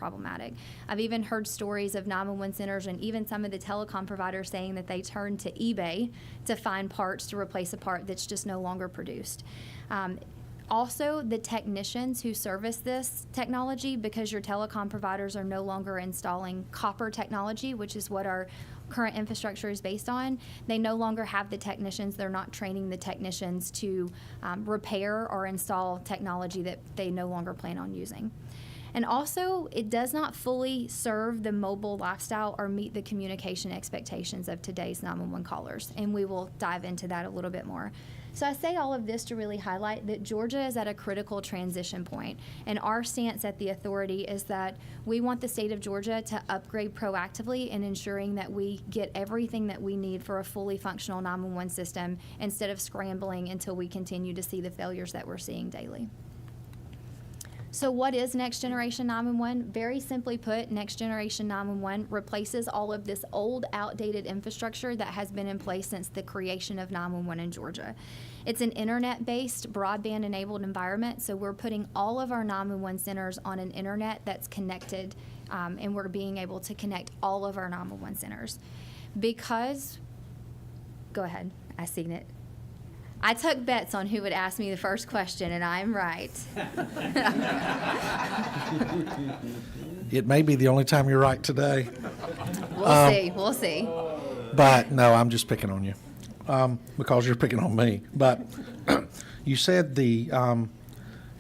problematic. I've even heard stories of 911 centers and even some of the telecom providers saying that they turn to eBay to find parts to replace a part that's just no longer produced. Also, the technicians who service this technology, because your telecom providers are no longer installing copper technology, which is what our current infrastructure is based on, they no longer have the technicians. They're not training the technicians to repair or install technology that they no longer plan on using. And also, it does not fully serve the mobile lifestyle or meet the communication expectations of today's 911 callers, and we will dive into that a little bit more. So I say all of this to really highlight that Georgia is at a critical transition point, and our stance at the authority is that we want the state of Georgia to upgrade proactively in ensuring that we get everything that we need for a fully functional 911 system instead of scrambling until we continue to see the failures that we're seeing daily. So what is Next Generation 911? Very simply put, Next Generation 911 replaces all of this old, outdated infrastructure that has been in place since the creation of 911 in Georgia. It's an internet-based, broadband-enabled environment, so we're putting all of our 911 centers on an internet that's connected, and we're being able to connect all of our 911 centers. Because, go ahead, I seen it. I took bets on who would ask me the first question, and I'm right. It may be the only time you're right today. We'll see. But no, I'm just picking on you because you're picking on me. But you said it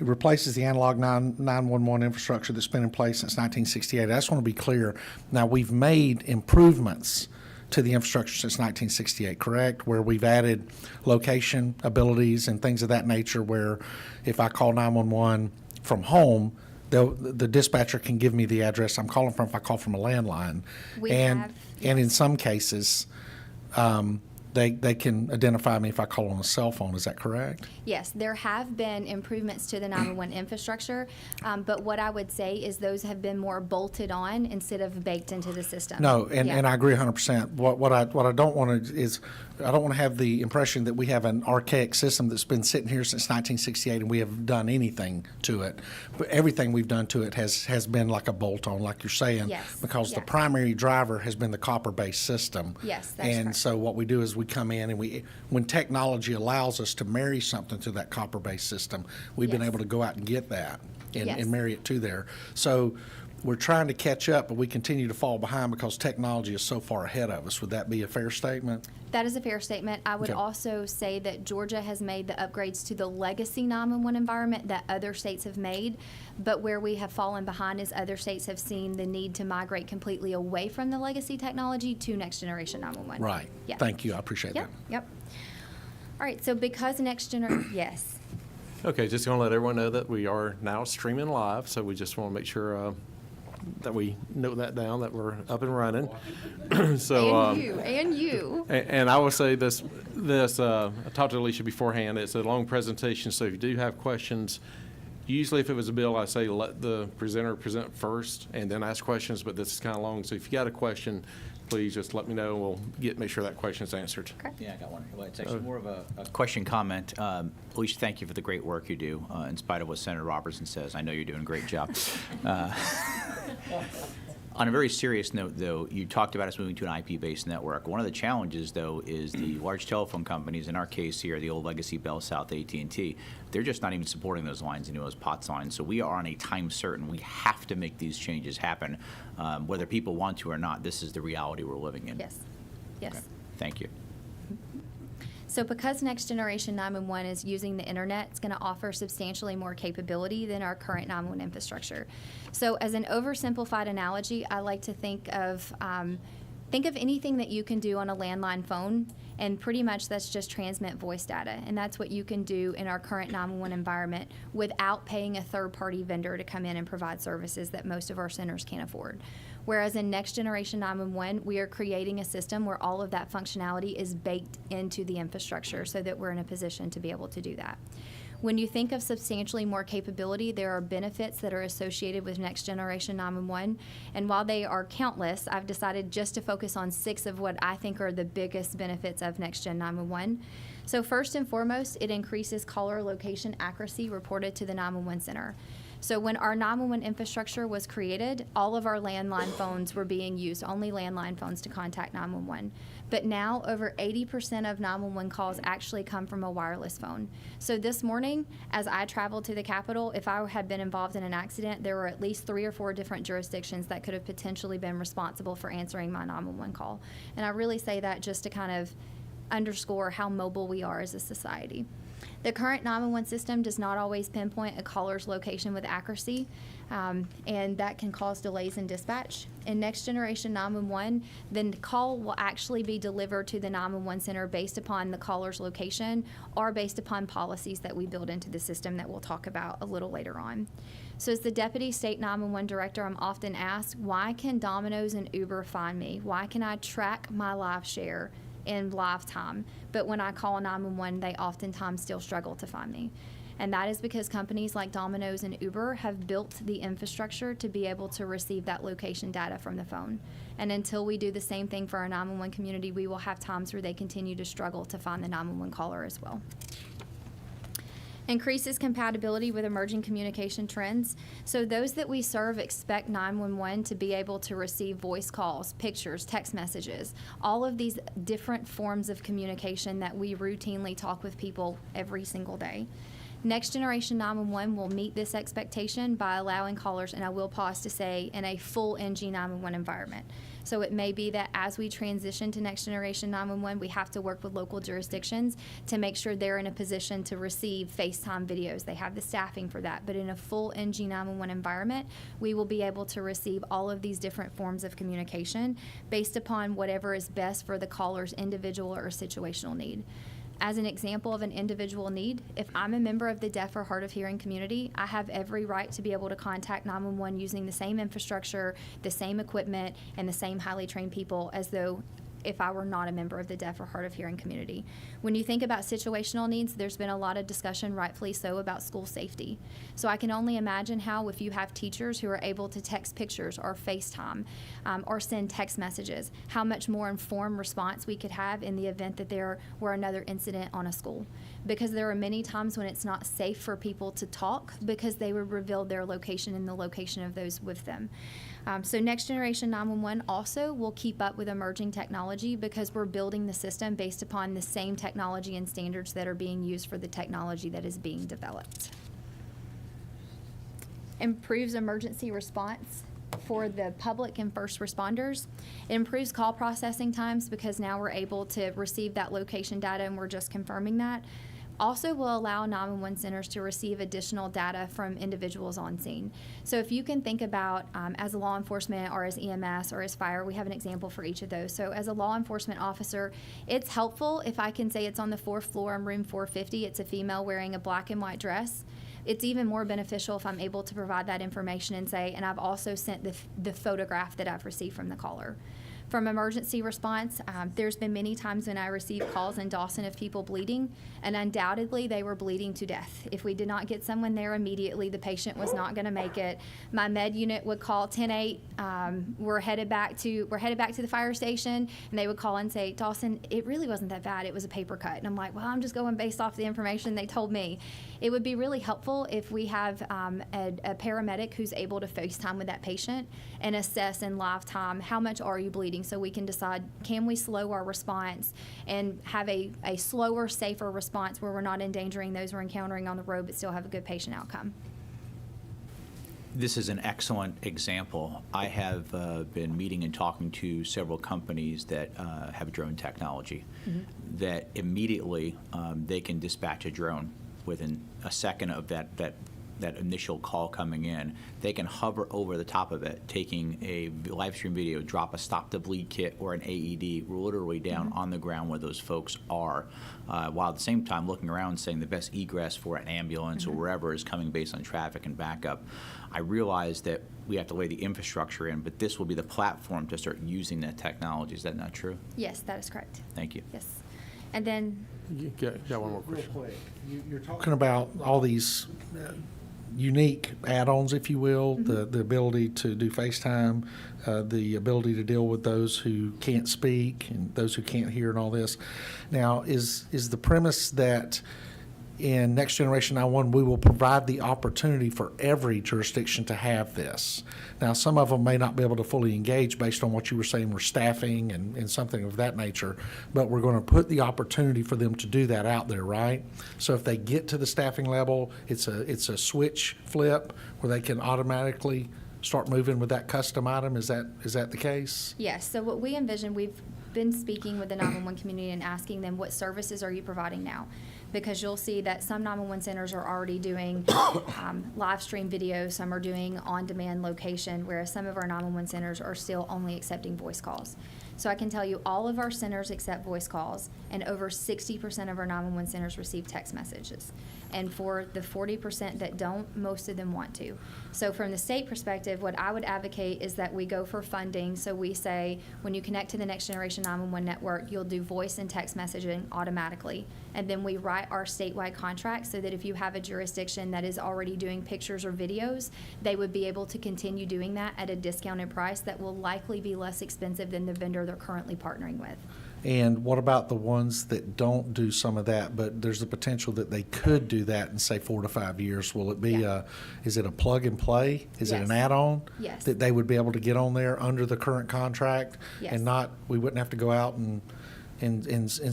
replaces the analog 911 infrastructure that's been in place since 1968. I just want to be clear. Now, we've made improvements to the infrastructure since 1968, correct? Where we've added location abilities and things of that nature, where if I call 911 from home, the dispatcher can give me the address I'm calling from if I call from a landline. And in some cases, they can identify me if I call on a cell phone. Is that correct? Yes, there have been improvements to the 911 infrastructure, but what I would say is those have been more bolted on instead of baked into the system. No, and I agree 100%. What I don't want to is I don't want to have the impression that we have an archaic system that's been sitting here since 1968 and we have done anything to it. But everything we've done to it has been like a bolt-on, like you're saying, yes, because yes. the primary driver has been the copper-based system. Yes, that's and correct. So what we do is we come in and when technology allows us to marry something to that copper-based system, we've been Yes. able to go out and get that and, Yes. and marry it to there. So we're trying to catch up, but we continue to fall behind because technology is so far ahead of us. Would that be a fair statement? That is a fair statement. I would Okay. also say that Georgia has made the upgrades to the legacy 911 environment that other states have made, but where we have fallen behind is other states have seen the need to migrate completely away from the legacy technology to Next Generation 911. Right. Yeah. Thank you. I appreciate Yep, that. yep. All right, so because Next Generation, yes. Okay, just going to let everyone know that we are now streaming live, so we just want to make sure that we note that down, that we're up and running. So, And you. And I will say this, I talked to Alicia beforehand, it's a long presentation, so if you do have questions, usually if it was a bill, I say let the presenter present first and then ask questions, but this is kind of long, so if you got a question, please just let me know, and we'll make sure that question is answered. Okay. Yeah, I got one. Well, it's actually more of a question comment. Alicia, thank you for the great work you do, in spite of what Senator Robertson says. I know you're doing a great job. On a very serious note, though, you talked about us moving to an IP-based network. One of the challenges, though, is the large telephone companies, in our case here, the old legacy Bell South AT&T, they're just not even supporting those lines anymore as POTS lines. So we are on a time certain. We have to make these changes happen. Whether people want to or not, this is the reality we're living in. Yes, yes. Okay. Thank you. So because Next Generation 911 is using the internet, it's going to offer substantially more capability than our current 911 infrastructure. So as an oversimplified analogy, I like to think of anything that you can do on a landline phone, and pretty much that's just transmit voice data. And that's what you can do in our current 911 environment without paying a third-party vendor to come in and provide services that most of our centers can't afford. Whereas in Next Generation 911, we are creating a system where all of that functionality is baked into the infrastructure so that we're in a position to be able to do that. When you think of substantially more capability, there are benefits that are associated with Next Generation 911, and while they are countless, I've decided just to focus on 6 of what I think are the biggest benefits of Next Gen 911. So first and foremost, it increases caller location accuracy reported to the 911 center. So when our 911 infrastructure was created, all of our landline phones were being used, only landline phones to contact 911. But now over 80% of 911 calls actually come from a wireless phone. So this morning, as I traveled to the Capitol, if I had been involved in an accident, there were at least 3 or 4 different jurisdictions that could have potentially been responsible for answering my 911 call. And I really say that just to kind of underscore how mobile we are as a society. The current 911 system does not always pinpoint a caller's location with accuracy, and that can cause delays in dispatch. In Next Generation 911, the call will actually be delivered to the 911 center based upon the caller's location or based upon policies that we build into the system that we'll talk about a little later on. So as the Deputy State 911 Director, I'm often asked, why can Domino's and Uber find me? Why can I track my live share in live time, but when I call 911, they oftentimes still struggle to find me? And that is because companies like Domino's and Uber have built the infrastructure to be able to receive that location data from the phone. And until we do the same thing for our 911 community, we will have times where they continue to struggle to find the 911 caller as well. Increases compatibility with emerging communication trends. So those that we serve expect 911 to be able to receive voice calls, pictures, text messages, all of these different forms of communication that we routinely talk with people every single day. Next Generation 911 will meet this expectation by allowing callers, and I will pause to say, in a full NG 911 environment. So it may be that as we transition to Next Generation 911, we have to work with local jurisdictions to make sure they're in a position to receive FaceTime videos. They have the staffing for that. But in a full NG 911 environment, we will be able to receive all of these different forms of communication based upon whatever is best for the caller's individual or situational need. As an example of an individual need, if I'm a member of the deaf or hard of hearing community, I have every right to be able to contact 911 using the same infrastructure, the same equipment, and the same highly trained people as though if I were not a member of the deaf or hard of hearing community. When you think about situational needs, there's been a lot of discussion, rightfully so, about school safety. So I can only imagine how if you have teachers who are able to text pictures or FaceTime or send text messages, how much more informed response we could have in the event that there were another incident on a school. Because there are many times when it's not safe for people to talk because they would reveal their location and the location of those with them. So Next Generation 911 also will keep up with emerging technology because we're building the system based upon the same technology and standards that are being used for the technology that is being developed. Improves emergency response for the public and first responders. It improves call processing times because now we're able to receive that location data and we're just confirming that. Also will allow 911 centers to receive additional data from individuals on scene. So if you can think about as a law enforcement or as EMS or as fire, we have an example for each of those. So as a law enforcement officer, it's helpful if I can say it's on the 4th floor in room 450, it's a female wearing a black and white dress. It's even more beneficial if I'm able to provide that information and say, and I've also sent the photograph that I've received from the caller. From emergency response, there's been many times when I received calls in Dawson of people bleeding, and undoubtedly they were bleeding to death. If we did not get someone there immediately, the patient was not going to make it. My med unit would call 10-8. We're headed back to the fire station, and they would call and say, Dawson, it really wasn't that bad. It was a paper cut. And I'm like, well, I'm just going based off the information they told me. It would be really helpful if we have a paramedic who's able to FaceTime with that patient and assess in live time how much are you bleeding, so we can decide, can we slow our response and have a slower, safer response where we're not endangering those we're encountering on the road but still have a good patient outcome. This is an excellent example. I have been meeting and talking to several companies that have drone technology that immediately they can dispatch a drone within a second of that initial call coming in. They can hover over the top of it, taking a live stream video, drop a stop the bleed kit or an AED literally down on the ground where those folks are, while at the same time looking around saying the best egress for an ambulance or wherever is coming based on traffic and backup. I realize that we have to lay the infrastructure in, but this will be the platform to start using that technology. Is that not true? Yes, that is correct. Thank you. Yes. And then You got one more question. Real quick, you're talking about all these unique add-ons, if you will, the ability to do FaceTime, the ability to deal with those who can't speak and those who can't hear and all this. Now, is the premise that in Next Generation 911, we will provide the opportunity for every jurisdiction to have this. Now, some of them may not be able to fully engage based on what you were saying were staffing and something of that nature, but we're going to put the opportunity for them to do that out there, right? So if they get to the staffing level, it's a switch flip where they can automatically start moving with that custom item. Is that the case? Yes, so what we envision, we've been speaking with the 911 community and asking them, what services are you providing now? Because you'll see that some 911 centers are already doing live stream video, some are doing on-demand location, whereas some of our 911 centers are still only accepting voice calls. So I can tell you all of our centers accept voice calls, and over 60% of our 911 centers receive text messages. And for the 40% that don't, most of them want to. So from the state perspective, what I would advocate is that we go for funding. So we say, when you connect to the Next Generation 911 network, you'll do voice and text messaging automatically. And then we write our statewide contract so that if you have a jurisdiction that is already doing pictures or videos, they would be able to continue doing that at a discounted price that will likely be less expensive than the vendor they're currently partnering with. And what about the ones that don't do some of that, but there's the potential that they could do that in, say, 4 to 5 years? Will it be is it a plug and play? Is it an Yes. add-on? Yes. That they would be able to get on there under the current contract? Yes. And not, we wouldn't have to go out and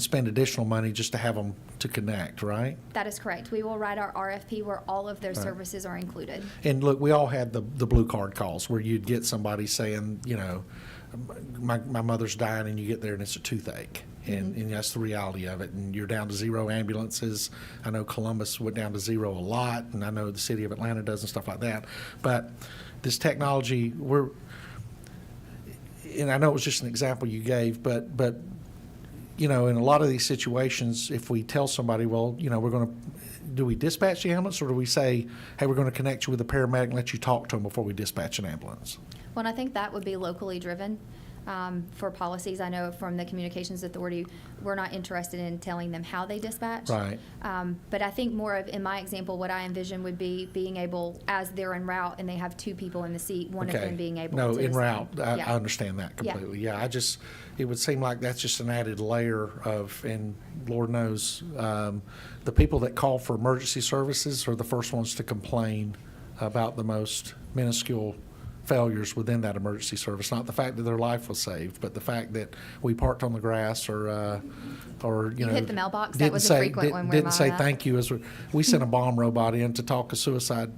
spend additional money just to have them to connect, right? That is correct. We will write our RFP where all of those services are included. And look, we all had the blue card calls where you'd get somebody saying, you know, my mother's dying, and you get there and it's a toothache. And that's the reality of it. And you're down to 0 ambulances. I know Columbus went down to 0 a lot, and I know the city of Atlanta does and stuff like that. But this technology, and I know it was just an example you gave, but you know, in a lot of these situations, if we tell somebody, well, you know, do we dispatch the ambulance, or do we say, hey, we're going to connect you with a paramedic and let you talk to them before we dispatch an ambulance? Well, and I think that would be locally driven for policies. I know from the Communications Authority, we're not interested in telling them how they dispatch. Right. But I think more of, in my example, what I envision would be being able, as they're en route and they have 2 people in the seat, one of them being able to. No, en assign. route. I Yeah. understand that Yeah. completely. Yeah, it would seem like that's just an added layer of, and Lord knows, the people that call for emergency services are the first ones to complain about the most minuscule failures within that emergency service. Not the fact that their life was saved, but the fact that we parked on the grass or you know. hit the mailbox. That didn't was a say- frequent one where Didn't mine say at. thank you. We sent a bomb robot in to talk a suicide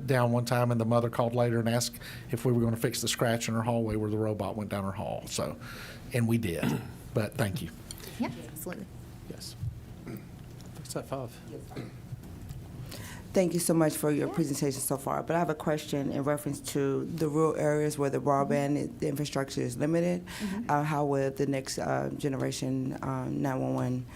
down one time, and the mother called later and asked if we were going to fix the scratch in her hallway where the robot went down her hall. So, and we did. But thank you. Yeah, absolutely. Yes. What's that 5? Thank you so much for your presentation so far. But I have a question in reference to the rural areas where the broadband the infrastructure is limited. How will the next generation 911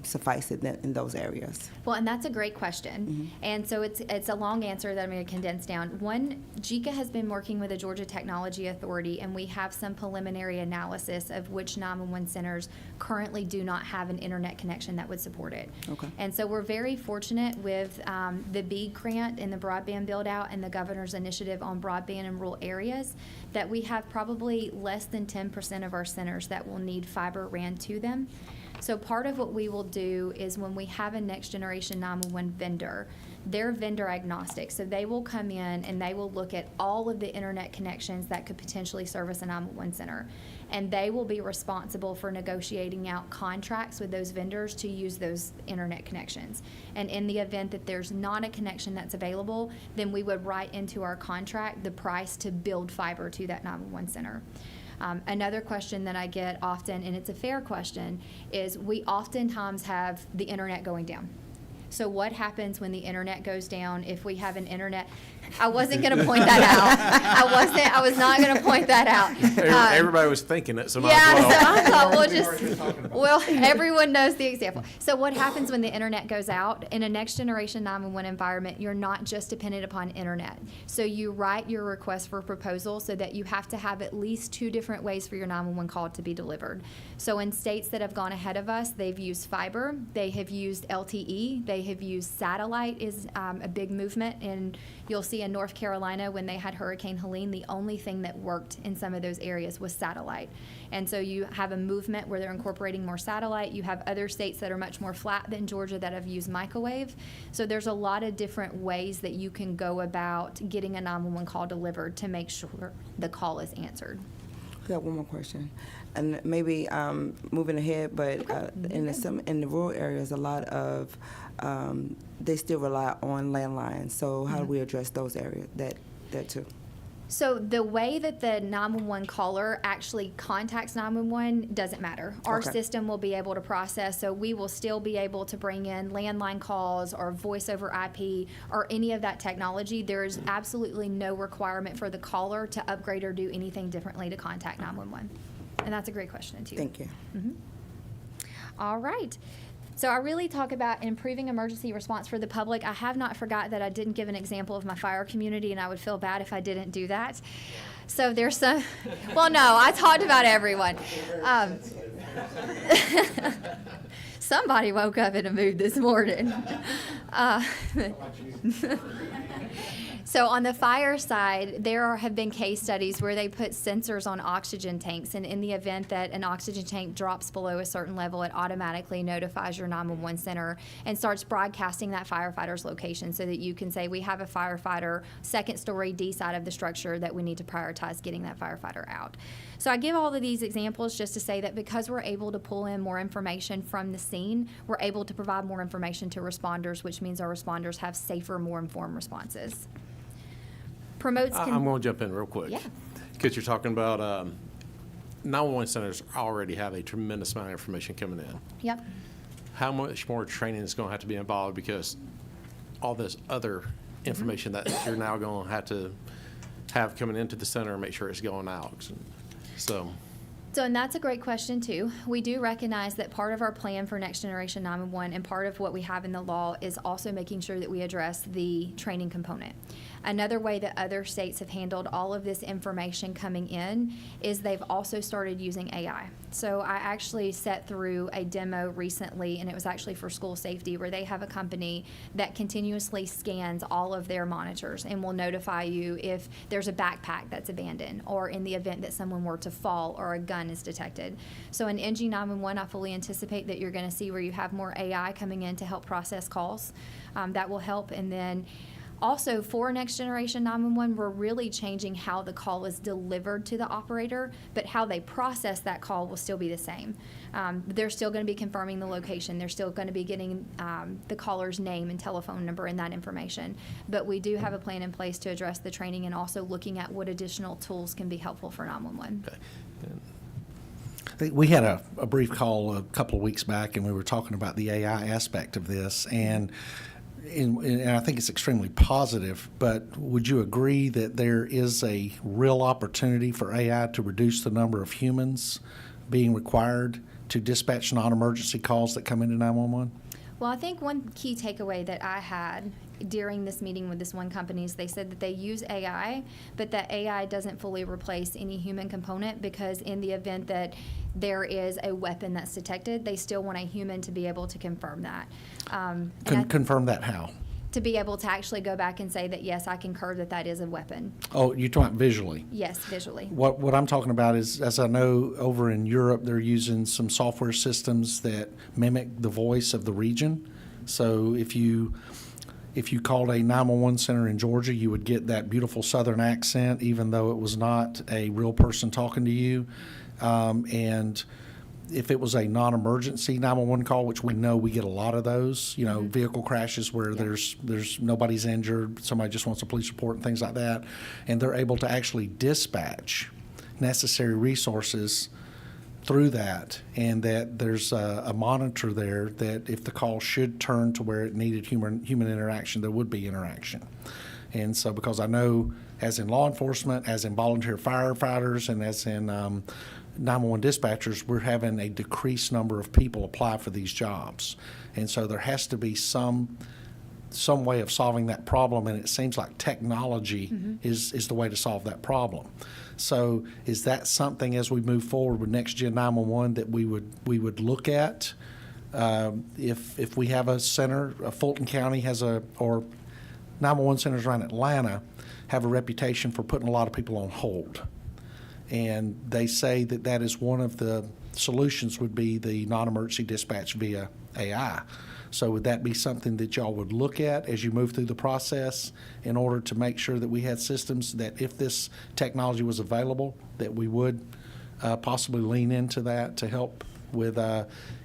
suffice in those areas? Well, and that's a great question. And so it's a long answer that I'm going to condense down. One, JICA has been working with the Georgia Technology Authority, and we have some preliminary analysis of which 911 centers currently do not have an internet connection that would support it. Okay. And so we're very fortunate with the BEAD grant and the broadband build-out and the governor's initiative on broadband in rural areas that we have probably less than 10% of our centers that will need fiber ran to them. So part of what we will do is when we have a Next Generation 911 vendor, they're vendor agnostic. So they will come in and they will look at all of the internet connections that could potentially service a 911 center. And they will be responsible for negotiating out contracts with those vendors to use those internet connections. And in the event that there's not a connection that's available, then we would write into our contract the price to build fiber to that 911 center. Another question that I get often, and it's a fair question, is we oftentimes have the internet going down. So what happens when the internet goes down if we have an internet? I wasn't going to point that out. I was not going to point that out. Everybody was thinking it, so might Yeah, as well. so I thought well, everyone knows the example. So what happens when the internet goes out? In a Next Generation 911 environment, you're not just dependent upon internet. So you write your request for proposal so that you have to have at least 2 different ways for your 911 call to be delivered. So in states that have gone ahead of us, they've used fiber, they have used LTE, they they have used satellite is a big movement. And you'll see in North Carolina when they had Hurricane Helene, the only thing that worked in some of those areas was satellite. And so you have a movement where they're incorporating more satellite. You have other states that are much more flat than Georgia that have used microwave. So there's a lot of different ways that you can go about getting a 911 call delivered to make sure the call is answered. I got one more question, and maybe moving ahead, but in the rural areas, a lot of they still rely on landlines. So how do we address those areas? That too. So the way that the 911 caller actually contacts 911 doesn't matter. Our Okay. system will be able to process, so we will still be able to bring in landline calls or voice over IP or any of that technology. There is absolutely no requirement for the caller to upgrade or do anything differently to contact 911. And that's a great question, too. Thank you. All right. So I really talk about improving emergency response for the public. I have not forgot that I didn't give an example of my fire community, and I would feel bad if I didn't do that. So there's some, well, no, I talked about everyone. Somebody woke up in a mood this morning. So on the fire side, there have been case studies where they put sensors on oxygen tanks, and in the event that an oxygen tank drops below a certain level, it automatically notifies your 911 center and starts broadcasting that firefighter's location so that you can say, we have a firefighter, second story D side of the structure, that we need to prioritize getting that firefighter out. So I give all of these examples just to say that because we're able to pull in more information from the scene, we're able to provide more information to responders, which means our responders have safer, more informed responses. Promotes. I'm going to jump in real quick. Yeah. Because you're talking about 911 centers already have a tremendous amount of information coming in. Yep. How much more training is going to have to be involved, because all this other information that you're now going to have coming into the center and make sure it's going out. So And that's a great question, too. We do recognize that part of our plan for Next Generation 911 and part of what we have in the law is also making sure that we address the training component. Another way that other states have handled all of this information coming in is they've also started using AI. So I actually sat through a demo recently, and it was actually for school safety, where they have a company that continuously scans all of their monitors and will notify you if there's a backpack that's abandoned, or in the event that someone were to fall or a gun is detected. So in NG 911, I fully anticipate that you're going to see where you have more AI coming in to help process calls. That will help. And then also, for Next Generation 911, we're really changing how the call is delivered to the operator, but how they process that call will still be the same. They're still going to be confirming the location. They're still going to be getting the caller's name and telephone number and that information. But we do have a plan in place to address the training and also looking at what additional tools can be helpful for 911. We had a brief call a couple of weeks back, and we were talking about the AI aspect of this, and I think it's extremely positive, but would you agree that there is a real opportunity for AI to reduce the number of humans being required to dispatch non-emergency calls that come into 911? Well, I think one key takeaway that I had during this meeting with this one company is they said that they use AI, but that AI doesn't fully replace any human component, because in the event that there is a weapon that's detected, they still want a human to be able to confirm that. Confirm that how? To be able to actually go back and say that, yes, I concur that that is a weapon. Oh, you're talking about visually? Yes, visually. What I'm talking about is, as I know, over in Europe, they're using some software systems that mimic the voice of the region. So if you called a 911 center in Georgia, you would get that beautiful Southern accent, even though it was not a real person talking to you. And if it was a non-emergency 911 call, which we know we get a lot of those, vehicle crashes where there's nobody's injured, somebody just wants a police report and things like that, and they're able to actually dispatch necessary resources through that, and that there's a monitor there that if the call should turn to where it needed human interaction, there would be interaction. And so, because I know, as in law enforcement, as in volunteer firefighters, and as in 911 dispatchers, we're having a decreased number of people apply for these jobs. And so there has to be some way of solving that problem, and it seems like technology is the way to solve that problem. So is that something, as we move forward with Next Gen 911, that we would look at If we have a center, Fulton County has or 911 centers around Atlanta have a reputation for putting a lot of people on hold. And they say that that is one of the solutions would be the non-emergency dispatch via AI. So would that be something that y'all would look at as you move through the process in order to make sure that we had systems that if this technology was available, that we would possibly lean into that to help with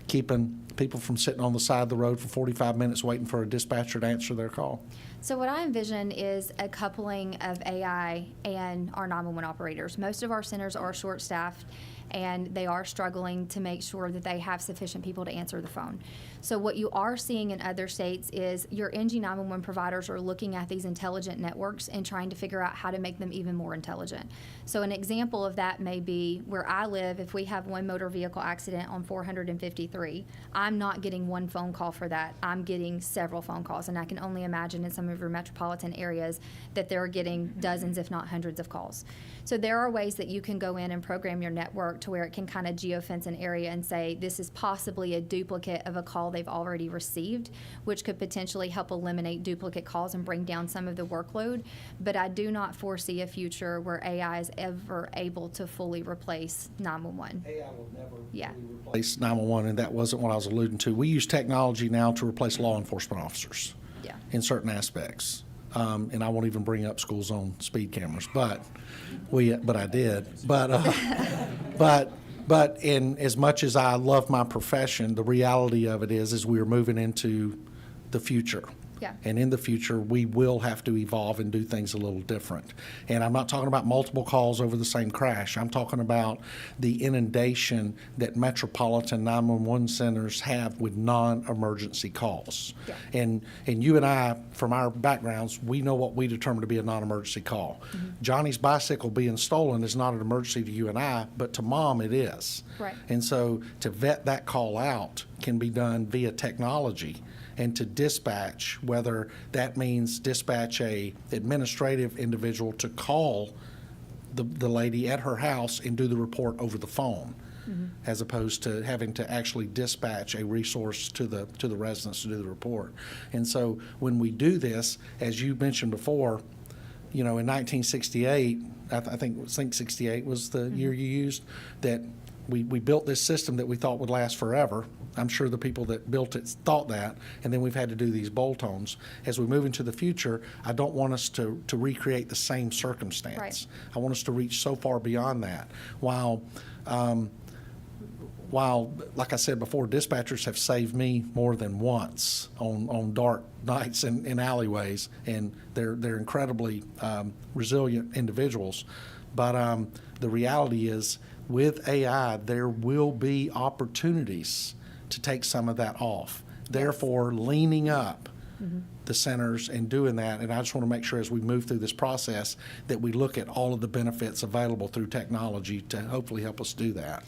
keeping people from sitting on the side of the road for 45 minutes waiting for a dispatcher to answer their call? So what I envision is a coupling of AI and our 911 operators. Most of our centers are short-staffed, and they are struggling to make sure that they have sufficient people to answer the phone. So what you are seeing in other states is your NG 911 providers are looking at these intelligent networks and trying to figure out how to make them even more intelligent. So an example of that may be where I live, if we have one motor vehicle accident on 453, I'm not getting one phone call for that. I'm getting several phone calls, and I can only imagine in some of your metropolitan areas that they're getting dozens, if not hundreds of calls. So there are ways that you can go in and program your network to where it can kind of geofence an area and say this is possibly a duplicate of a call they've already received, which could potentially help eliminate duplicate calls and bring down some of the workload. But I do not foresee a future where AI is ever able to fully replace 911. AI will never Yeah. fully replace 911, and that wasn't what I was alluding to. We use technology now to replace law enforcement officers Yeah. in certain aspects. And I won't even bring up school zone speed cameras, but I did. But in as much as I love my profession, the reality of it is we are moving into the future. Yeah. And in the future, we will have to evolve and do things a little different. And I'm not talking about multiple calls over the same crash. I'm talking about the inundation that metropolitan 911 centers have with non-emergency calls. Yeah. And you and I, from our backgrounds, we know what we determine to be a non-emergency call. Mm-hmm. Johnny's bicycle being stolen is not an emergency to you and I, but to Mom it is. Right. And so to vet that call out can be done via technology. And to dispatch, whether that means dispatch a administrative individual to call the lady at her house and do the report over the phone, as opposed to having to actually dispatch a resource to the residents to do the report. And so when we do this, as you mentioned before, you know, in 1968, I think 68 was the year you used, that we built this system that we thought would last forever. I'm sure the people that built it thought that, and then we've had to do these bolt-ons. As we move into the future, I don't want us to recreate the same circumstance. Right. I want us to reach so far beyond that. While, like I said before, dispatchers have saved me more than once on dark nights in alleyways, and they're incredibly resilient individuals. But the reality is, with AI, there will be opportunities to take some of that off. Therefore, leaning up the centers and doing that, and I just want to make sure as we move through this process that we look at all of the benefits available through technology to hopefully help us do that.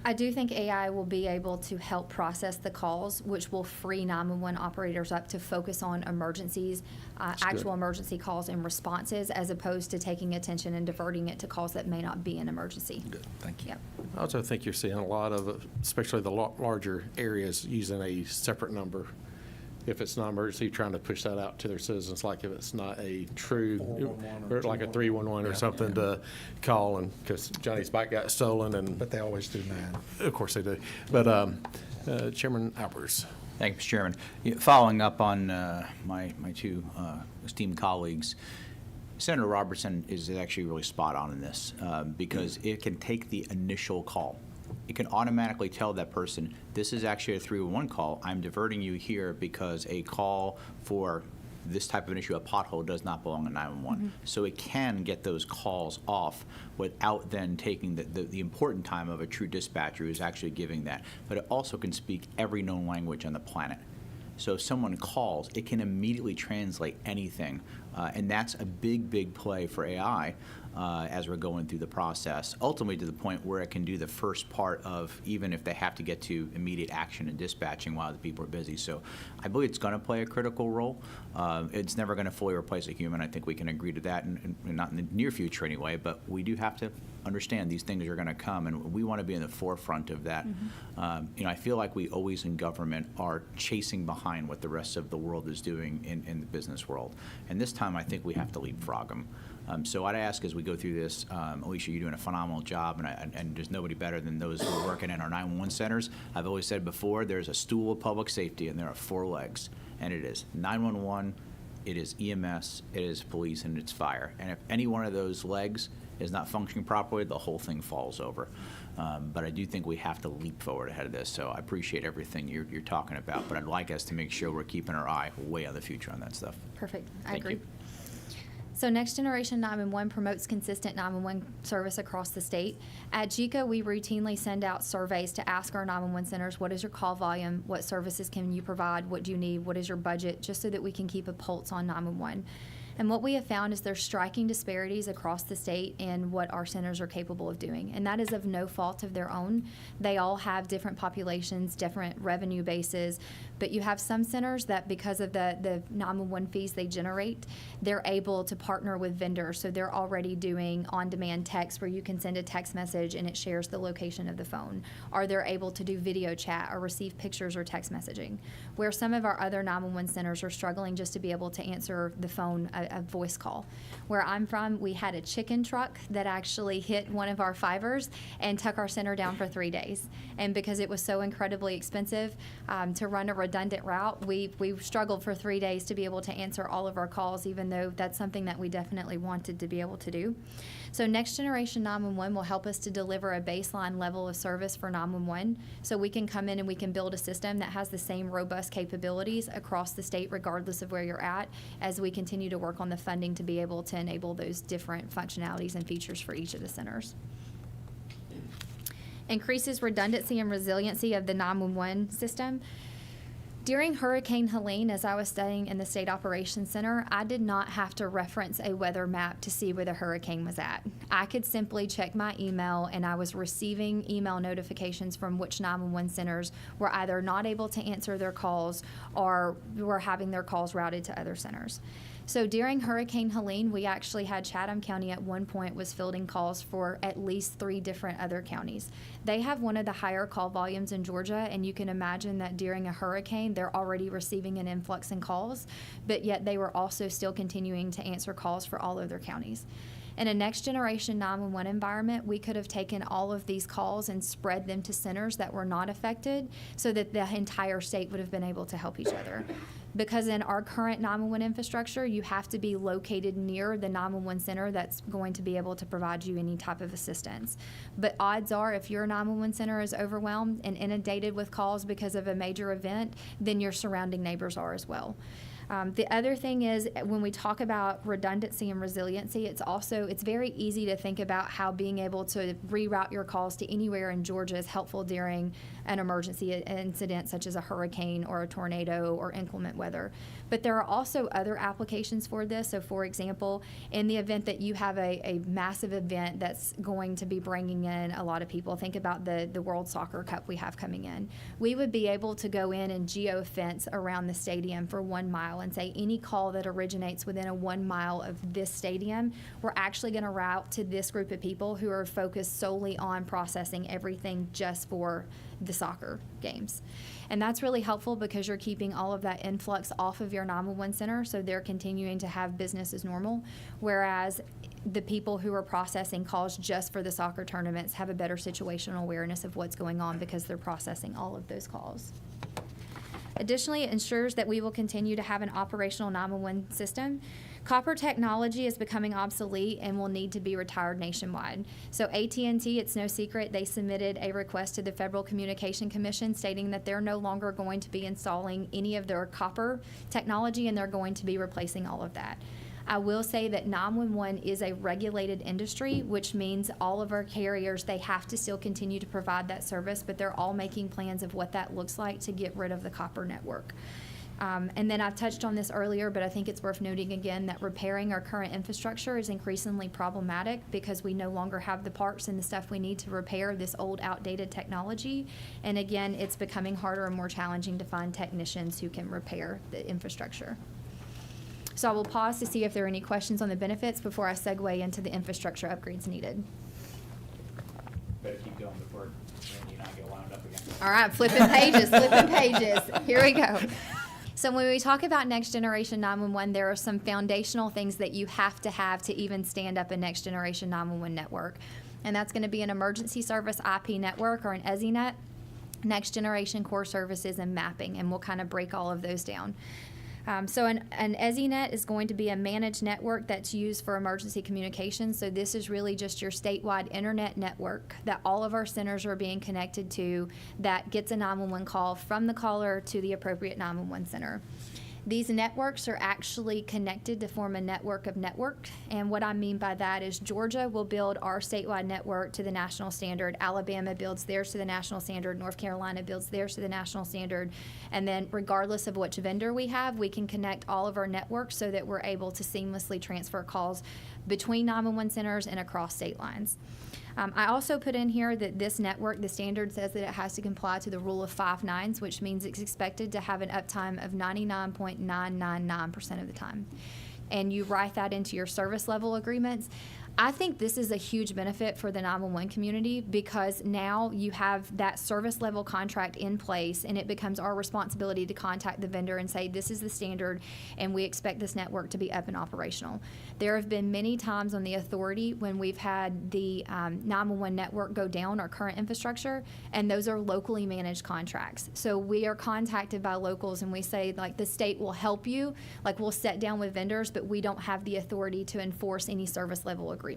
I do think AI will be able to help process the calls, which will free 911 operators up to focus on emergencies, actual emergency calls and responses, as opposed to taking attention and diverting it to calls that may not be an emergency. Good, thank you. Yep. I also think you're seeing a lot of, especially the larger areas, using a separate number. If it's not emergency, trying to push that out to their citizens, like if it's not a true, 411 or like a 311 or something to call, and because Johnny's bike got stolen, and But they always do that. of course they do. But Chairman Albers. Thank you, Mr. Chairman. Following up on my two esteemed colleagues, Senator Robertson is actually really spot on in this because it can take the initial call. It can automatically tell that person, this is actually a 311 call. I'm diverting you here because a call for this type of an issue, a pothole, does not belong in 911. So it can get those calls off without then taking the important time of a true dispatcher who's actually giving that. But it also can speak every known language on the planet. So if someone calls, it can immediately translate anything. And that's a big, big play for AI. as we're going through the process, ultimately to the point where it can do the first part of, even if they have to get to immediate action and dispatching while the people are busy. So I believe it's going to play a critical role. It's never going to fully replace a human. I think we can agree to that, and not in the near future anyway, but we do have to understand these things are going to come, and we want to be in the forefront of that. I feel like we always in government are chasing behind what the rest of the world is doing in the business world. And this time I think we have to leapfrog them. So I'd ask as we go through this, Alicia, you're doing a phenomenal job, and there's nobody better than those who are working in our 911 centers. I've always said before, there's a stool of public safety, and there are 4 legs, and it is 911, it is EMS, it is police, and it's fire. And if any one of those legs is not functioning properly, the whole thing falls over. But I do think we have to leap forward ahead of this. So I appreciate everything you're talking about, but I'd like us to make sure we're keeping our eye way on the future on that stuff. Perfect. I Thank agree. you. So Next Generation 911 promotes consistent 911 service across the state. At GECA, we routinely send out surveys to ask our 911 centers, what is your call volume? What services can you provide? What do you need? What is your budget? Just so that we can keep a pulse on 911. And what we have found is there's striking disparities across the state in what our centers are capable of doing. And that is of no fault of their own. They all have different populations, different revenue bases. But you have some centers that, because of the 911 fees they generate, they're able to partner with vendors. So they're already doing on-demand text where you can send a text message and it shares the location of the phone. Or they're able to do video chat or receive pictures or text messaging. Where some of our other 911 centers are struggling just to be able to answer the phone, a voice call. Where I'm from, we had a chicken truck that actually hit one of our fibers and took our center down for 3 days. And because it was so incredibly expensive to run a redundant route, we struggled for 3 days to be able to answer all of our calls, even though that's something that we definitely wanted to be able to do. So Next Generation 911 will help us to deliver a baseline level of service for 911, so we can come in and we can build a system that has the same robust capabilities across the state regardless of where you're at, as we continue to work on the funding to be able to enable those different functionalities and features for each of the centers. Increases redundancy and resiliency of the 911 system. During Hurricane Helene, as I was studying in the State Operations Center, I did not have to reference a weather map to see where the hurricane was at. I could simply check my email, and I was receiving email notifications from which 911 centers were either not able to answer their calls or were having their calls routed to other centers. So during Hurricane Helene, we actually had Chatham County at one point was fielding calls for at least 3 different other counties. They have one of the higher call volumes in Georgia, and you can imagine that during a hurricane, they're already receiving an influx in calls, but yet they were also still continuing to answer calls for all of their counties. In a Next Generation 911 environment, we could have taken all of these calls and spread them to centers that were not affected so that the entire state would have been able to help each other. Because in our current 911 infrastructure, you have to be located near the 911 center that's going to be able to provide you any type of assistance. But odds are, if your 911 center is overwhelmed and inundated with calls because of a major event, then your surrounding neighbors are as well. The other thing is, when we talk about redundancy and resiliency, it's very easy to think about how being able to reroute your calls to anywhere in Georgia is helpful during an emergency incident such as a hurricane or a tornado or inclement weather. But there are also other applications for this. So for example, in the event that you have a massive event that's going to be bringing in a lot of people, think about the World Soccer Cup we have coming in. We would be able to go in and geo-fence around the stadium for 1 mile and say any call that originates within a 1 mile of this stadium, we're actually going to route to this group of people who are focused solely on processing everything just for the soccer games. And that's really helpful because you're keeping all of that influx off of your 911 center, so they're continuing to have business as normal, whereas the people who are processing calls just for the soccer tournaments have a better situational awareness of what's going on because they're processing all of those calls. Additionally, it ensures that we will continue to have an operational 911 system. Copper technology is becoming obsolete and will need to be retired nationwide. So AT&T, it's no secret, they submitted a request to the Federal Communication Commission stating that they're no longer going to be installing any of their copper technology, and they're going to be replacing all of that. I will say that 911 is a regulated industry, which means all of our carriers, they have to still continue to provide that service, but they're all making plans of what that looks like to get rid of the copper network. And then I've touched on this earlier, but I think it's worth noting again that repairing our current infrastructure is increasingly problematic because we no longer have the parts and the stuff we need to repair this old, outdated technology. And again, it's becoming harder and more challenging to find technicians who can repair the infrastructure. So I will pause to see if there are any questions on the benefits before I segue into the infrastructure upgrades needed. Better keep going before Randy and I get wound up again. All right, flipping pages, flipping pages. Here we go. So when we talk about Next Generation 911, there are some foundational things that you have to even stand up a Next Generation 911 network. And that's going to be an emergency service IP network, or an EZNet, Next Generation Core Services, and mapping. And we'll kind of break all of those down. So an EZNet is going to be a managed network that's used for emergency communications. So this is really just your statewide internet network that all of our centers are being connected to, that gets a 911 call from the caller to the appropriate 911 center. These networks are actually connected to form a network of networks, and what I mean by that is Georgia will build our statewide network to the national standard, Alabama builds theirs to the national standard, North Carolina builds theirs to the national standard, and then regardless of which vendor we have, we can connect all of our networks so that we're able to seamlessly transfer calls between 911 centers and across state lines. I also put in here that this network, the standard says that it has to comply to the rule of 5 nines, which means it's expected to have an uptime of 99.999% of the time. And you write that into your service level agreements. I think this is a huge benefit for the 911 community because now you have that service level contract in place, and it becomes our responsibility to contact the vendor and say, this is the standard and we expect this network to be up and operational. There have been many times on the authority when we've had the 911 network go down, our current infrastructure, and those are locally managed contracts. So we are contacted by locals and we say, like, the state will help you, like we'll sit down with vendors, but we don't have the authority to enforce any service level agreements.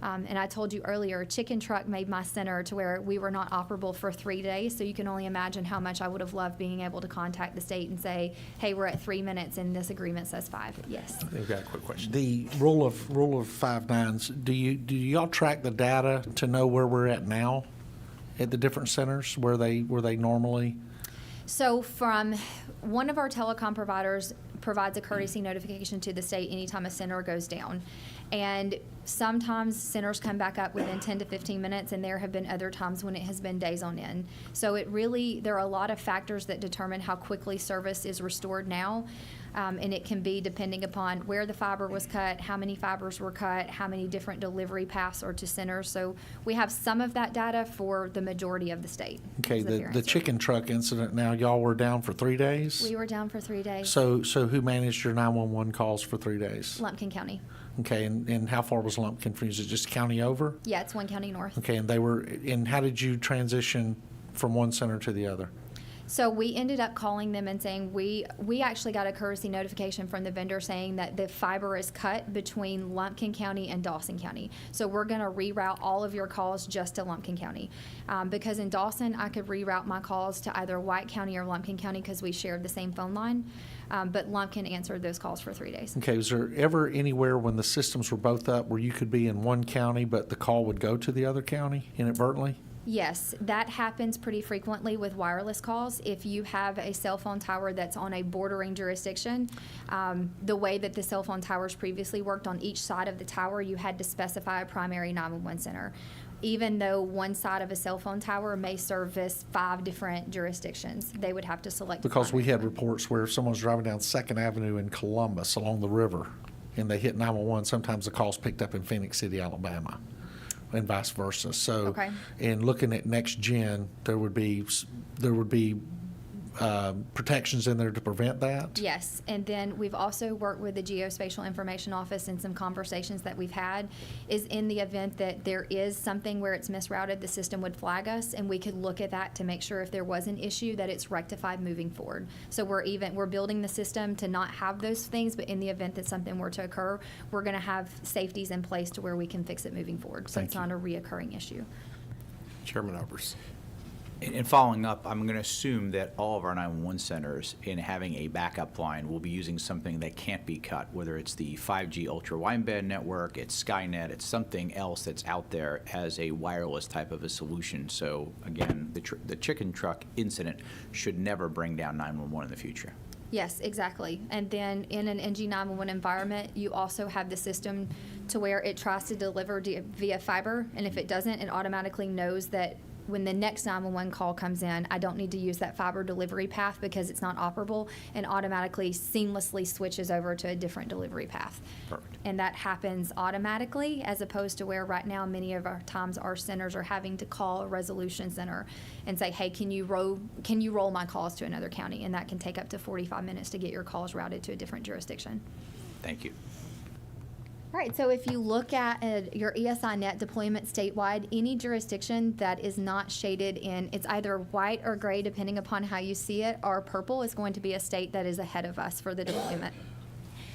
And I told you earlier, Chicken Truck made my center to where we were not operable for 3 days, so you can only imagine how much I would have loved being able to contact the state and say, hey, we're at 3 minutes and this agreement says 5. Yes. I've got a quick question. The rule of 5 nines, do y'all track the data to know where we're at now at the different centers where they normally? So from one of our telecom providers provides a courtesy notification to the state anytime a center goes down. And sometimes centers come back up within 10 to 15 minutes, and there have been other times when it has been days on end. So there are a lot of factors that determine how quickly service is restored now. And it can be depending upon where the fiber was cut, how many fibers were cut, how many different delivery paths are to centers. So we have some of that data for the majority of the state. Okay, the Chicken Truck incident, now y'all were down for 3 days? We were down for 3 days. So who managed your 911 calls for 3 days? Lumpkin County. Okay, and how far was Lumpkin from you? Is it just county over? Yeah, it's 1 county north. Okay, and how did you transition from one center to the other? So we ended up calling them and saying, we actually got a courtesy notification from the vendor saying that the fiber is cut between Lumpkin County and Dawson County. So we're going to reroute all of your calls just to Lumpkin County. Because in Dawson, I could reroute my calls to either White County or Lumpkin County because we shared the same phone line. But Lumpkin answered those calls for 3 days. Okay, was there ever anywhere when the systems were both up where you could be in one county but the call would go to the other county inadvertently? Yes, that happens pretty frequently with wireless calls. If you have a cell phone tower that's on a bordering jurisdiction, the way that the cell phone towers previously worked, on each side of the tower, you had to specify a primary 911 center. Even though one side of a cell phone tower may service 5 different jurisdictions, they would have to select. Because we had reports where someone's driving down 2nd Avenue in Columbus along the river, and they hit 911. Sometimes the call's picked up in Phoenix City, Alabama, and vice versa. So, Okay. in looking at NextGen, there would be protections in there to prevent that? Yes, and then we've also worked with the Geospatial Information Office, and some conversations that we've had is in the event that there is something where it's misrouted, the system would flag us, and we could look at that to make sure if there was an issue that it's rectified moving forward. So we're building the system to not have those things, but in the event that something were to occur, we're going to have safeties in place to where we can fix it moving forward. So Thank it's you. not a reoccurring issue. Chairman Overs. And following up, I'm going to assume that all of our 911 centers, in having a backup line, will be using something that can't be cut, whether it's the 5G ultra wideband network, it's Skynet, it's something else that's out there as a wireless type of a solution. So again, the Chicken Truck incident should never bring down 911 in the future. Yes, exactly. And then in an NG911 environment, you also have the system to where it tries to deliver via fiber, and if it doesn't, it automatically knows that when the next 911 call comes in, I don't need to use that fiber delivery path because it's not operable, and automatically seamlessly switches over to a different delivery path. Perfect. And that happens automatically, as opposed to where right now many of our times our centers are having to call a resolution center and say, hey, can you roll my calls to another county? And that can take up to 45 minutes to get your calls routed to a different jurisdiction. Thank you. All right, so if you look at your ESI net deployment statewide, any jurisdiction that is not shaded in, it's either white or gray depending upon how you see it, or purple is going to be a state that is ahead of us for the deployment.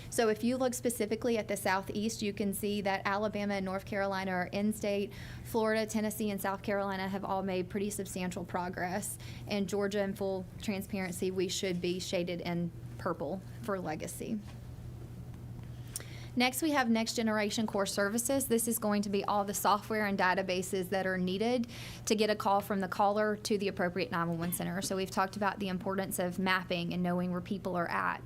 So if you look specifically at the southeast, you can see that Alabama and North Carolina are in state. Florida, Tennessee, and South Carolina have all made pretty substantial progress. And Georgia, in full transparency, we should be shaded in purple for legacy. Next, we have Next Generation Core Services. This is going to be all the software and databases that are needed to get a call from the caller to the appropriate 911 center. So we've talked about the importance of mapping and knowing where people are at,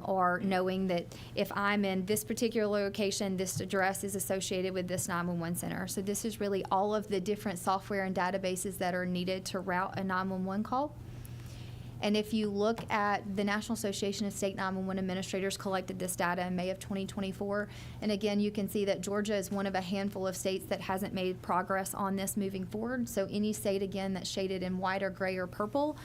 or knowing that if I'm in this particular location, this address is associated with this 911 center. So this is really all of the different software and databases that are needed to route a 911 call. And if you look at the National Association of State 911 Administrators collected this data in May of 2024. And again, you can see that Georgia is one of a handful of states that hasn't made progress on this moving forward. So any state, again, that's shaded in white or gray or purple,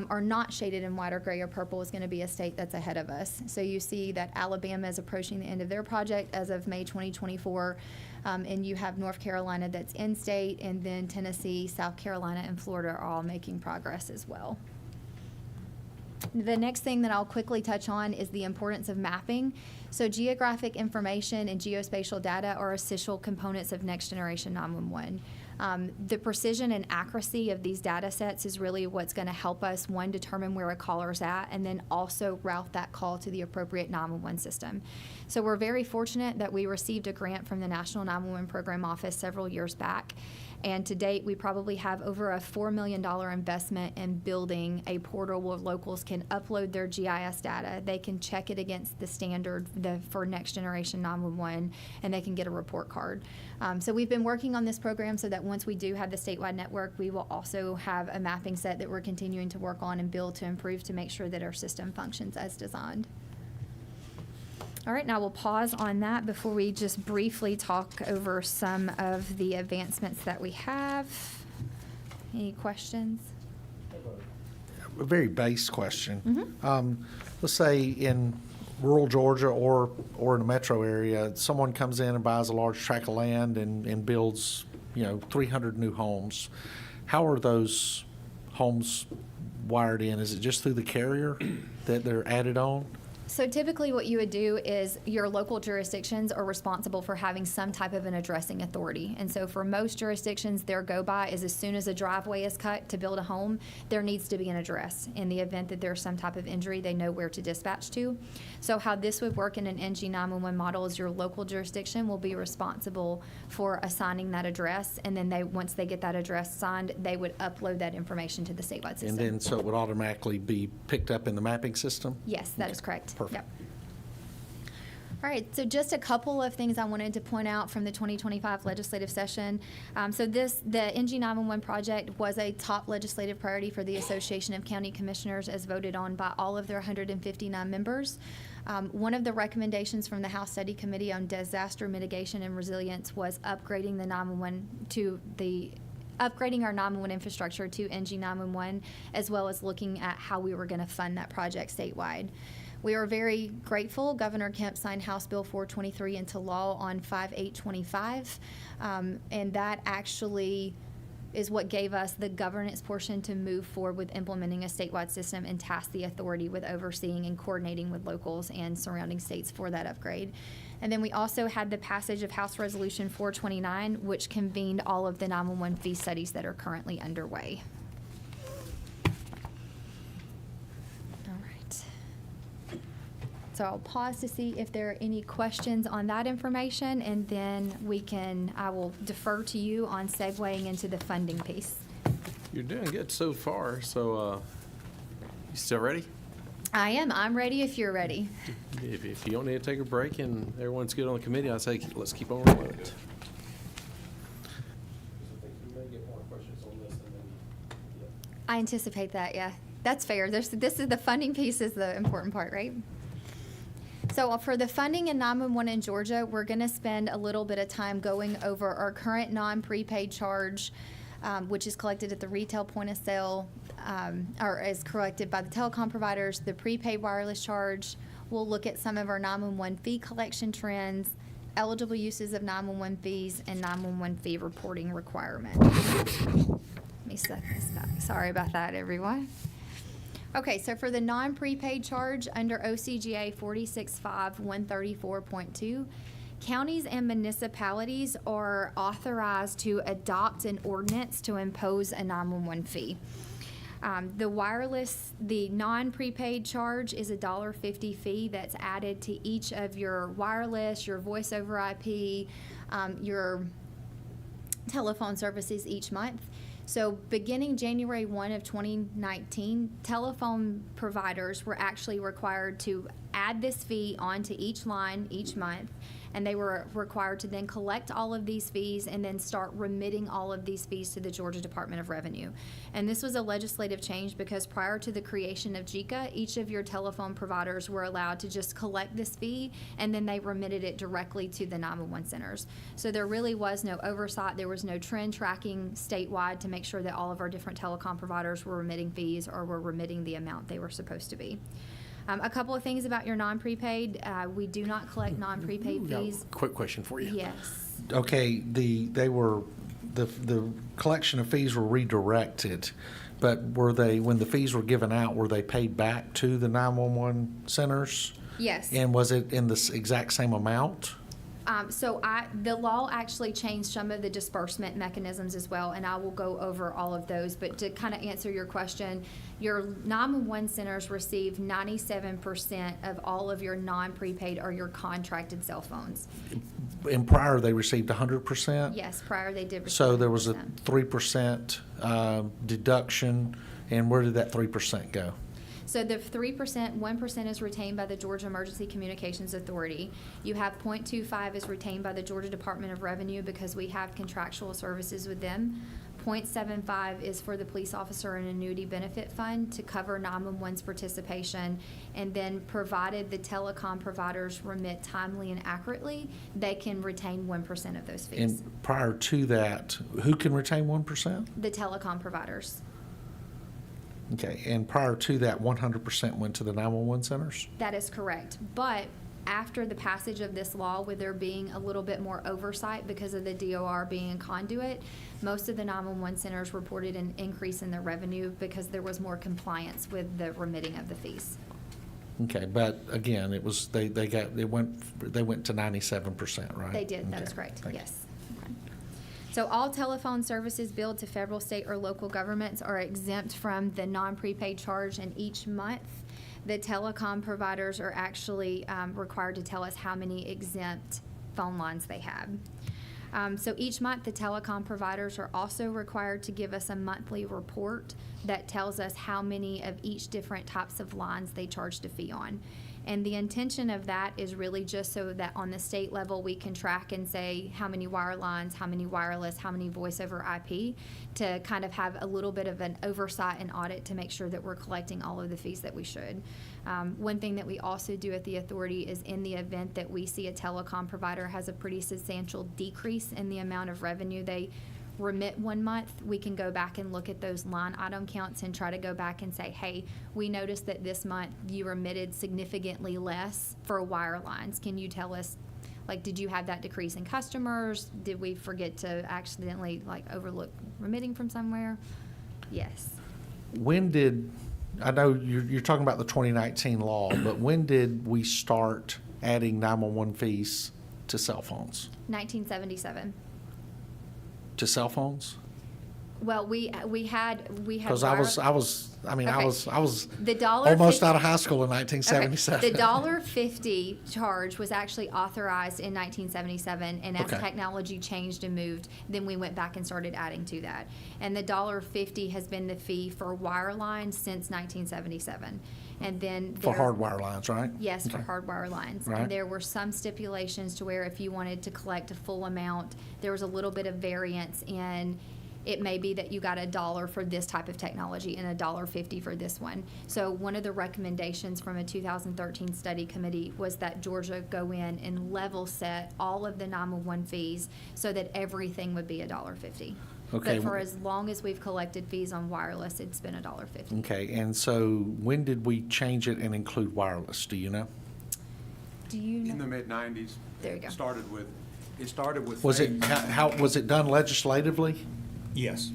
or not shaded in white or gray or purple, is going to be a state that's ahead of us. So you see that Alabama is approaching the end of their project as of May 2024. And you have North Carolina that's in state, and then Tennessee, South Carolina, and Florida are all making progress as well. The next thing that I'll quickly touch on is the importance of mapping. So geographic information and geospatial data are essential components of Next Generation 911. The precision and accuracy of these data sets is really what's going to help us, one, determine where a caller's at, and then also route that call to the appropriate 911 system. So we're very fortunate that we received a grant from the National 911 Program Office several years back. And to date, we probably have over a $4 million investment in building a portal where locals can upload their GIS data. They can check it against the standard for Next Generation 911, and they can get a report card. So we've been working on this program so that once we do have the statewide network, we will also have a mapping set that we're continuing to work on and build to improve to make sure that our system functions as designed. All right, now we'll pause on that before we just briefly talk over some of the advancements that we have. Any questions? A very base question. Let's say in rural Georgia or in a metro area, someone comes in and buys a large tract of land and builds, 300 new homes. How are those homes wired in? Is it just through the carrier that they're added on? So typically what you would do is your local jurisdictions are responsible for having some type of an addressing authority. And so for most jurisdictions, their go-by is as soon as a driveway is cut to build a home, there needs to be an address. In the event that there's some type of injury, they know where to dispatch to. So how this would work in an NG911 model is your local jurisdiction will be responsible for assigning that address. And then once they get that address signed, they would upload that information to the statewide system. And then so it would automatically be picked up in the mapping system? Yes, that is correct. Perfect. Yep. All right, so just a couple of things I wanted to point out from the 2025 legislative session. The NG911 project was a top legislative priority for the Association of County Commissioners as voted on by all of their 159 members. One of the recommendations from the House Study Committee on Disaster Mitigation and Resilience was upgrading upgrading our 911 infrastructure to NG911, as well as looking at how we were going to fund that project statewide. We are very grateful. Governor Kemp signed House Bill 423 into law on 5/8/25, and that actually is what gave us the governance portion to move forward with implementing a statewide system and task the authority with overseeing and coordinating with locals and surrounding states for that upgrade. And then we also had the passage of House Resolution 429, which convened all of the 911 fee studies that are currently underway. All right. So I'll pause to see if there are any questions on that information, and then I will defer to you on segueing into the funding piece. You're doing good so far, so you still ready? I am. I'm ready if you're ready. If you don't need to take a break and everyone's good on the committee, I say let's keep on rolling. I anticipate that, yeah. That's fair. This is the funding piece is the important part, right? So for the funding in 911 in Georgia, we're going to spend a little bit of time going over our current non-prepaid charge, which is collected at the retail point of sale, or is collected by the telecom providers, the prepaid wireless charge. We'll look at some of our 911 fee collection trends, eligible uses of 911 fees, and 911 fee reporting requirements. Let me set this back. Sorry about that, everyone. Okay, so for the non-prepaid charge under OCGA 465134.2, counties and municipalities are authorized to adopt an ordinance to impose a 911 fee. The non-prepaid charge is a $1.50 fee that's added to each of your wireless, your voice over IP, your telephone services each month. So beginning January 1 of 2019, telephone providers were actually required to add this fee onto each line each month, and they were required to then collect all of these fees and then start remitting all of these fees to the Georgia Department of Revenue. And this was a legislative change because prior to the creation of JICA, each of your telephone providers were allowed to just collect this fee, and then they remitted it directly to the 911 centers. So there really was no oversight. There was no trend tracking statewide to make sure that all of our different telecom providers were remitting fees or were remitting the amount they were supposed to be. A couple of things about your non-prepaid. We do not collect non-prepaid fees. Quick question for you. Yes. Okay, the collection of fees were redirected, but were they, when the fees were given out, were they paid back to the 911 centers? Yes. And was it in the exact same amount? The law actually changed some of the disbursement mechanisms as well, and I will go over all of those. But to kind of answer your question, your 911 centers receive 97% of all of your non-prepaid or your contracted cell phones. And prior, they received 100%? Yes, prior they did receive So there was a 100%. 3% deduction, and where did that 3% go? So the 3%, 1% is retained by the Georgia Emergency Communications Authority. You have 0.25 is retained by the Georgia Department of Revenue because we have contractual services with them. 0.75 is for the police officer and annuity benefit fund to cover 911's participation. And then provided the telecom providers remit timely and accurately, they can retain 1% of those fees. And prior to that, who can retain 1%? The telecom providers. Okay, and prior to that, 100% went to the 911 centers? That is correct. But after the passage of this law, with there being a little bit more oversight because of the DOR being a conduit, most of the 911 centers reported an increase in their revenue because there was more compliance with the remitting of the fees. Okay, but again, it was, they went to 97%, right? They did, that is correct, yes. Okay. So all telephone services billed to federal, state, or local governments are exempt from the non-prepaid charge, and each month, the telecom providers are actually required to tell us how many exempt phone lines they have. So each month, the telecom providers are also required to give us a monthly report that tells us how many of each different types of lines they charged a fee on. And the intention of that is really just so that on the state level, we can track and say how many wire lines, how many wireless, how many voice over IP, to kind of have a little bit of an oversight and audit to make sure that we're collecting all of the fees that we should. One thing that we also do at the authority is in the event that we see a telecom provider has a pretty substantial decrease in the amount of revenue they remit one month, we can go back and look at those line item counts and try to go back and say, hey, we noticed that this month you remitted significantly less for wire lines. Can you tell us, like, did you have that decrease in customers? Did we forget to accidentally, like, overlook remitting from somewhere? Yes. When did, I know you're talking about the 2019 law, but when did we start adding 911 fees to cell phones? 1977. To cell phones? Well, we had Because wire- I was, I Okay. was The dollar almost fif- out of high school in Okay. 1977. The $1.50 charge was actually authorized in 1977, and as Okay. technology changed and moved, then we went back and started adding to that. And the $1.50 has been the fee for wireline since 1977. And then For there- hardwire lines, right? Yes, for Okay. hardwire lines. Right. And there were some stipulations to where if you wanted to collect a full amount, there was a little bit of variance in, it may be that you got $1 for this type of technology and $1.50 for this one. So one of the recommendations from a 2013 study committee was that Georgia go in and level set all of the 911 fees so that everything would be $1.50. Okay. But for as long as we've collected fees on wireless, it's been $1.50. Okay, and so when did we change it and include wireless? Do you know? Do you In the know? mid-90s. There you go. It started with. Was it, phase- how, was it done legislatively? Yes,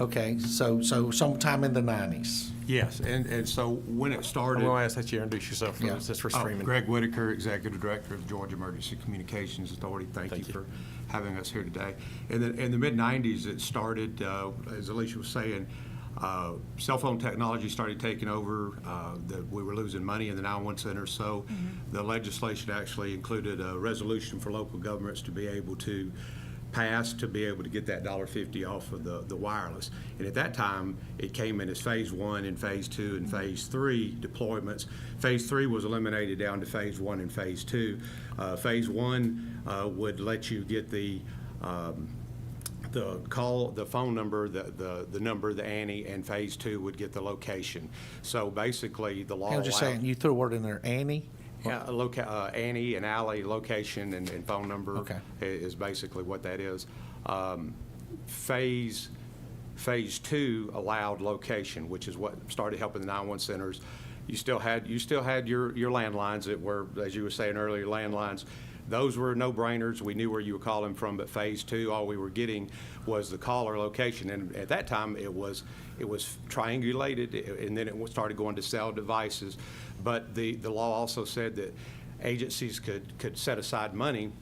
Okay, so sometime in the 90s. yes. And so when it I'm started. going to ask that you introduce yourself Yeah. first, since we're Oh, streaming. Greg Whitaker, Executive Director of Georgia Emergency Communications Authority. Thank Thank you you. for having us here today. In the mid-90s, it started, as Alicia was saying, cell phone technology started taking over. We were losing money in the 911 center, so the legislation actually included a resolution for local governments to be able to pass to be able to get that $1.50 off of the wireless. And at that time, it came in as phase 1 and phase 2 and phase 3 deployments. Phase 3 was eliminated down to phase 1 and phase 2. Phase 1 would let you get the call, the phone number, the number, the ANI, and phase 2 would get the location. So basically, the law I was just allowed- saying, you threw a word in there, Annie? yeah, ANI and alley location and phone number. Okay. Is basically what that is. Phase 2 allowed location, which is what started helping the 911 centers. You still had your landlines that were, as you were saying earlier, landlines. Those were no-brainers. We knew where you were calling from, but phase 2, all we were getting was the caller location. And at that time, it was triangulated, and then it started going to cell devices. But the law also said that agencies could set aside money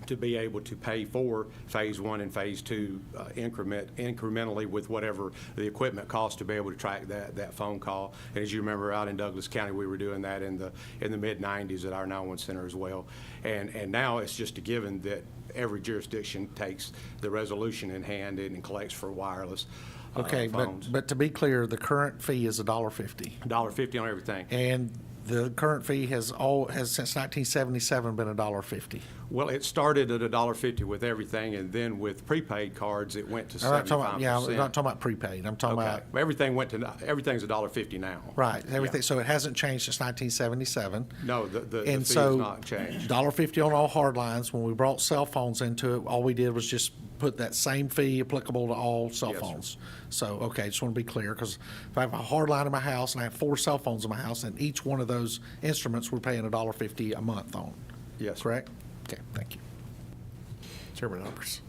to be able to pay for phase 1 and phase 2 incrementally with whatever the equipment costs to be able to track that phone call. And as you remember, out in Douglas County, we were doing that in the mid-90s at our 911 center as well. And now it's just a given that every jurisdiction takes the resolution in hand and collects for wireless Okay, phones. but to be clear, the current fee is $1.50. $1.50 on everything. And the current fee has since 1977 been $1.50. Well, it started at $1.50 with everything, and then with prepaid cards, it went to I'm not talking 75%. about, yeah, I'm not talking about prepaid. I'm talking Okay. about, Everything's $1.50 now. right, everything, Yeah. so it hasn't changed since 1977. No, the And fee's so, not changed. $1.50 on all hard lines. When we brought cell phones into it, all we did was just put that same fee applicable to all cell Yes, sir. phones. So, okay, just want to be clear, because if I have a hard line in my house and I have 4 cell phones in my house, and each one of those instruments we're paying $1.50 a month on. Yes. Correct? Okay, thank you. Chairman Albers.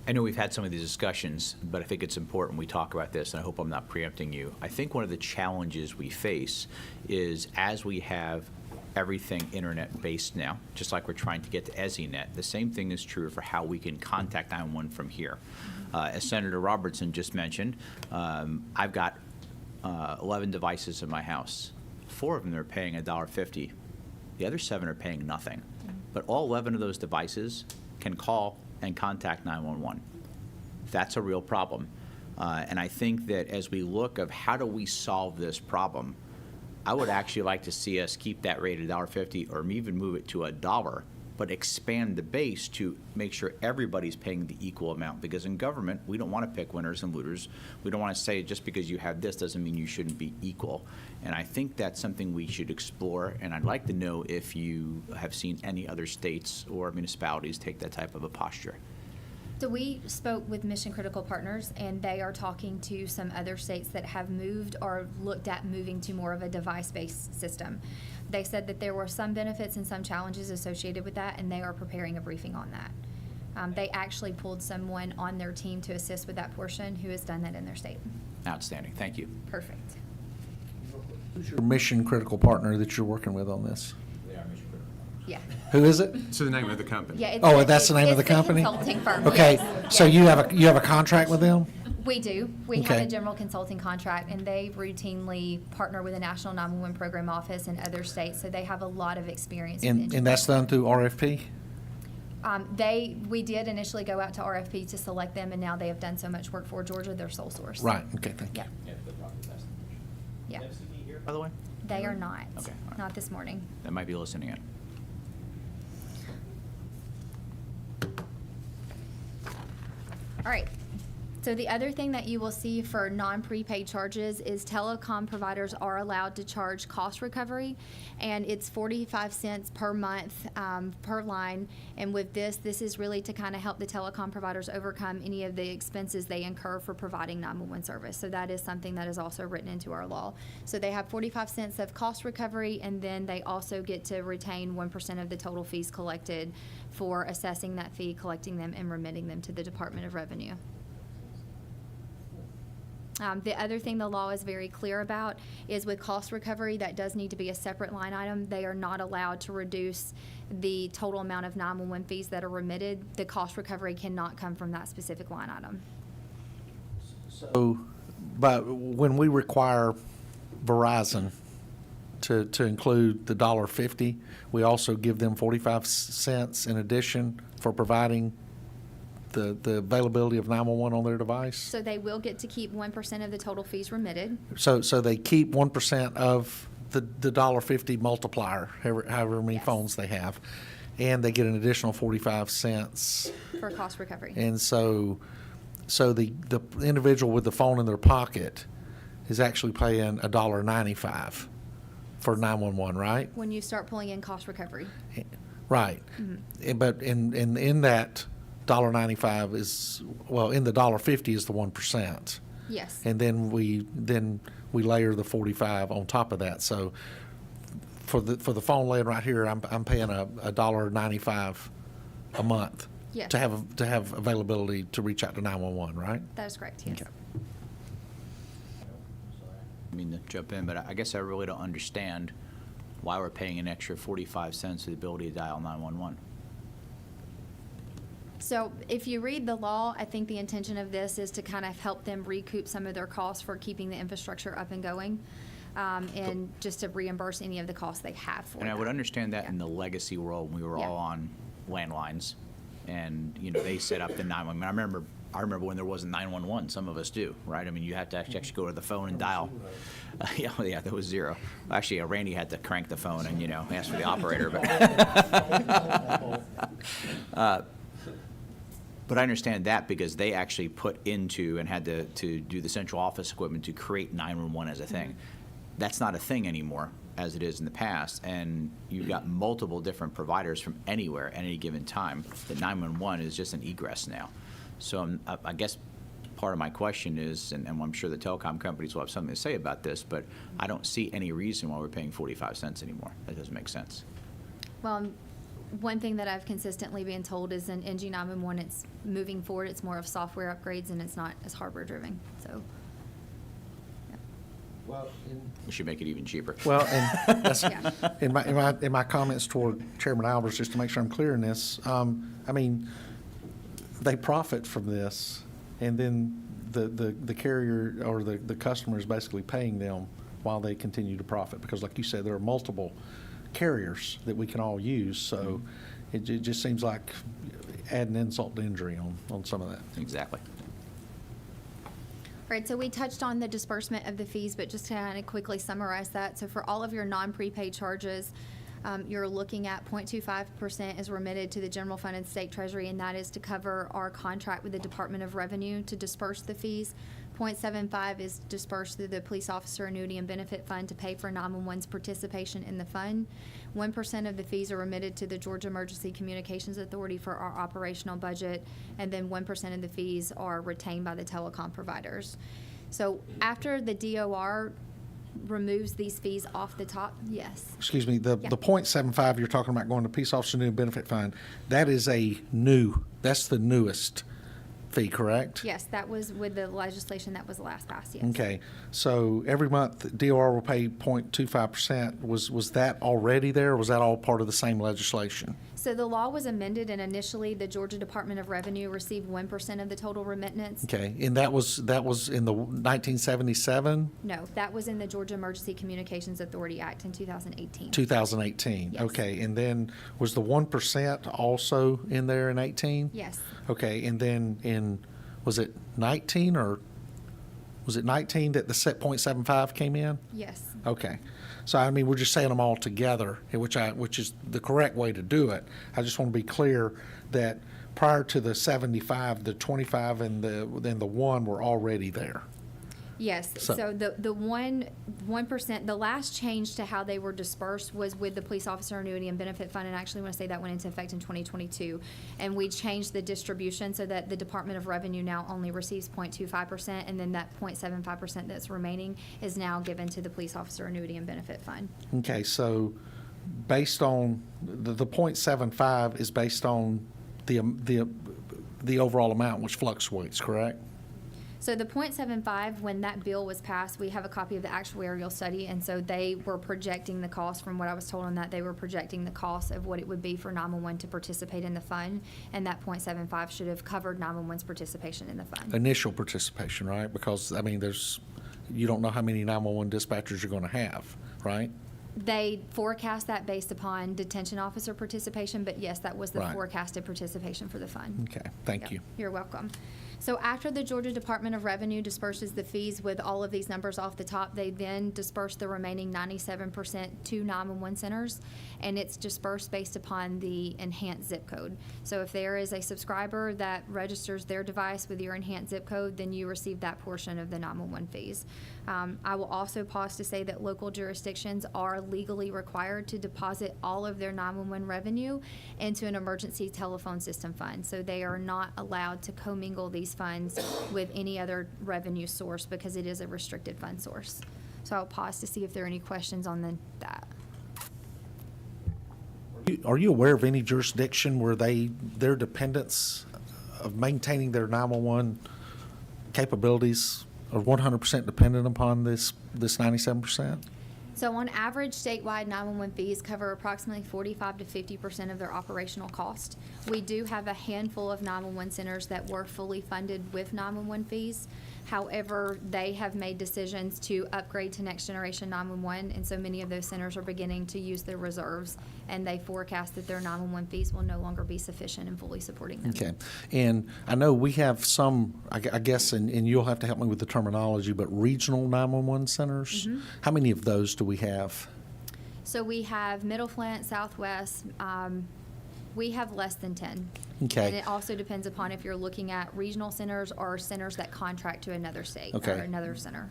I know we've had some of these discussions, but I think it's important we talk about this, and I hope I'm not preempting you. I think one of the challenges we face is as we have everything internet-based now, just like we're trying to get to EZNet, the same thing is true for how we can contact 911 from here. As Senator Robertson just mentioned, I've got 11 devices in my house. 4 of them are paying $1.50. The other 7 are paying nothing. But all 11 of those devices can call and contact 911. That's a real problem. And I think that as we look of how do we solve this problem, I would actually like to see us keep that rate at $1.50 or even move it to $1, but expand the base to make sure everybody's paying the equal amount. Because in government, we don't want to pick winners and losers. We don't want to say just because you have this doesn't mean you shouldn't be equal. And I think that's something we should explore. And I'd like to know if you have seen any other states or municipalities take that type of a posture. So we spoke with Mission Critical Partners, and they are talking to some other states that have moved or looked at moving to more of a device-based system. They said that there were some benefits and some challenges associated with that, and they are preparing a briefing on that. They actually pulled someone on their team to assist with that portion who has done that in their state. Outstanding. Thank you. Perfect. Who's your mission-critical partner that you're working with on this? Yeah. Who is it? It's the name of the company. Yeah. Oh, that's the name of the it's company? Consulting firm. Okay, yes. so you have a contract with them? We do. We have Okay. a general consulting contract, and they routinely partner with the National 911 Program Office in other states, so they have a lot of experience. with And engineering. that's done through RFP? We did initially go out to RFP to select them, and now they have done so much work for Georgia, they're sole source. Right, okay, thank you. Yeah. Yeah. By the way, They are not. Okay, all right. Not this morning. that might be listening in. All right. So the other thing that you will see for non-prepaid charges is telecom providers are allowed to charge cost recovery, and it's 45 cents per month per line. And with this is really to kind of help the telecom providers overcome any of the expenses they incur for providing 911 service. So that is something that is also written into our law. So they have 45 cents of cost recovery, and then they also get to retain 1% of the total fees collected for assessing that fee, collecting them, and remitting them to the Department of Revenue. The other thing the law is very clear about is with cost recovery, that does need to be a separate line item. They are not allowed to reduce the total amount of 911 fees that are remitted. The cost recovery cannot come from that specific line item. So, but when we require Verizon to include the $1.50, we also give them 45 cents in addition for providing the availability of 911 on their device? So they will get to keep 1% of the total fees remitted. So they keep 1% of the $1.50 multiplier, however many Yes. phones they have, and they get an additional 45 cents. For cost recovery. And so the individual with the phone in their pocket is actually paying $1.95 for 911, right? When you start pulling in cost recovery. Right. But in that $1.95 is, well, in the $1.50 is the 1%. Yes. And then we layer the 45 on top of that. So for the phone laying right here, I'm paying a $1.95 a month Yes. to have availability to reach out to 911, right? That is correct, yes. Okay. I mean, to jump in, but I guess I really don't understand why we're paying an extra 45 cents for the ability to dial 911. So if you read the law, I think the intention of this is to kind of help them recoup some of their costs for keeping the infrastructure up and going, and just to reimburse any of the costs they have for And I that. would understand that Yeah. in the legacy world, when we were Yeah. all on landlines, and, you know, they set up the 911. I remember when there wasn't 911, some of us do, right? I mean, you had to actually go to the phone and dial. Yeah, that was zero. Actually, Randy had to crank the phone and, you know, ask for the operator, but I understand that because they actually put into and had to do the central office equipment to create 911 as a thing. That's not a thing anymore as it is in the past, and you've got multiple different providers from anywhere at any given time. That 911 is just an egress now. So I guess part of my question is, and I'm sure the telecom companies will have something to say about this, but I don't see any reason why we're paying 45 cents anymore. That doesn't make sense. Well, one thing that I've consistently been told is in NG 911, it's moving forward, it's more of software upgrades and it's not as hardware driven, so. Well, We should make it even cheaper. Well, and that's, Yeah. in my comments toward Chairman Albers, just to make sure I'm clear in this, I mean, they profit from this, and then the carrier or the customer is basically paying them while they continue to profit, because like you said, there are multiple carriers that we can all use, so it just seems like adding insult to injury on some of that. Exactly. Right, so we touched on the disbursement of the fees, but just to kind of quickly summarize that. So for all of your non-prepaid charges, you're looking at 0.25% is remitted to the general fund and state treasury, and that is to cover our contract with the Department of Revenue to disperse the fees. 0.75 is dispersed through the Police Officer Annuity and Benefit Fund to pay for 911's participation in the fund. 1% of the fees are remitted to the Georgia Emergency Communications Authority for our operational budget, and then 1% of the fees are retained by the telecom providers. So after the DOR removes these fees off the top, yes. Excuse me, the Yeah. 0.75 you're talking about going to Peace Officer New Benefit Fund, that's the newest fee, correct? Yes, that was with the legislation that was last passed, yes. Okay, so every month DOR will pay 0.25%. Was that already there, or was that all part of the same legislation? So So the law was amended, and initially the Georgia Department of Revenue received 1% of the total remittance. Okay, and that was in the 1977, No, that was in the Georgia Emergency Communications Authority Act in 2018. 2018? Yes. Okay, and then was the 1% also in there in 18? Yes. Okay, and then was it 19 or was it 19 that the set .75 came in? Yes. Okay. So, I mean, we're just saying them all together, which is the correct way to do it. I just want to be clear that prior to the 75, the 25 and the 1 were already there. Yes, So- so the 1%, the last change to how they were dispersed was with the Police Officer Annuity and Benefit Fund, and I actually want to say that went into effect in 2022. And we changed the distribution so that the Department of Revenue now only receives 0.25%, and then that 0.75% that's remaining is now given to the Police Officer Annuity and Benefit Fund. Okay, so based on, the .75 is based on the overall amount, which fluctuates, correct? So the .75, when that bill was passed, we have a copy of the actuarial study, and so they were projecting the cost, from what I was told on that, they were projecting the cost of what it would be for 911 to participate in the fund, and that .75 should have covered 911's participation in the fund. Initial participation, right? Because, I mean, you don't know how many 911 dispatchers you're going to have, right? They forecast that based upon detention officer participation, but yes, that was the Right. forecasted participation for the fund. Okay, thank Yep, you. You're welcome. So after the Georgia Department of Revenue disperses the fees with all of these numbers off the top, they then disperse the remaining 97% to 911 centers, and it's dispersed based upon the enhanced zip code. So if there is a subscriber that registers their device with your enhanced zip code, then you receive that portion of the 911 fees. I will also pause to say that local jurisdictions are legally required to deposit all of their 911 revenue into an emergency telephone system fund. So they are not allowed to commingle these funds with any other revenue source because it is a restricted fund source. So I'll pause to see if there are any questions on that. Are you aware of any jurisdiction where their dependents of maintaining their 911 capabilities are 100% dependent upon this 97%? So on average, statewide 911 fees cover approximately 45 to 50% of their operational cost. We do have a handful of 911 centers that were fully funded with 911 fees. However, they have made decisions to upgrade to next generation 911, and so many of those centers are beginning to use their reserves, and they forecast that their 911 fees will no longer be sufficient in fully supporting them. Okay. And I know we have some, I guess, and you'll have to help me with the terminology, but regional 911 centers? Mm-hmm. How many of those do we have? So we have Middle Flint, Southwest, we have less than 10. Okay. And it also depends upon if you're looking at regional centers or centers that contract to another state Okay. or another center.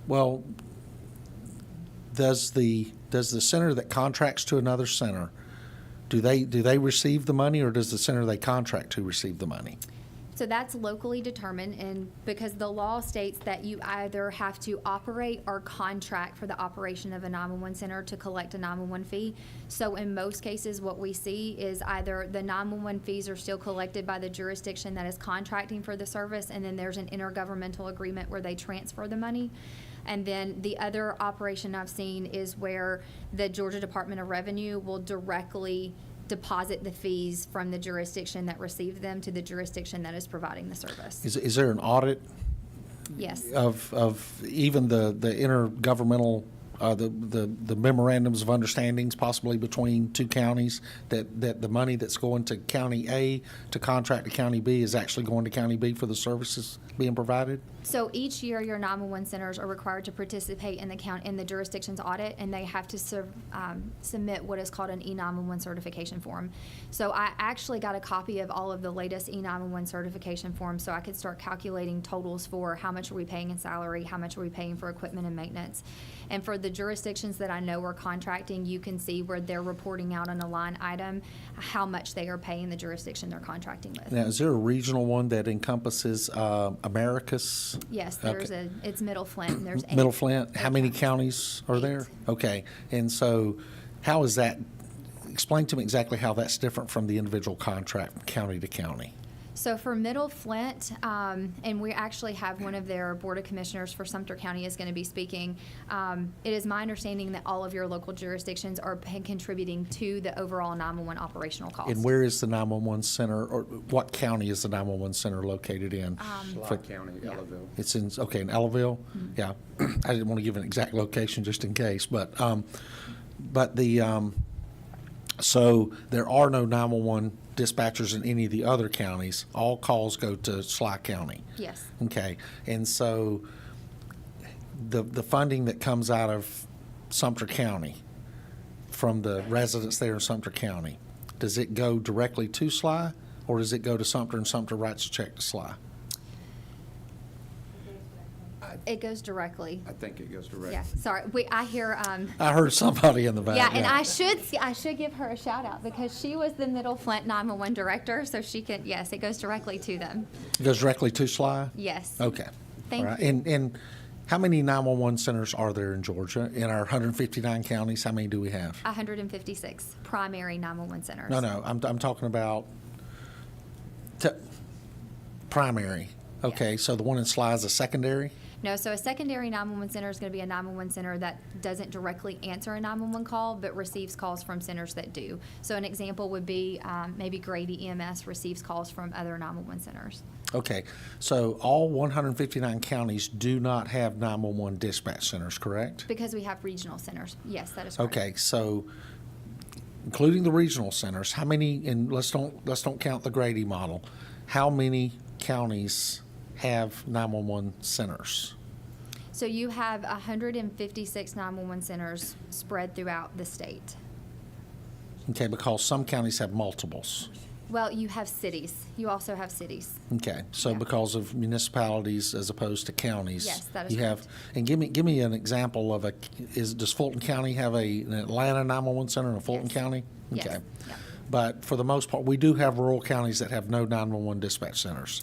Well, does the center that contracts to another center, do they receive the money, or does the center they contract to receive the money? So that's locally determined, and because the law states that you either have to operate or contract for the operation of a 911 center to collect a 911 fee. So in most cases, what we see is either the 911 fees are still collected by the jurisdiction that is contracting for the service, and then there's an intergovernmental agreement where they transfer the money. And then the other operation I've seen is where the Georgia Department of Revenue will directly deposit the fees from the jurisdiction that received them to the jurisdiction that is providing the service. Is there an audit Yes. of even the intergovernmental, the memorandums of understandings possibly between two counties, that the money that's going to County A to contract to County B is actually going to County B for the services being provided? So each year, your 911 centers are required to participate in the jurisdiction's audit, and they have to submit what is called an E911 certification form. So I actually got a copy of all of the latest E911 certification forms, so I could start calculating totals for how much are we paying in salary, how much are we paying for equipment and maintenance. And for the jurisdictions that I know are contracting, you can see where they're reporting out on a line item how much they are paying the jurisdiction they're contracting with. Now, is there a regional one that encompasses Americus? Yes, Okay. it's Middle Flint, and there's 8. Middle Flint, how many counties are 8. there? Okay, and so how is that, explain to me exactly how that's different from the individual contract from county to county. So for Middle Flint, and we actually have one of their Board of Commissioners for Sumter County is going to be speaking, it is my understanding that all of your local jurisdictions are contributing to the overall 911 operational cost. And where is the 911 center, or what county is the 911 center located in? Schley County, Ellaville. It's in, okay, in Ellaville? Yeah. I didn't want to give an exact location just in case, but so there are no 911 dispatchers in any of the other counties. All calls go to Schley County. Yes. Okay, and so the funding that comes out of Sumter County, from the residents there in Sumter County, does it go directly to Schley, or does it go to Sumter and Sumter writes a check to Schley? It goes directly. I think it goes direct. Yeah, sorry. I hear, I heard somebody in the back. yeah, and I should give her a shout out because she was the Middle Flint 911 director, so she can, yes, it goes directly to them. It goes directly to Schley? Yes. Okay. Thank All right. you. And how many 911 centers are there in Georgia? In our 159 counties, how many do we have? 156 primary 911 centers. No, I'm talking about primary. Okay, so the one in Schley is a secondary? No, so a secondary 911 center is going to be a 911 center that doesn't directly answer a 911 call, but receives calls from centers that do. So an example would be maybe Grady EMS receives calls from other 911 centers. Okay, so all 159 counties do not have 911 dispatch centers, correct? Because we have regional centers. Yes, that is correct. Okay, so including the regional centers, how many, and let's don't count the Grady model, how many counties have 911 centers? So you have 156 911 centers spread throughout the state. Okay, because some counties have multiples. Well, you have cities. You also have cities. Okay, so Yeah. because of municipalities as opposed to counties. Yes, that is you have, and give me an example of does Fulton County have an Atlanta 911 center in Fulton Yes. County? Yes. Okay. Yeah. But for the most part, we do have rural counties that have no 911 dispatch centers,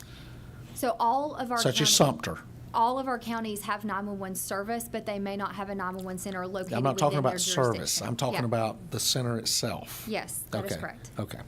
So all of our such as counties- Sumter. All of our counties have 911 service, but they may not have a 911 center located I'm not talking within their about service. jurisdiction. I'm talking Yeah. about the center itself. Yes, that is Okay, correct. Okay.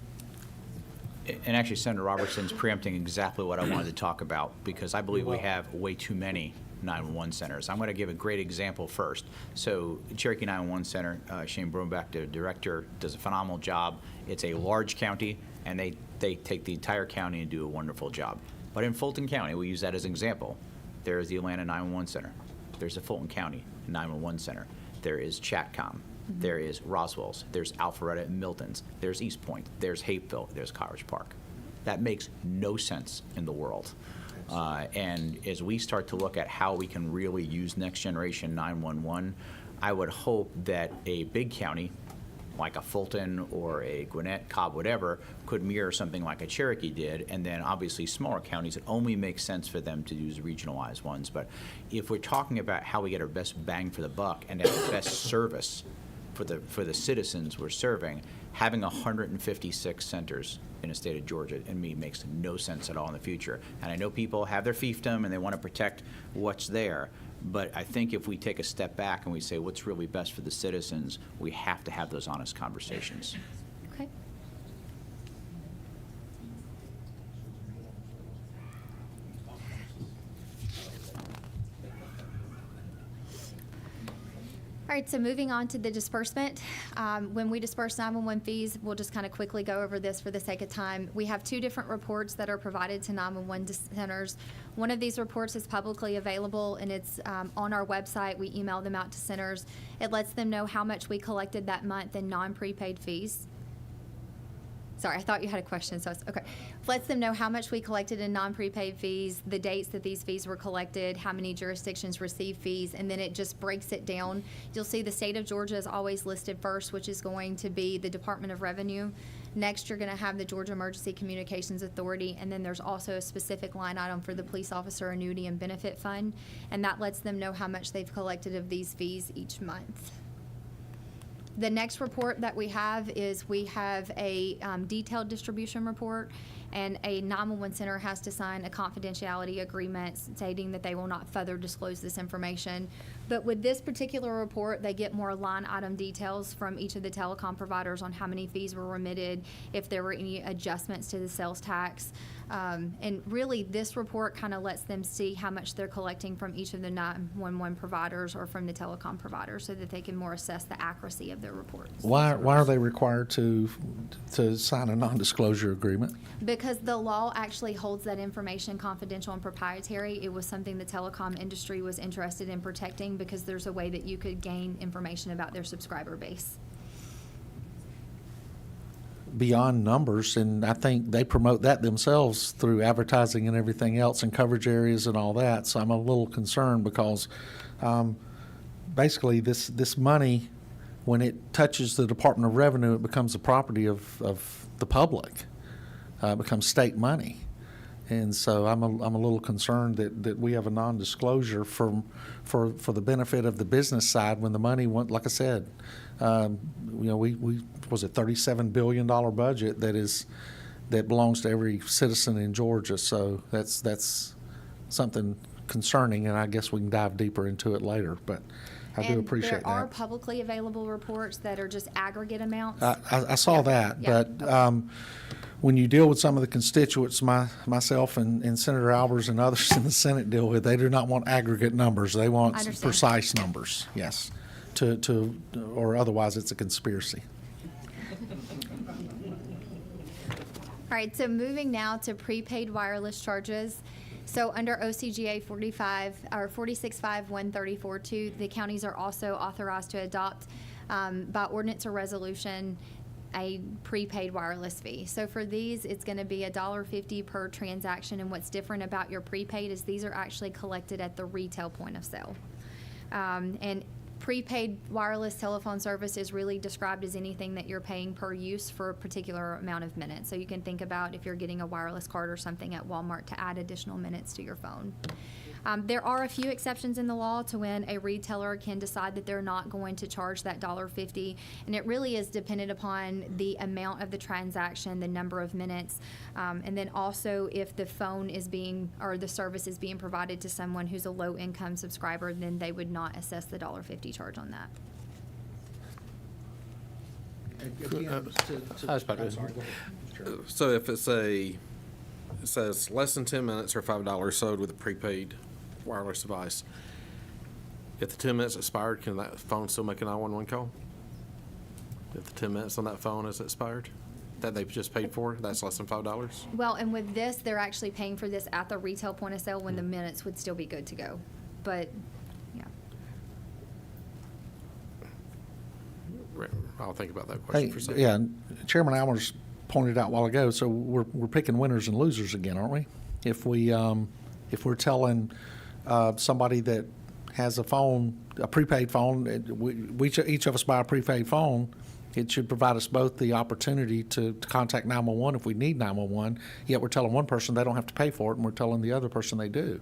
And actually, Senator Robertson's preempting exactly what I wanted to talk about, because I believe we have way too many 911 centers. I'm going to give a great example first. So Cherokee 911 Center, Shane Brombach, the director, does a phenomenal job. It's a large county, and they take the entire county and do a wonderful job. But in Fulton County, we use that as an example. There is the Atlanta 911 Center. There's the Fulton County 911 Center. There is Chatcom. There is Roswell's. There's Alpharetta and Milton's. There's East Point. There's Hapeville. There's College Park. That makes no sense in the world. And as we start to look at how we can really use next generation 911, I would hope that a big county like a Fulton or a Gwinnett, Cobb, whatever, could mirror something like a Cherokee did, and then obviously smaller counties, it only makes sense for them to use regionalized ones. But if we're talking about how we get our best bang for the buck and have the best service for the citizens we're serving, having 156 centers in the state of Georgia, in me, makes no sense at all in the future. And I know people have their fiefdom and they want to protect what's there, but I think if we take a step back and we say what's really best for the citizens, we have to have those honest conversations. Okay. All right, so moving on to the disbursement. When we disperse 911 fees, we'll just kind of quickly go over this for the sake of time. We have two different reports that are provided to 911 centers. One of these reports is publicly available, and it's on our website. We email them out to centers. It lets them know how much we collected that month in non-prepaid fees. Sorry, I thought you had a question, so okay. Lets them know how much we collected in non-prepaid fees, the dates that these fees were collected, how many jurisdictions receive fees, and then it just breaks it down. You'll see the state of Georgia is always listed first, which is going to be the Department of Revenue. Next, you're going to have the Georgia Emergency Communications Authority, and then there's also a specific line item for the Police Officer Annuity and Benefit Fund, and that lets them know how much they've collected of these fees each month. The next report that we have is we have a detailed distribution report, and a 911 center has to sign a confidentiality agreement stating that they will not further disclose this information. But with this particular report, they get more line item details from each of the telecom providers on how many fees were remitted, if there were any adjustments to the sales tax. And really, this report kind of lets them see how much they're collecting from each of the 911 providers or from the telecom providers, so that they can more assess the accuracy of their reports. Why are they required to sign a non-disclosure agreement? Because the law actually holds that information confidential and proprietary. It was something the telecom industry was interested in protecting, because there's a way that you could gain information about their subscriber base. Beyond numbers, and I think they promote that themselves through advertising and everything else and coverage areas and all that. So I'm a little concerned because basically this money, when it touches the Department of Revenue, it becomes the property of the public. It becomes state money. And so I'm a little concerned that we have a non-disclosure for the benefit of the business side, when the money went, like I said, we was a $37 billion budget that belongs to every citizen in Georgia. So that's something concerning, and I guess we can dive deeper into it later. But I do appreciate that. There are publicly available reports that are just aggregate amounts. I saw that, Yeah. but when you deal with some of the constituents, myself and Senator Albers and others in the Senate deal with, they do not want aggregate numbers. They want understand. precise numbers, yes, or otherwise it's a conspiracy. All right, so moving now to prepaid wireless charges. So under OCGA 465134.2, the counties are also authorized to adopt by ordinance or resolution a prepaid wireless fee. So for these, it's going to be $1.50 per transaction, and what's different about your prepaid is these are actually collected at the retail point of sale. And prepaid wireless telephone service is really described as anything that you're paying per use for a particular amount of minutes. So you can think about if you're getting a wireless card or something at Walmart to add additional minutes to your phone. There are a few exceptions in the law to when a retailer can decide that they're not going to charge that $1.50, and it really is dependent upon the amount of the transaction, the number of minutes, and then also if the phone is or the service is being provided to someone who's a low-income subscriber, then they would not assess the $1.50 charge on that. So if it says less than 10 minutes or $5 sold with a prepaid wireless device, if the 10 minutes expired, can that phone still make a 911 call? If the 10 minutes on that phone is expired, that they've just paid for, that's less than $5? Well, and with this, they're actually paying for this at the retail point of sale when the minutes would still be good to go. But, yeah. I'll think about that question Hey, for a second. yeah, Chairman Almers pointed out a while ago, so we're picking winners and losers again, aren't we? If we're telling somebody that has a prepaid phone, each of us buy a prepaid phone, it should provide us both the opportunity to contact 911 if we need 911, yet we're telling one person they don't have to pay for it, and we're telling the other person they do.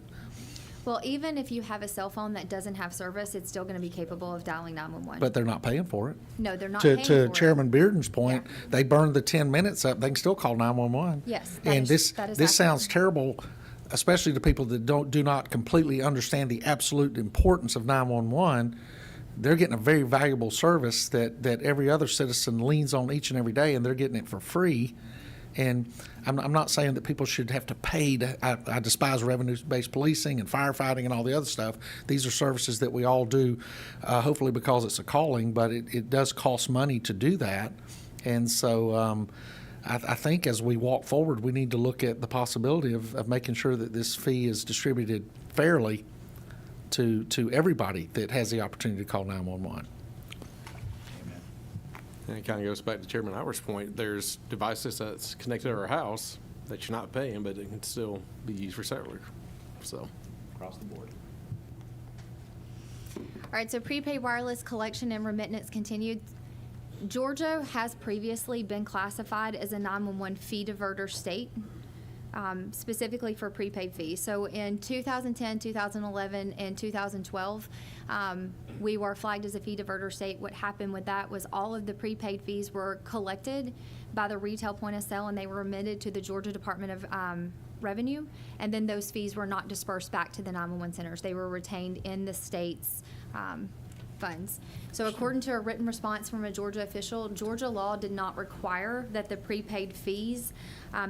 Well, even if you have a cell phone that doesn't have service, it's still going to be capable of dialing 911. But they're not paying for it. No, they're not paying for To it. Chairman Bearden's point, Yeah. they burned the 10 minutes up, they can still call 911. Yes, And that is this accurate. sounds terrible, especially to people that do not completely understand the absolute importance of 911. They're getting a very valuable service that every other citizen leans on each and every day, and they're getting it for free. And I'm not saying that people should have to pay I despise revenue-based policing and firefighting and all the other stuff. These are services that we all do, hopefully because it's a calling, but it does cost money to do that. And so I think as we walk forward, we need to look at the possibility of making sure that this fee is distributed fairly to everybody that has the opportunity to call 911. And it kind of goes back to Chairman Howard's point. There's devices that's connected to our house that you're not paying, but it can still be used for cellular. So, Across the board. All right, so prepaid wireless collection and remittance continued. Georgia has previously been classified as a 911 fee diverter state. specifically for prepaid fees. So in 2010, 2011, and 2012, we were flagged as a fee diverter state. What happened with that was all of the prepaid fees were collected by the retail point of sale, and they were remitted to the Georgia Department of Revenue, and then those fees were not dispersed back to the 911 centers. They were retained in the state's funds. So according to a written response from a Georgia official, Georgia law did not require that the prepaid fees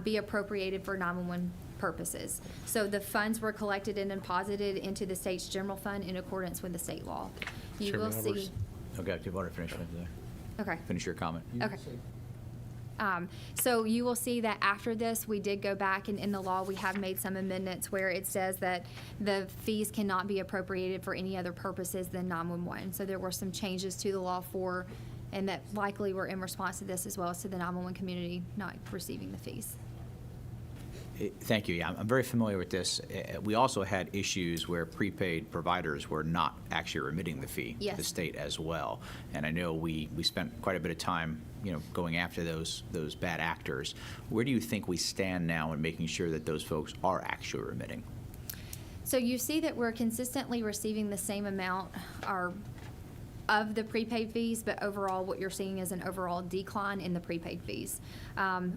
be appropriated for 911 purposes. So the funds were collected and deposited into the state's general fund in accordance with the state law. You will Chairman see. Albers. Okay, if you want to finish right there. Okay. Finish your comment. Okay. So you will see that after this, we did go back, and in the law, we have made some amendments where it says that the fees cannot be appropriated for any other purposes than 911. So there were some changes to the law and that likely were in response to this, as well as to the 911 community not receiving the fees. Thank you. Yeah, I'm very familiar with this. We also had issues where prepaid providers were not actually remitting the fee to the Yes. state as well. And I know we spent quite a bit of time, going after those bad actors. Where do you think we stand now in making sure that those folks are actually remitting? So you see that we're consistently receiving the same amount of the prepaid fees, but overall what you're seeing is an overall decline in the prepaid fees.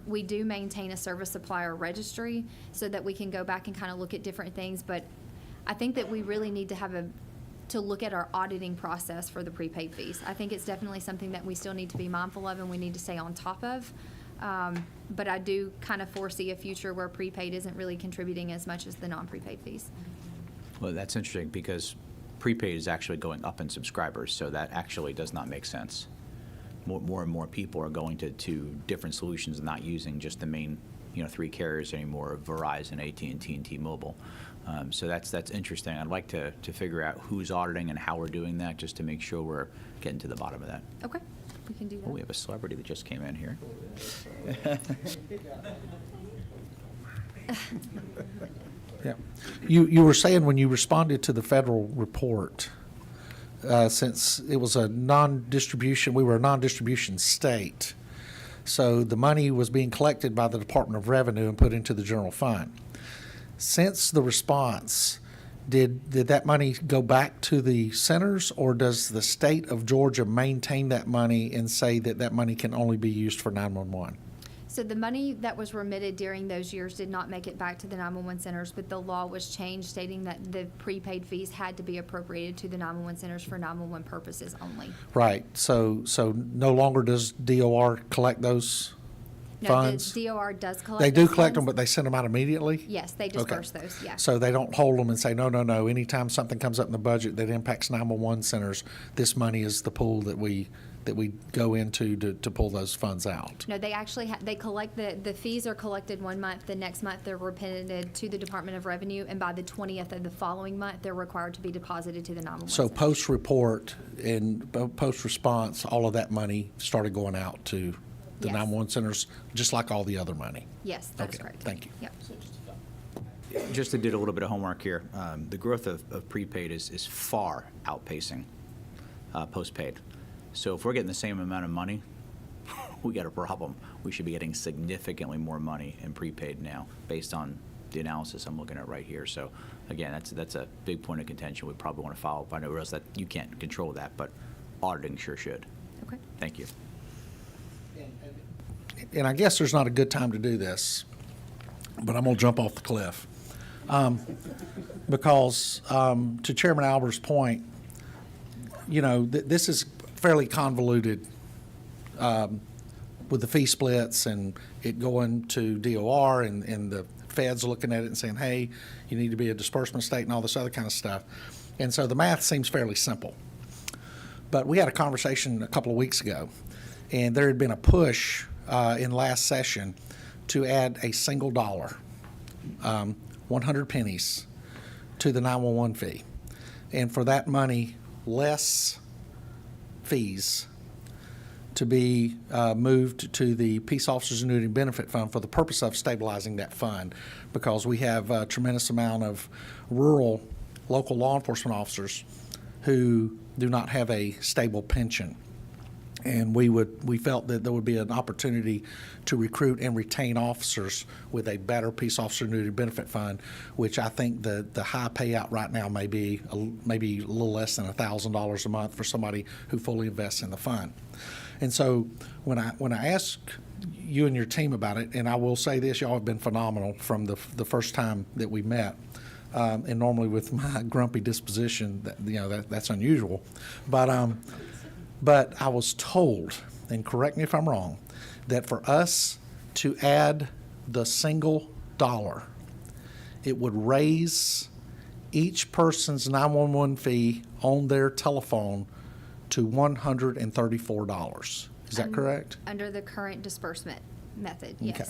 We do maintain a service supplier registry so that we can go back and kind of look at different things, but I think that we really need to look at our auditing process for the prepaid fees. I think it's definitely something that we still need to be mindful of and we need to stay on top of. But I do kind of foresee a future where prepaid isn't really contributing as much as the non-prepaid fees. Well, that's interesting because prepaid is actually going up in subscribers, so that actually does not make sense. More and more people are going to different solutions and not using just the main, 3 carriers anymore, Verizon, AT&T, and T-Mobile. So that's interesting. I'd like to figure out who's auditing and how we're doing that, just to make sure we're getting to the bottom of that. Okay, we can do that. Oh, we have a celebrity that just came in here. Yeah. You were saying when you responded to the federal report, since it was a non-distribution, we were a non-distribution state, so the money was being collected by the Department of Revenue and put into the general fund. Since the response, did that money go back to the centers, or does the state of Georgia maintain that money and say that money can only be used for 911? So the money that was remitted during those years did not make it back to the 911 centers, but the law was changed stating that the prepaid fees had to be appropriated to the 911 centers for 911 purposes only. Right. So no longer does DOR collect those funds? No, the DOR does collect They do those collect them, funds. but they send them out immediately? Yes, they disperse those, yeah. So they don't hold them and say, no. Anytime something comes up in the budget that impacts 911 centers, this money is the pool that we go into to pull those funds out. No, they actually, they collect, the fees are collected one month, the next month they're remitted to the Department of Revenue, and by the 20th of the following month, they're required to be deposited to the 911 So centers. post-report and post-response, all of that money started going out to the Yes. 911 centers, just like all the other money? Yes, that's Okay, correct. thank you. Yep. Just to do a little bit of homework here, the growth of prepaid is far outpacing postpaid. So if we're getting the same amount of money, we got a problem. We should be getting significantly more money in prepaid now, based on the analysis I'm looking at right here. So again, that's a big point of contention we probably want to follow up. I know realize that you can't control that, but auditing sure should. Okay. Thank you. And I guess there's not a good time to do this, but I'm going to jump off the cliff. Because to Chairman Albert's point, this is fairly convoluted with the fee splits and it going to DOR and the feds looking at it and saying, hey, you need to be a disbursement state and all this other kind of stuff. And so the math seems fairly simple. But we had a conversation a couple of weeks ago, and there had been a push in last session to add a single dollar, 100 pennies, to the 911 fee. And for that money, less fees to be moved to the Peace Officers Annuity and Benefit Fund for the purpose of stabilizing that fund, because we have a tremendous amount of rural local law enforcement officers who do not have a stable pension. And we felt that there would be an opportunity to recruit and retain officers with a better peace officer annuity benefit fund, which I think the high payout right now may be maybe a little less than $1,000 a month for somebody who fully invests in the fund. And so when I asked you and your team about it, and I will say this, y'all have been phenomenal from the first time that we met. And normally with my grumpy disposition, that's unusual. But I was told, and correct me if I'm wrong, that for us to add the single dollar, it would raise each person's 911 fee on their telephone to $134. Is that correct? Under the current disbursement method, yes. Okay.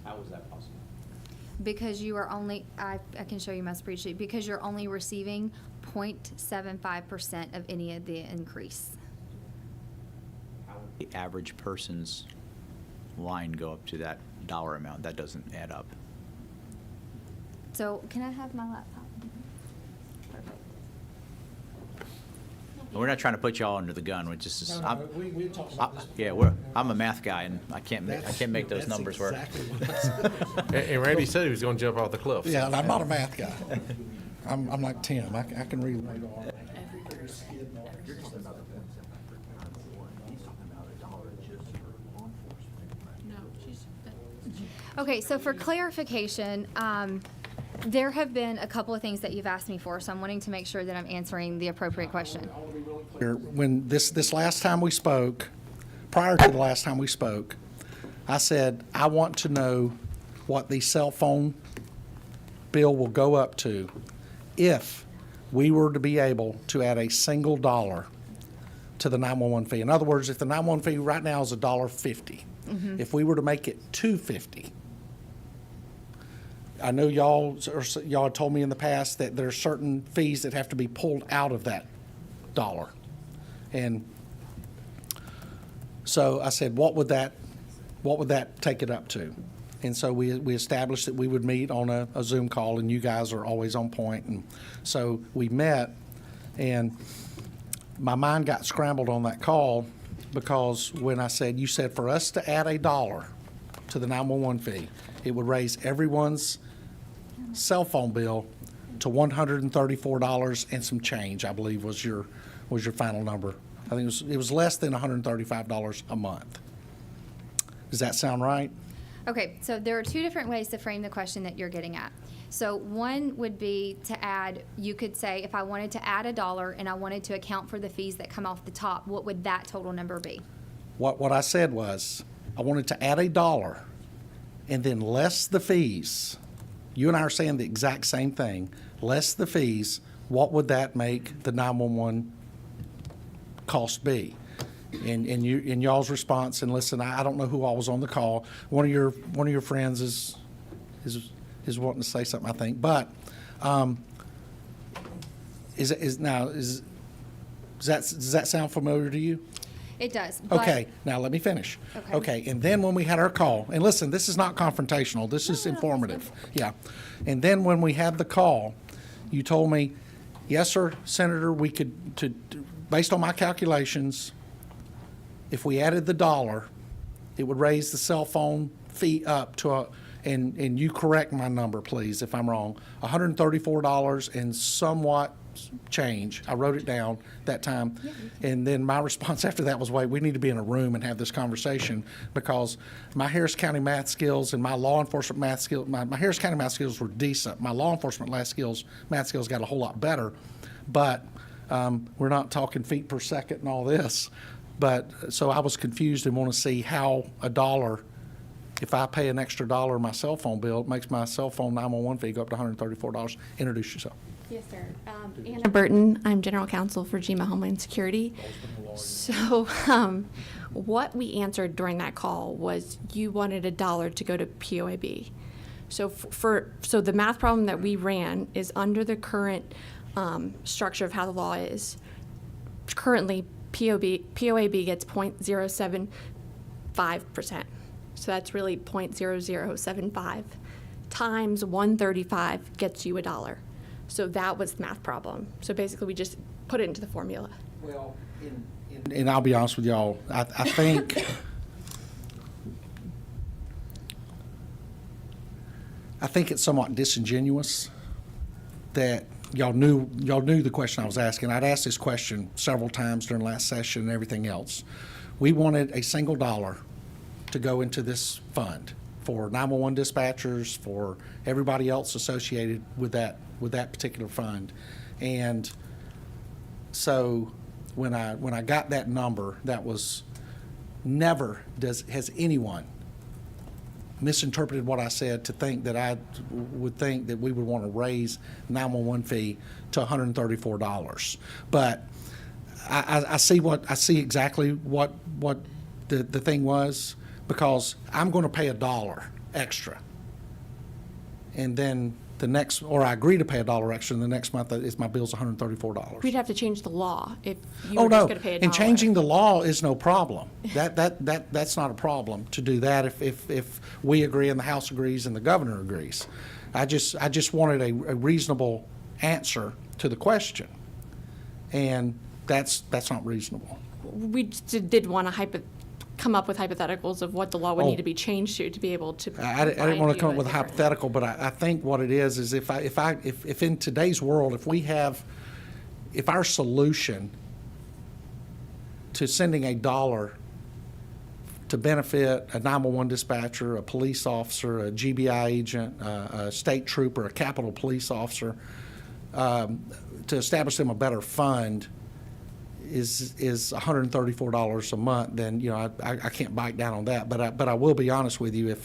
How was that possible? Because you are only, I can show you my spreadsheet, because you're only receiving 0.75% of any of the increase. How would the average person's line go up to that dollar amount? That doesn't add up. So can I have my laptop? Perfect. And we're not trying to put y'all under the gun, which is just, we talked about this yeah, I'm a math guy, and I can't make those numbers work. And Randy said he was going to jump off the cliff. Yeah, and I'm not a math guy. I'm like Tim. I can read. Okay, so for clarification, there have been a couple of things that you've asked me for, so I'm wanting to make sure that I'm answering the appropriate question. When this last time we spoke, prior to the last time we spoke, I said, I want to know what the cell phone bill will go up to if we were to be able to add a single dollar to the 911 fee. In other words, if the 911 fee right now is $1.50, if we were to make it $2.50, I know y'all told me in the past that there are certain fees that have to be pulled out of that dollar. And so I said, what would that take it up to? And so we established that we would meet on a Zoom call, and you guys are always on point. And so we met, and my mind got scrambled on that call because when I said, you said for us to add $1 to the 911 fee, it would raise everyone's cell phone bill to $134 and some change, I believe was your final number. I think it was less than $135 a month. Does that sound right? Okay, so there are two different ways to frame the question that you're getting at. So one would be to add, you could say, if I wanted to add $1 and I wanted to account for the fees that come off the top, what would that total number be? What I said was, I wanted to add $1 and then less the fees. You and I are saying the exact same thing. Less the fees, what would that make the 911 cost be? And y'all's response, and listen, I don't know who all was on the call. One of your friends is wanting to say something, I think. But does that sound familiar to you? It does. But Okay, now let me finish. Okay. And then when we had our call, and listen, this is not confrontational, this is informative. Yeah. And then when we had the call, you told me, yes, sir, Senator, we could, based on my calculations, if we added the $1, it would raise the cell phone fee up to and you correct my number, please, if I'm wrong, $134 and somewhat change. I wrote it down that time. And then my response after that was, wait, we need to be in a room and have this conversation, because my Harris County math skills and my law enforcement math skills, my Harris County math skills were decent. My law enforcement math skills got a whole lot better. But we're not talking feet per second and all this. But so I was confused and want to see how $1, if I pay an extra $1 on my cell phone bill, it makes my cell phone 911 fee go up to $134. Introduce yourself. Yes, sir. Anna Burton. I'm General Counsel for GMA Homeland Security. So what we answered during that call was you wanted $1 to go to POAB. So so the math problem that we ran is under the current structure of how the law is. Currently, POAB gets 0.075%. So that's really 0.0075 times 135 gets you $1. So that was the math problem. So basically, we just put it into the formula. Well, and I'll be honest with y'all, I think, I think it's somewhat disingenuous that y'all knew the question I was asking. I'd asked this question several times during last session and everything else. We wanted a single dollar to go into this fund for 911 dispatchers, for everybody else associated with that particular fund. And so when I got that number, that was never has anyone misinterpreted what I said to think that I would think that we would want to raise 911 fee to $134. But I see exactly what the thing was, because I'm going to pay $1 extra, and then I agree to pay $1 extra, and the next month my bill's $134. We'd have to change the law if you Oh, were no, just going to pay $1. and changing the law is no problem. That's not a problem to do that if we agree and the House agrees and the governor agrees. I just wanted a reasonable answer to the question, and that's not reasonable. We just did want to come up with hypotheticals of what the law would need to be changed to be able to. I didn't want to come up with a hypothetical, but I think what it is if in today's world, if our solution to sending $1 to benefit a 911 dispatcher, a police officer, a GBI agent, a state trooper, a Capitol police officer, to establish them a better fund is $134 a month, then I can't bite down on that. But I will be honest with you,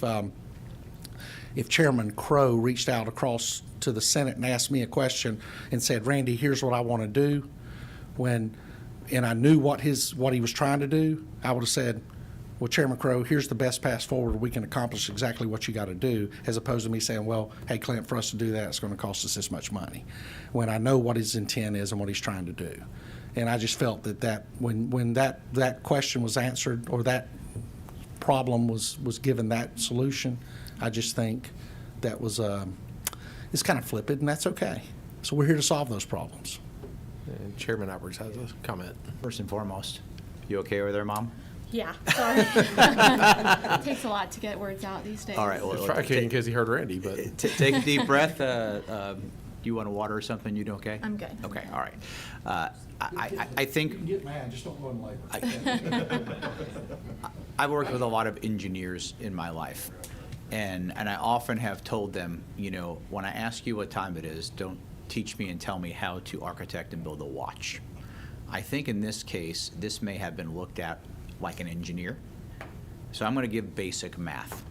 if Chairman Crow reached out across to the Senate and asked me a question and said, Randy, here's what I want to do, and I knew what he was trying to do, I would have said, well, Chairman Crow, here's the best path forward. We can accomplish exactly what you got to do, as opposed to me saying, well, hey, Clint, for us to do that, it's going to cost us this much money, when I know what his intent is and what he's trying to do. And I just felt that when that question was answered, or that problem was given that solution, I just think that was it's kind of flippant, and that's okay. So we're here to solve those problems. And Chairman Alberts has a comment. First and foremost, you okay over there, Mom? Yeah, sorry. It takes a lot to get words out these days. All right. Well, Try kidding because he heard Randy, but. Take a deep breath. You want a water or something? You doing okay? I'm good. Okay. All right. I think You can get mad, just don't go in labor. I've worked with a lot of engineers in my life, and I often have told them, when I ask you what time it is, don't teach me and tell me how to architect and build a watch. I think in this case, this may have been looked at like an engineer. So I'm going to give basic math.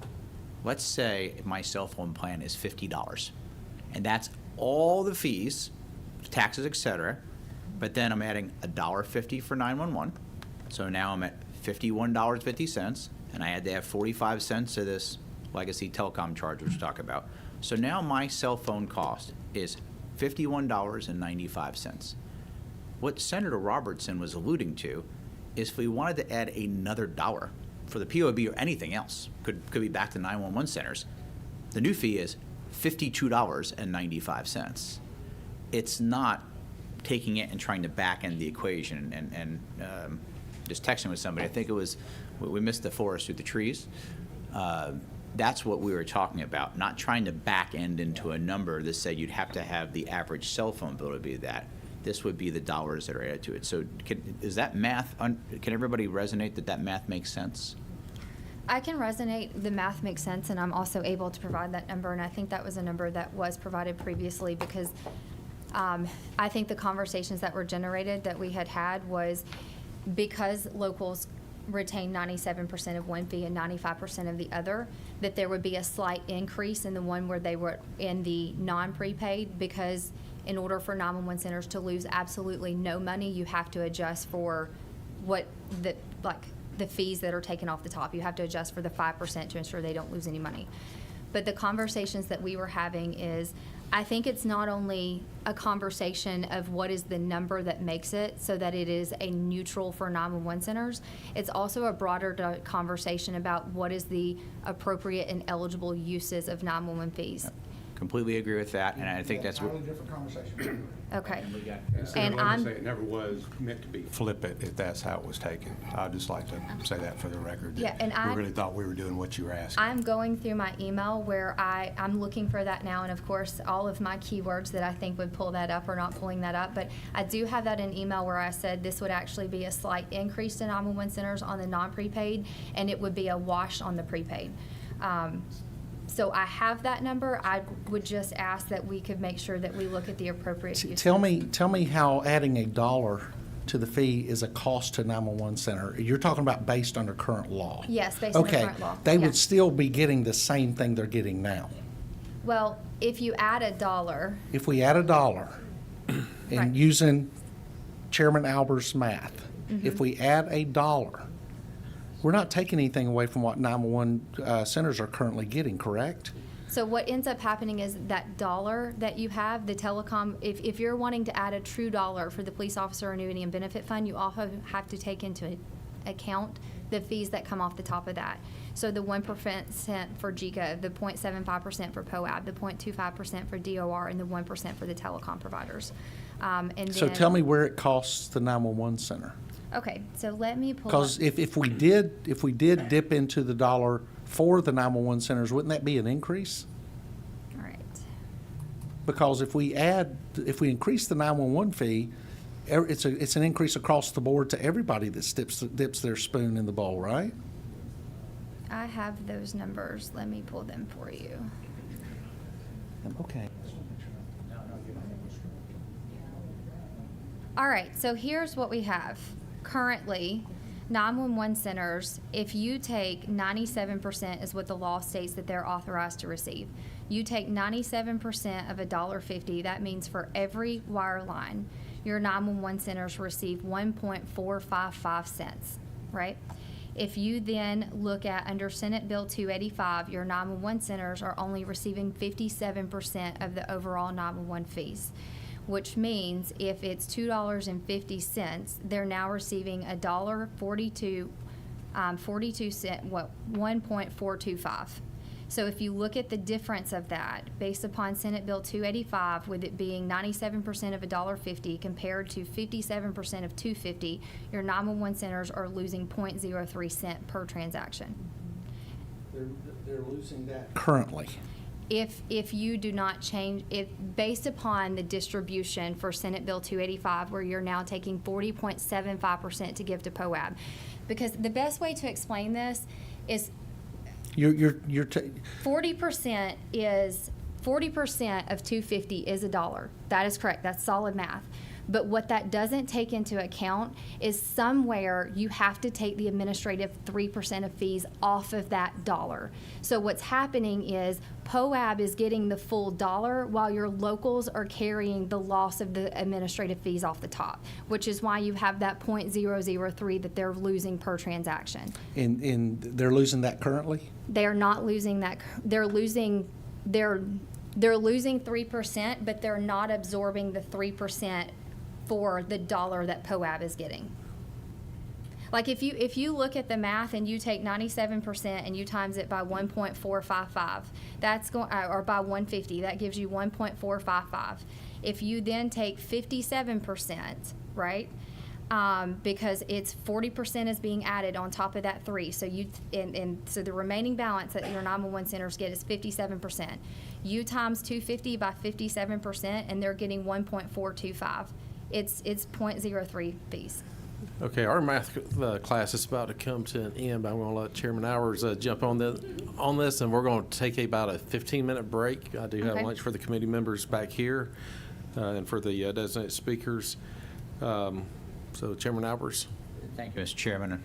Let's say my cell phone plan is $50, and that's all the fees, taxes, et cetera, but then I'm adding $1.50 for 911. So now I'm at $51.50, and I had to have 45 cents to this legacy telecom charge, which we'll talk about. So now my cell phone cost is $51.95. What Senator Robertson was alluding to is if we wanted to add another dollar for the POB or anything else, could be back to 911 centers, the new fee is $52.95. It's not taking it and trying to back end the equation and just texting with somebody. I think it was, we missed the forest through the trees. That's what we were talking about, not trying to back end into a number that said you'd have to have the average cell phone bill to be that. This would be the dollars that are added to it. So is that math, can everybody resonate that math makes sense? I can resonate, the math makes sense, and I'm also able to provide that number, and I think that was a number that was provided previously, because I think the conversations that were generated that we had was because locals retain 97% of one fee and 95% of the other, that there would be a slight increase in the one where they were in the non-prepaid, because in order for 911 centers to lose absolutely no money, you have to adjust for the fees that are taken off the top. You have to adjust for the 5% to ensure they don't lose any money. But the conversations that we were having is, I think it's not only a conversation of what is the number that makes it so that it is a neutral for 911 centers. It's also a broader conversation about what is the appropriate and eligible uses of 911 fees. Completely agree with that, and I think that's what. Entirely different conversation. Okay. Instead And of, like I I'm- say, it never was meant to be flippant, if that's how it was taken. I'd just like to say that for the record. that Yeah, and We really thought we were doing what you were asking. I'm going through my email where I'm looking for that now, and of course, all of my keywords that I think would pull that up are not pulling that up, but I do have that in email where I said this would actually be a slight increase to 911 centers on the non-prepaid, and it would be a wash on the prepaid. So I have that number. I would just ask that we could make sure that we look at the appropriate uses. Tell me how adding $1 to the fee is a cost to 911 center. You're talking about based under current law? Yes, based on the current law. Okay, they Yeah. would still be getting the same thing they're getting now. Well, if you add $1, If we add $1, Right. and using Chairman Albert's math, if we add $1, we're not taking anything away from what 911 centers are currently getting, correct? so what ends up happening is that dollar that you have, the telecom, if you're wanting to add a true dollar for the police officer annuity and benefit fund, you also have to take into account the fees that come off the top of that. So the 1% for GECA, the 0.75% for POAB, the 0.25% for DOR, and the 1% for the telecom providers. And So then- tell me where it costs the 911 center. Okay, so let me pull up. Because if we did dip into the dollar for the 911 centers, wouldn't that be an increase? All right. Because if we increase the 911 fee, it's an increase across the board to everybody that dips their spoon in the bowl, right? I have those numbers. Let me pull them for you. Okay. All right, so here's what we have. Currently, 911 centers, if you take 97% is what the law states that they're authorized to receive. You take 97% of $1.50, that means for every wire line, your 911 centers receive 1.455 cents, right? If you then look at under Senate Bill 285, your 911 centers are only receiving 57% of the overall 911 fees, which means if it's $2.50, they're now receiving $1.42, 42 cent, 1.425. So if you look at the difference of that, based upon Senate Bill 285, with it being 97% of $1.50 compared to 57% of $2.50, your 911 centers are losing 0.03 cent per transaction. They're losing that currently. If you do not change it, based upon the distribution for Senate Bill 285, where you're now taking 40.75% to give to POAB. Because the best way to explain this is You're 40% of 250 is $1. That is correct. That's solid math. But what that doesn't take into account is somewhere you have to take the administrative 3% of fees off of that dollar. So what's happening is POAB is getting the full dollar while your locals are carrying the loss of the administrative fees off the top, which is why you have that 0.003 that they're losing per transaction. and they're losing that currently? They are not losing that. They're losing 3%, but they're not absorbing the 3% for the dollar that POAB is getting. Like if you look at the math and you take 97% and you times it by 1.455, that's going, or by 150, that gives you 1.455. If you then take 57%, right? Because it's 40% is being added on top of that 3. So so the remaining balance that your 911 centers get is 57%. You times 250 by 57%, and they're getting 1.425. It's 0.03 fees. Okay, our math class is about to come to an end, but I'm going to let Chairman Hours jump on this, and we're going to take about a 15-minute break. I do have Okay. lunch for the committee members back here and for the designated speakers. So Chairman Hours. Thank you, Mr. Chairman.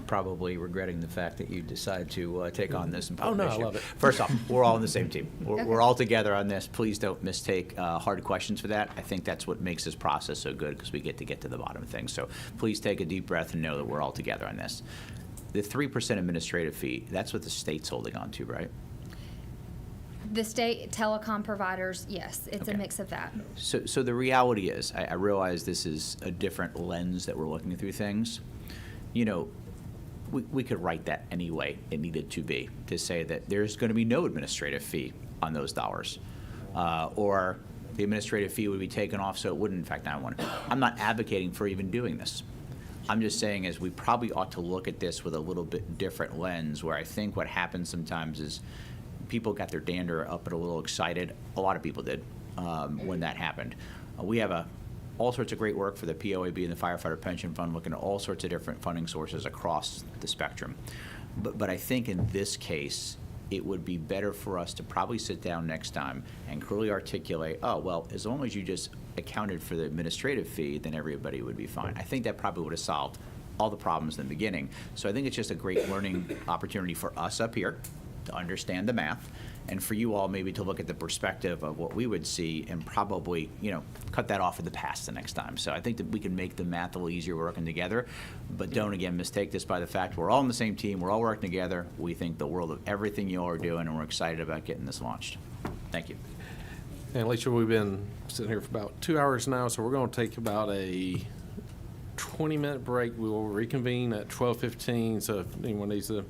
Probably regretting the fact that you decided to take on this Oh, important no, I issue. love it. First off, we're all on the same team. Okay. We're all together on this. Please don't mistake hard questions for that. I think that's what makes this process so good, because we get to the bottom of things. So please take a deep breath and know that we're all together on this. The 3% administrative fee, that's what the state's holding on to, right? The state telecom providers, yes, it's a Okay. mix of that. So the reality is, I realize this is a different lens that we're looking through things. You know, we could write that any way it needed to be, to say that there's going to be no administrative fee on those dollars. or the administrative fee would be taken off so it wouldn't affect 911. I'm not advocating for even doing this. I'm just saying is we probably ought to look at this with a little bit different lens, where I think what happens sometimes is people got their dander up and a little excited. A lot of people did when that happened. We have all sorts of great work for the POAB and the Firefighter Pension Fund, looking at all sorts of different funding sources across the spectrum. But I think in this case, it would be better for us to probably sit down next time and clearly articulate, oh, well, as long as you just accounted for the administrative fee, then everybody would be fine. I think that probably would have solved all the problems in the beginning. So I think it's just a great learning opportunity for us up here to understand the math, and for you all maybe to look at the perspective of what we would see and probably, cut that off in the past the next time. So I think that we can make the math a little easier working together, but don't, again, mistake this by the fact we're all on the same team, we're all working together. We think the world of everything you all are doing, and we're excited about getting this launched. Thank you. And Alicia, we've been sitting here for about 2 hours now, so we're going to take about a 20-minute break. We will reconvene at 12:15, so if anyone needs a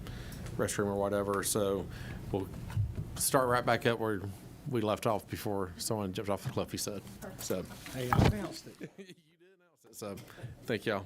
restroom or whatever. So we'll start right back up where we left off before someone jumped off the cliff, he said. So, Hey, I announced it. you did announce it, so thank y'all.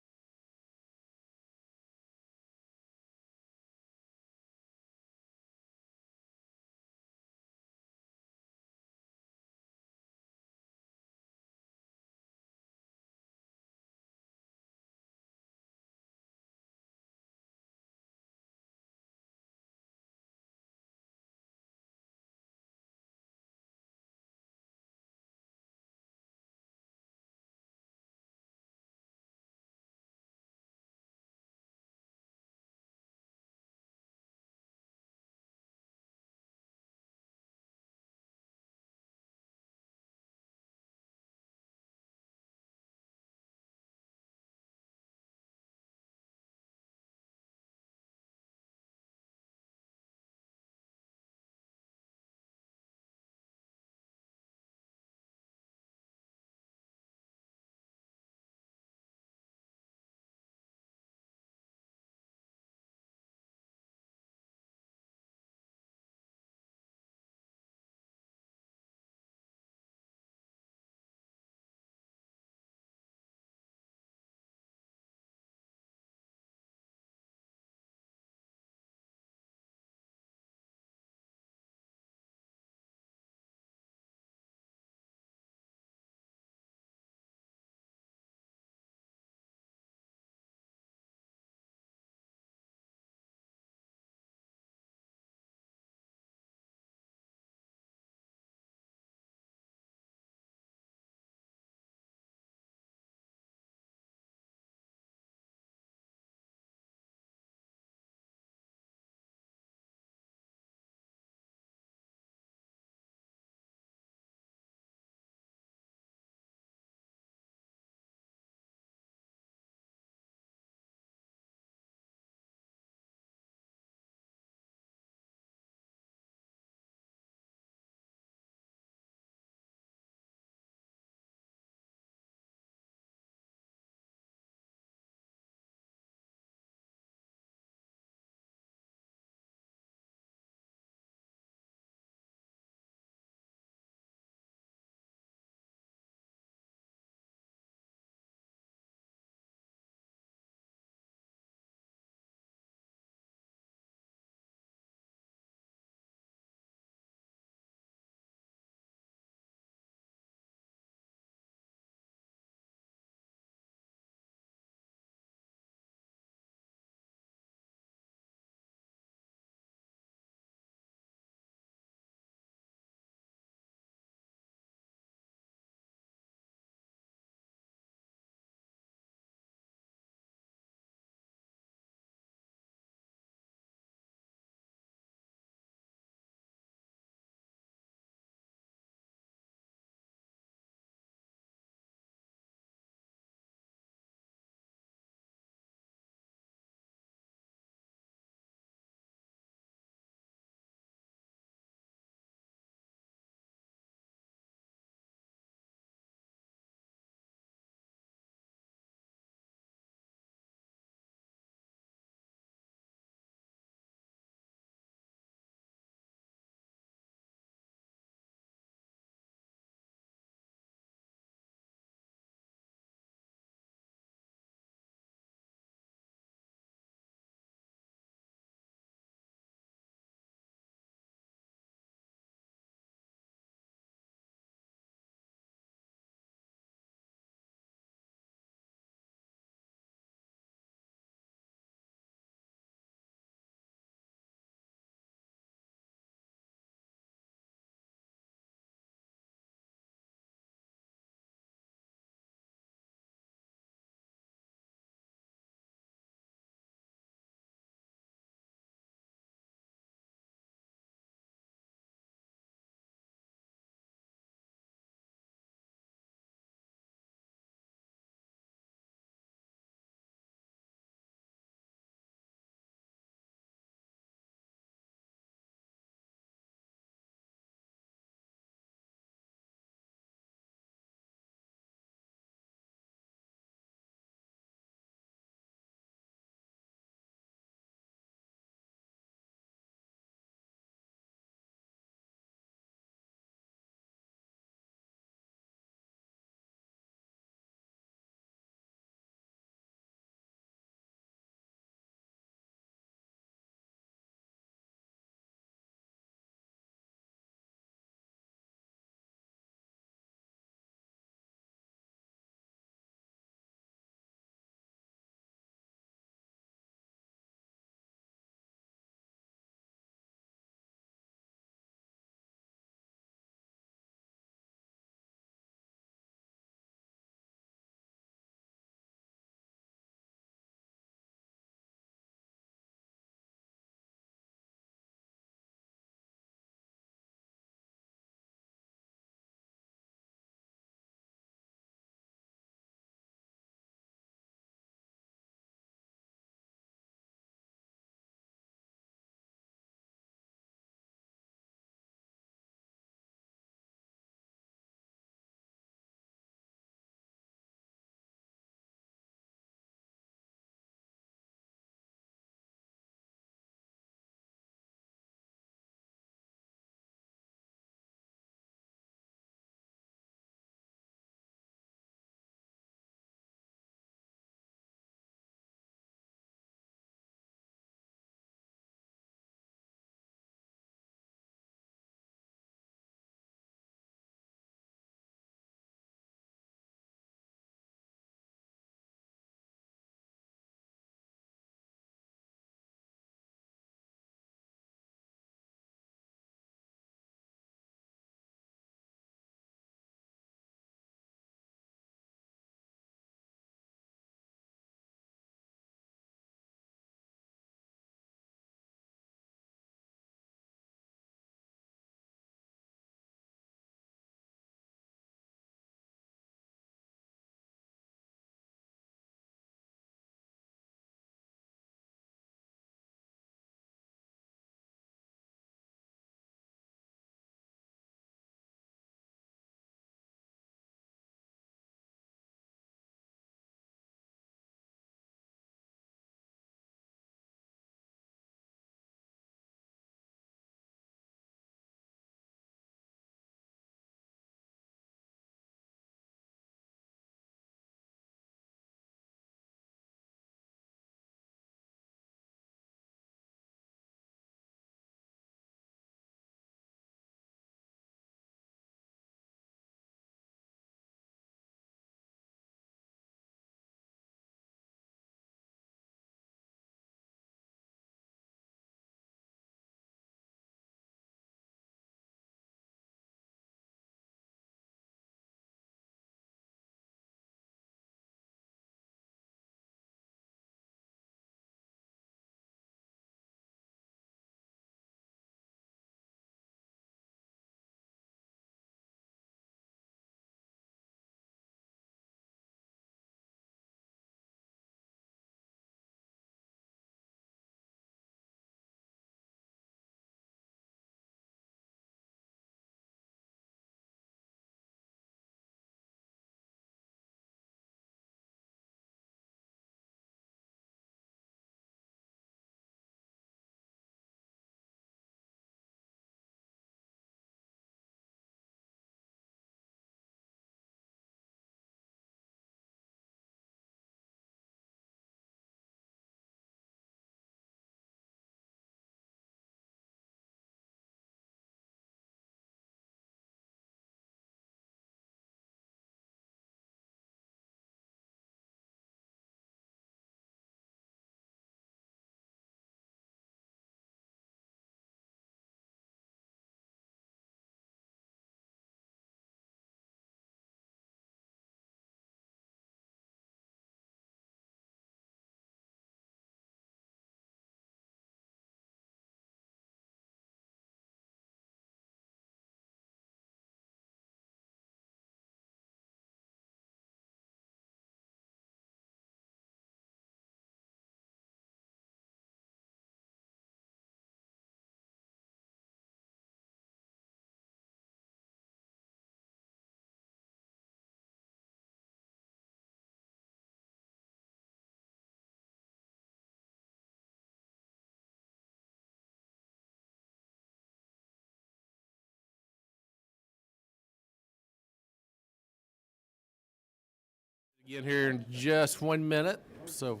In here in just 1 minute, so.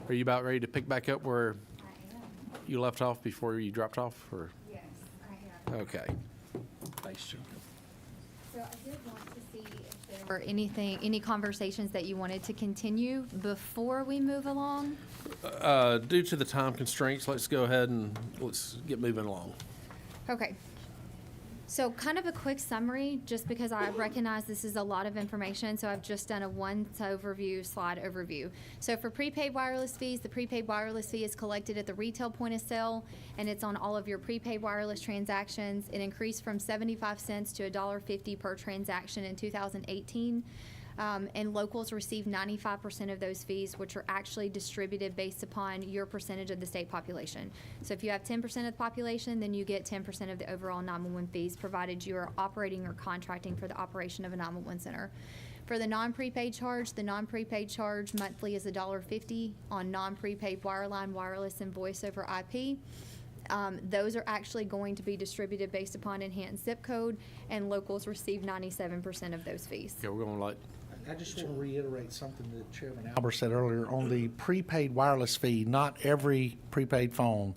Are you about ready to pick back up where you left off before you dropped off, or? Yes, I have. Okay. Thanks, Joe. So I did want to see if there were any conversations that you wanted to continue before we move along. Due to the time constraints, let's go ahead and let's get moving along. Okay. So kind of a quick summary, just because I recognize this is a lot of information, so I've just done a slide overview. So for prepaid wireless fees, the prepaid wireless fee is collected at the retail point of sale, and it's on all of your prepaid wireless transactions. It increased from 75 cents to $1.50 per transaction in 2018. And locals receive 95% of those fees, which are actually distributed based upon your percentage of the state population. So if you have 10% of the population, then you get 10% of the overall 911 fees, provided you are operating or contracting for the operation of a 911 center. For the non-prepaid charge monthly is $1.50 on non-prepaid wireline, wireless, and voice over IP. Those are actually going to be distributed based upon enhanced zip code, and locals receive 97% of those fees. Okay, we're going to let, I just want to reiterate something that Chairman Albert said earlier. On the prepaid wireless fee, not every prepaid phone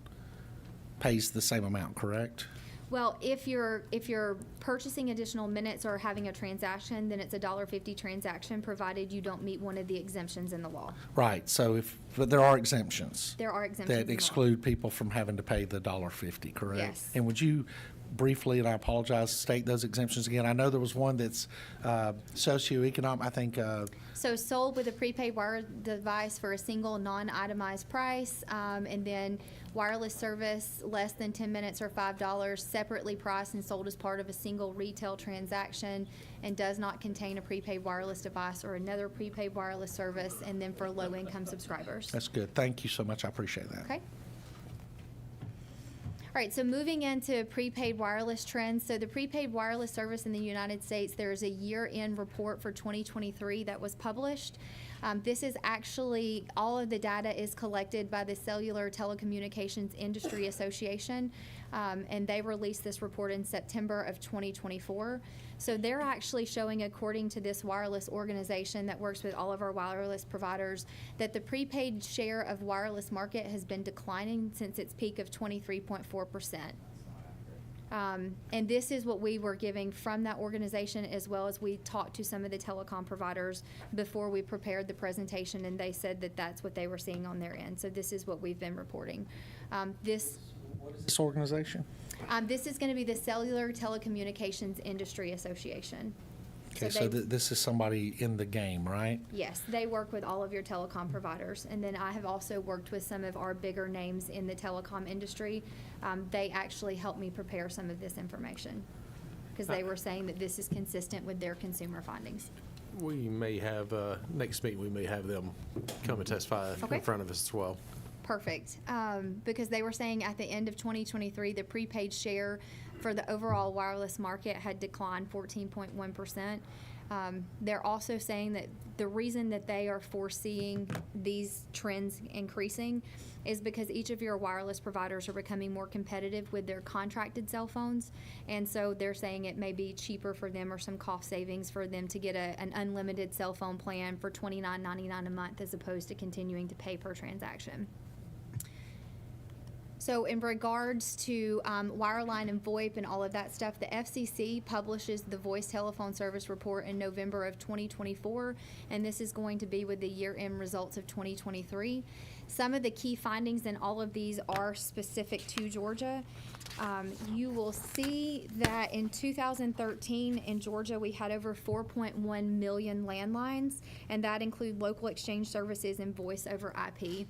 pays the same amount, correct? Well, if you're purchasing additional minutes or having a transaction, then it's a $1.50 transaction, provided you don't meet one of the exemptions in the law. Right, so but there are exemptions. There are exemptions in That the law. exclude people from having to pay the $1.50, correct? Yes. And would you briefly, and I apologize, state those exemptions again? I know there was one that's socioeconomic, I think. So sold with a prepaid wire device for a single non-itemized price, and then wireless service less than 10 minutes or $5, separately priced and sold as part of a single retail transaction, and does not contain a prepaid wireless device or another prepaid wireless service, and then for low-income subscribers. That's good. Thank you so much. I appreciate that. Okay. All right, so moving into prepaid wireless trends. So the prepaid wireless service in the United States, there is a year-end report for 2023 that was published. This is actually, all of the data is collected by the Cellular Telecommunications Industry Association, and they released this report in September of 2024. So they're actually showing, according to this wireless organization that works with all of our wireless providers, that the prepaid share of wireless market has been declining since its peak of 23.4%. And this is what we were giving from that organization, as well as we talked to some of the telecom providers before we prepared the presentation, and they said that that's what they were seeing on their end. So this is what we've been reporting. This organization? This is going to be the Cellular Telecommunications Industry Association. Okay, so they- this is somebody in the game, right? Yes, they work with all of your telecom providers. And then I have also worked with some of our bigger names in the telecom industry. They actually helped me prepare some of this information, because they were saying that this is consistent with their consumer findings. we may have, next meeting, we may have them come and testify Okay. in front of us as well. Perfect. Because they were saying at the end of 2023, the prepaid share for the overall wireless market had declined 14.1%. They're also saying that the reason that they are foreseeing these trends increasing is because each of your wireless providers are becoming more competitive with their contracted cell phones. And so they're saying it may be cheaper for them, or some cost savings for them, to get an unlimited cell phone plan for $29.99 a month, as opposed to continuing to pay per transaction. So in regards to wireline and VoIP and all of that stuff, the FCC publishes the voice telephone service report in November of 2024, and this is going to be with the year-end results of 2023. Some of the key findings in all of these are specific to Georgia. You will see that in 2013 in Georgia, we had over 4.1 million landlines, and that include local exchange services and voice over IP.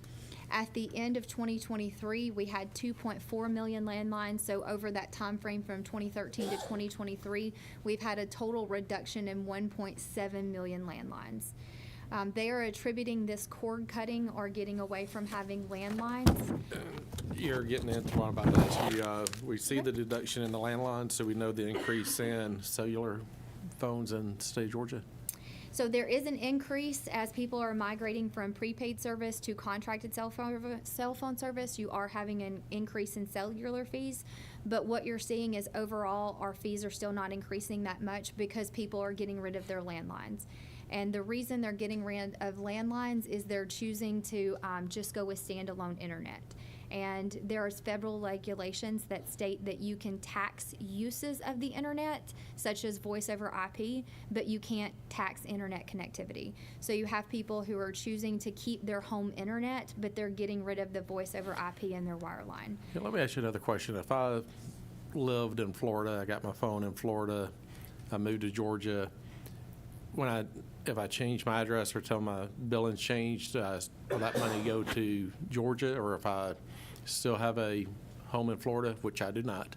At the end of 2023, we had 2.4 million landlines. So over that time frame from 2013 to 2023, we've had a total reduction in 1.7 million landlines. They are attributing this cord cutting or getting away from having landlines. You're getting into what I'm about to ask you. We see the deduction in the landline, so we know the increase in cellular phones in the state of Georgia. So there is an increase as people are migrating from prepaid service to contracted cell phone service. You are having an increase in cellular fees, but what you're seeing is overall our fees are still not increasing that much because people are getting rid of their landlines. And the reason they're getting rid of landlines is they're choosing to just go with standalone internet. And there's federal regulations that state that you can tax uses of the internet, such as voice over IP, but you can't tax internet connectivity. So you have people who are choosing to keep their home internet, but they're getting rid of the voice over IP and their wireline. Yeah, let me ask you another question. If I lived in Florida, I got my phone in Florida, I moved to Georgia, if I change my address or tell my billing's changed, will that money go to Georgia? Or if I still have a home in Florida, which I do not,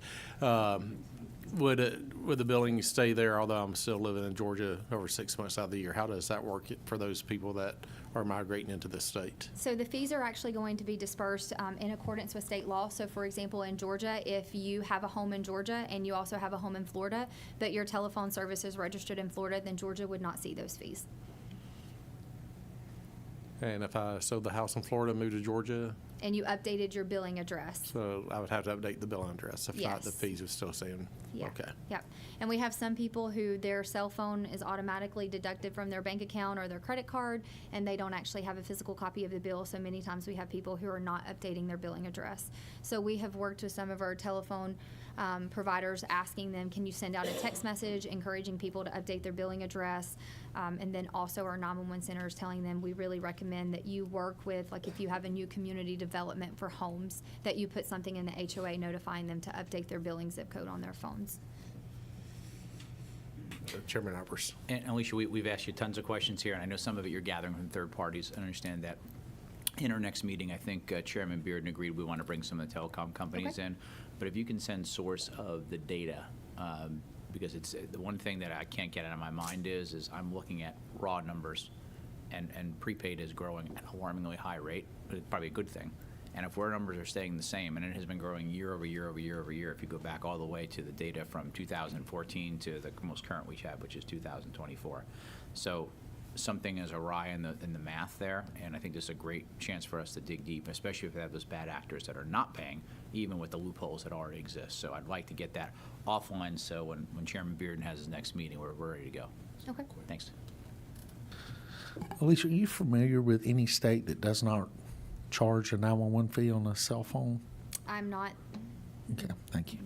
would the billing stay there, although I'm still living in Georgia over 6 months out of the year? How does that work for those people that are migrating into the state? So the fees are actually going to be dispersed in accordance with state law. So for example, in Georgia, if you have a home in Georgia and you also have a home in Florida, but your telephone service is registered in Florida, then Georgia would not see those fees. And if I sold the house in Florida, moved to Georgia, And you updated your billing address. so I would have to update the billing address. If not, the Yes. fees would still stay in. Yeah. Okay. Yep. And we have some people who their cell phone is automatically deducted from their bank account or their credit card, and they don't actually have a physical copy of the bill. So many times we have people who are not updating their billing address. So we have worked with some of our telephone providers, asking them, can you send out a text message encouraging people to update their billing address? And then also our 911 centers telling them we really recommend that you work with, like if you have a new community development for homes, that you put something in the HOA notifying them to update their billing zip code on their phones. Chairman Albers. And Alicia, we've asked you tons of questions here, and I know some of it you're gathering from third parties. I understand that. In our next meeting, I think Chairman Bearden agreed we want to bring some of the telecom companies Okay. in. But if you can send source of the data, because it's the one thing that I can't get out of my mind is I'm looking at raw numbers, and prepaid is growing at an alarmingly high rate, but it's probably a good thing. And if our numbers are staying the same, and it has been growing year over year over year over year, if you go back all the way to the data from 2014 to the most current we have, which is 2024. So something is awry in the math there, and I think this is a great chance for us to dig deep, especially if we have those bad actors that are not paying, even with the loopholes that already exist. So I'd like to get that offline, so when Chairman Bearden has his next meeting, we're ready to go. Okay. Thanks. Alicia, are you familiar with any state that does not charge a 911 fee on a cell phone? I'm not. Okay, thank you.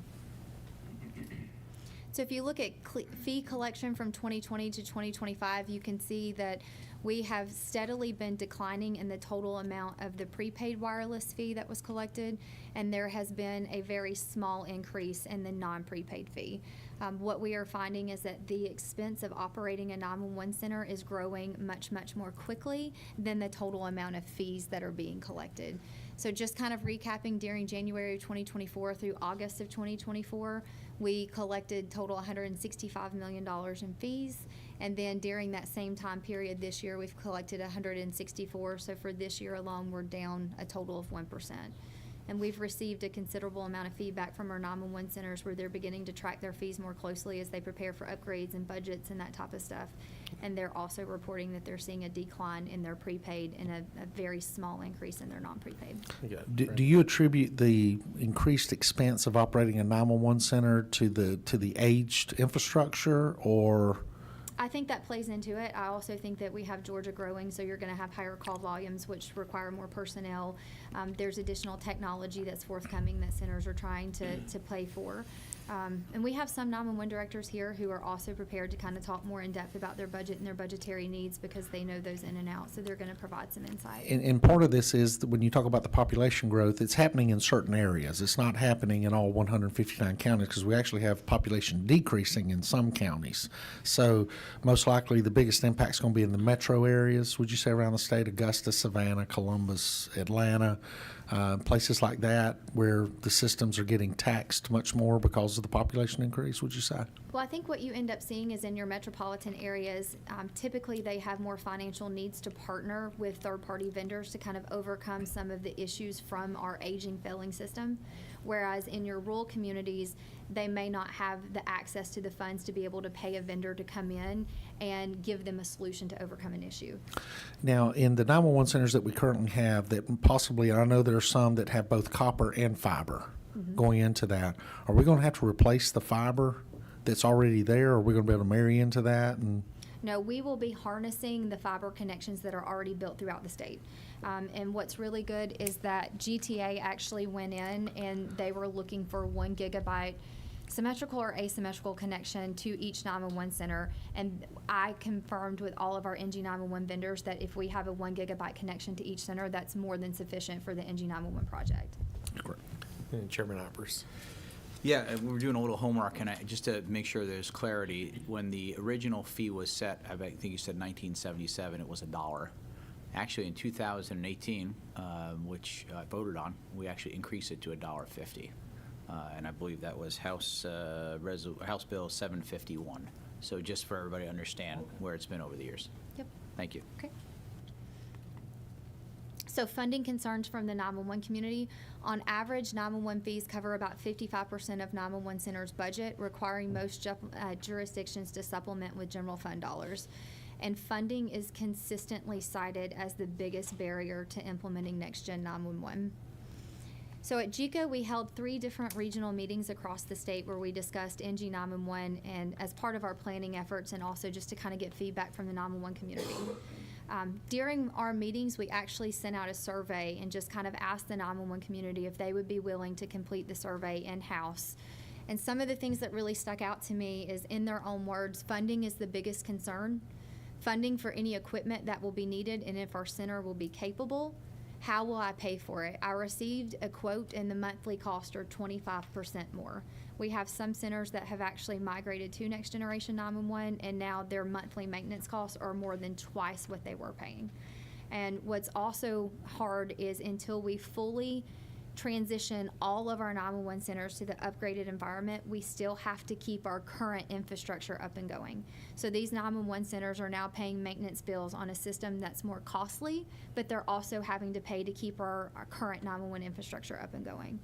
So if you look at fee collection from 2020 to 2025, you can see that we have steadily been declining in the total amount of the prepaid wireless fee that was collected, and there has been a very small increase in the non-prepaid fee. What we are finding is that the expense of operating a 911 center is growing much, much more quickly than the total amount of fees that are being collected. So just kind of recapping, during January of 2024 through August of 2024, we collected total $165 million in fees. And then during that same time period this year, we've collected 164. So for this year alone, we're down a total of 1%. And we've received a considerable amount of feedback from our 911 centers where they're beginning to track their fees more closely as they prepare for upgrades and budgets and that type of stuff. And they're also reporting that they're seeing a decline in their prepaid and a very small increase in their non-prepaid. Yeah, Do you attribute the increased expense of operating a 911 center to the aged infrastructure, or? I think that plays into it. I also think that we have Georgia growing, so you're going to have higher call volumes, which require more personnel. There's additional technology that's forthcoming that centers are trying to pay for. And we have some 911 directors here who are also prepared to kind of talk more in depth about their budget and their budgetary needs because they know those in and out, so they're going to provide some insight. And part of this is that when you talk about the population growth, it's happening in certain areas. It's not happening in all 159 counties because we actually have population decreasing in some counties. So most likely the biggest impact is going to be in the metro areas, would you say, around the state? Augusta, Savannah, Columbus, Atlanta, places like that where the systems are getting taxed much more because of the population increase, would you say? Well, I think what you end up seeing is in your metropolitan areas, typically they have more financial needs to partner with third-party vendors to kind of overcome some of the issues from our aging, failing system. Whereas in your rural communities, they may not have the access to the funds to be able to pay a vendor to come in and give them a solution to overcome an issue. Now, in the 911 centers that we currently have, that possibly, I know there are some that have both copper and fiber going into that. Are we going to have to replace the fiber that's already there, or are we going to be able to marry into that? And No, we will be harnessing the fiber connections that are already built throughout the state. And what's really good is that GTA actually went in and they were looking for 1 gigabyte symmetrical or asymmetrical connection to each 911 center. And I confirmed with all of our NG 911 vendors that if we have a 1 gigabyte connection to each center, that's more than sufficient for the NG 911 project. Great. And Chairman Oppers. Yeah, we're doing a little homework, and just to make sure there's clarity, when the original fee was set, I think you said 1977, it was $1. Actually, in 2018, which I voted on, we actually increased it to $1.50. And I believe that was House Bill 751. So just for everybody to understand where it's been over the years. Yep. Thank you. Okay. So funding concerns from the 911 community. On average, 911 fees cover about 55% of 911 centers' budget, requiring most jurisdictions to supplement with general fund dollars. And funding is consistently cited as the biggest barrier to implementing NextGen 911. So at JICA, we held 3 different regional meetings across the state where we discussed NG 911 and as part of our planning efforts and also just to kind of get feedback from the 911 community. During our meetings, we actually sent out a survey and just kind of asked the 911 community if they would be willing to complete the survey in-house. And some of the things that really stuck out to me is, in their own words, funding is the biggest concern. Funding for any equipment that will be needed, and if our center will be capable, how will I pay for it? I received a quote and the monthly costs are 25% more. We have some centers that have actually migrated to Next Generation 911 and now their monthly maintenance costs are more than twice what they were paying. And what's also hard is until we fully transition all of our 911 centers to the upgraded environment, we still have to keep our current infrastructure up and going. So these 911 centers are now paying maintenance bills on a system that's more costly, but they're also having to pay to keep our current 911 infrastructure up and going.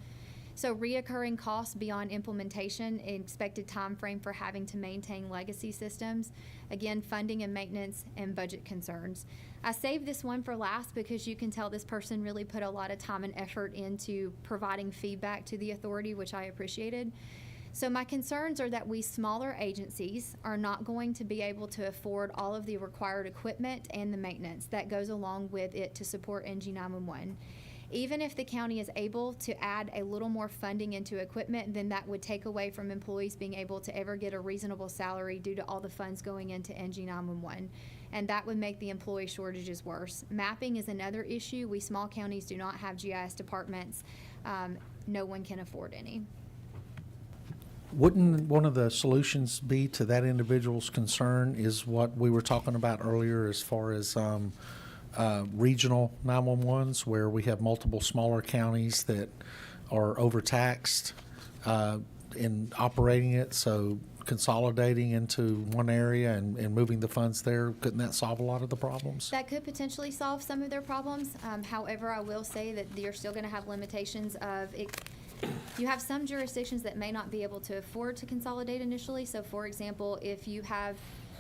So reoccurring costs beyond implementation, expected time frame for having to maintain legacy systems, again, funding and maintenance, and budget concerns. I saved this one for last because you can tell this person really put a lot of time and effort into providing feedback to the authority, which I appreciated. So my concerns are that we smaller agencies are not going to be able to afford all of the required equipment and the maintenance that goes along with it to support NG 911. Even if the county is able to add a little more funding into equipment, then that would take away from employees being able to ever get a reasonable salary due to all the funds going into NG 911. And that would make the employee shortages worse. Mapping is another issue. We small counties do not have GIS departments. No one can afford any. Wouldn't one of the solutions be to that individual's concern is what we were talking about earlier as far as regional 911s where we have multiple smaller counties that are overtaxed in operating it, so consolidating into one area and moving the funds there, couldn't that solve a lot of the problems? That could potentially solve some of their problems. However, I will say that you're still going to have limitations of it. You have some jurisdictions that may not be able to afford to consolidate initially. So, for example, if you have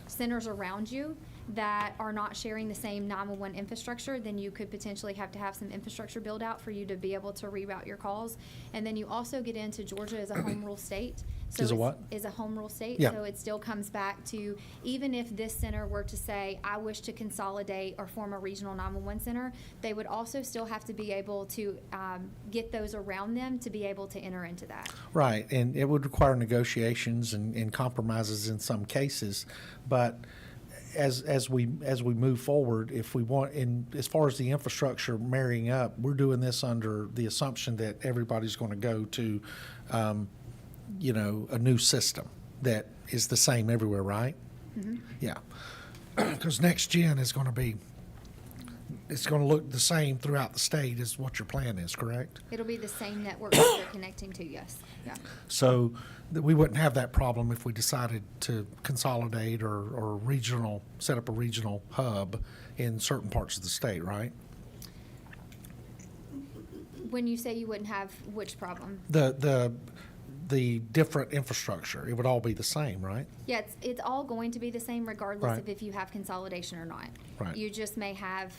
centers around you that are not sharing the same 911 infrastructure, then you could potentially have to have some infrastructure build out for you to be able to reroute your calls. And then you also get into Georgia as a home rule state. So Is a it's- what? Is a home rule state. Yeah. So it still comes back to, even if this center were to say, I wish to consolidate or form a regional 911 center, they would also still have to be able to get those around them to be able to enter into that. Right, and it would require negotiations and compromises in some cases, but as we move forward, if we want, and as far as the infrastructure marrying up, we're doing this under the assumption that everybody's going to go to, a new system that is the same everywhere, right? Yeah, because NextGen is going to be, it's going to look the same throughout the state as what your plan is, correct? It'll be the same network that they're connecting to, yes. Yeah. So that we wouldn't have that problem if we decided to consolidate or set up a regional hub in certain parts of the state, right? When you say you wouldn't have which problem? The different infrastructure, it would all be the same, right? Yeah, it's all going to be the same regardless Right. of if you have consolidation or not. Right. You just may have,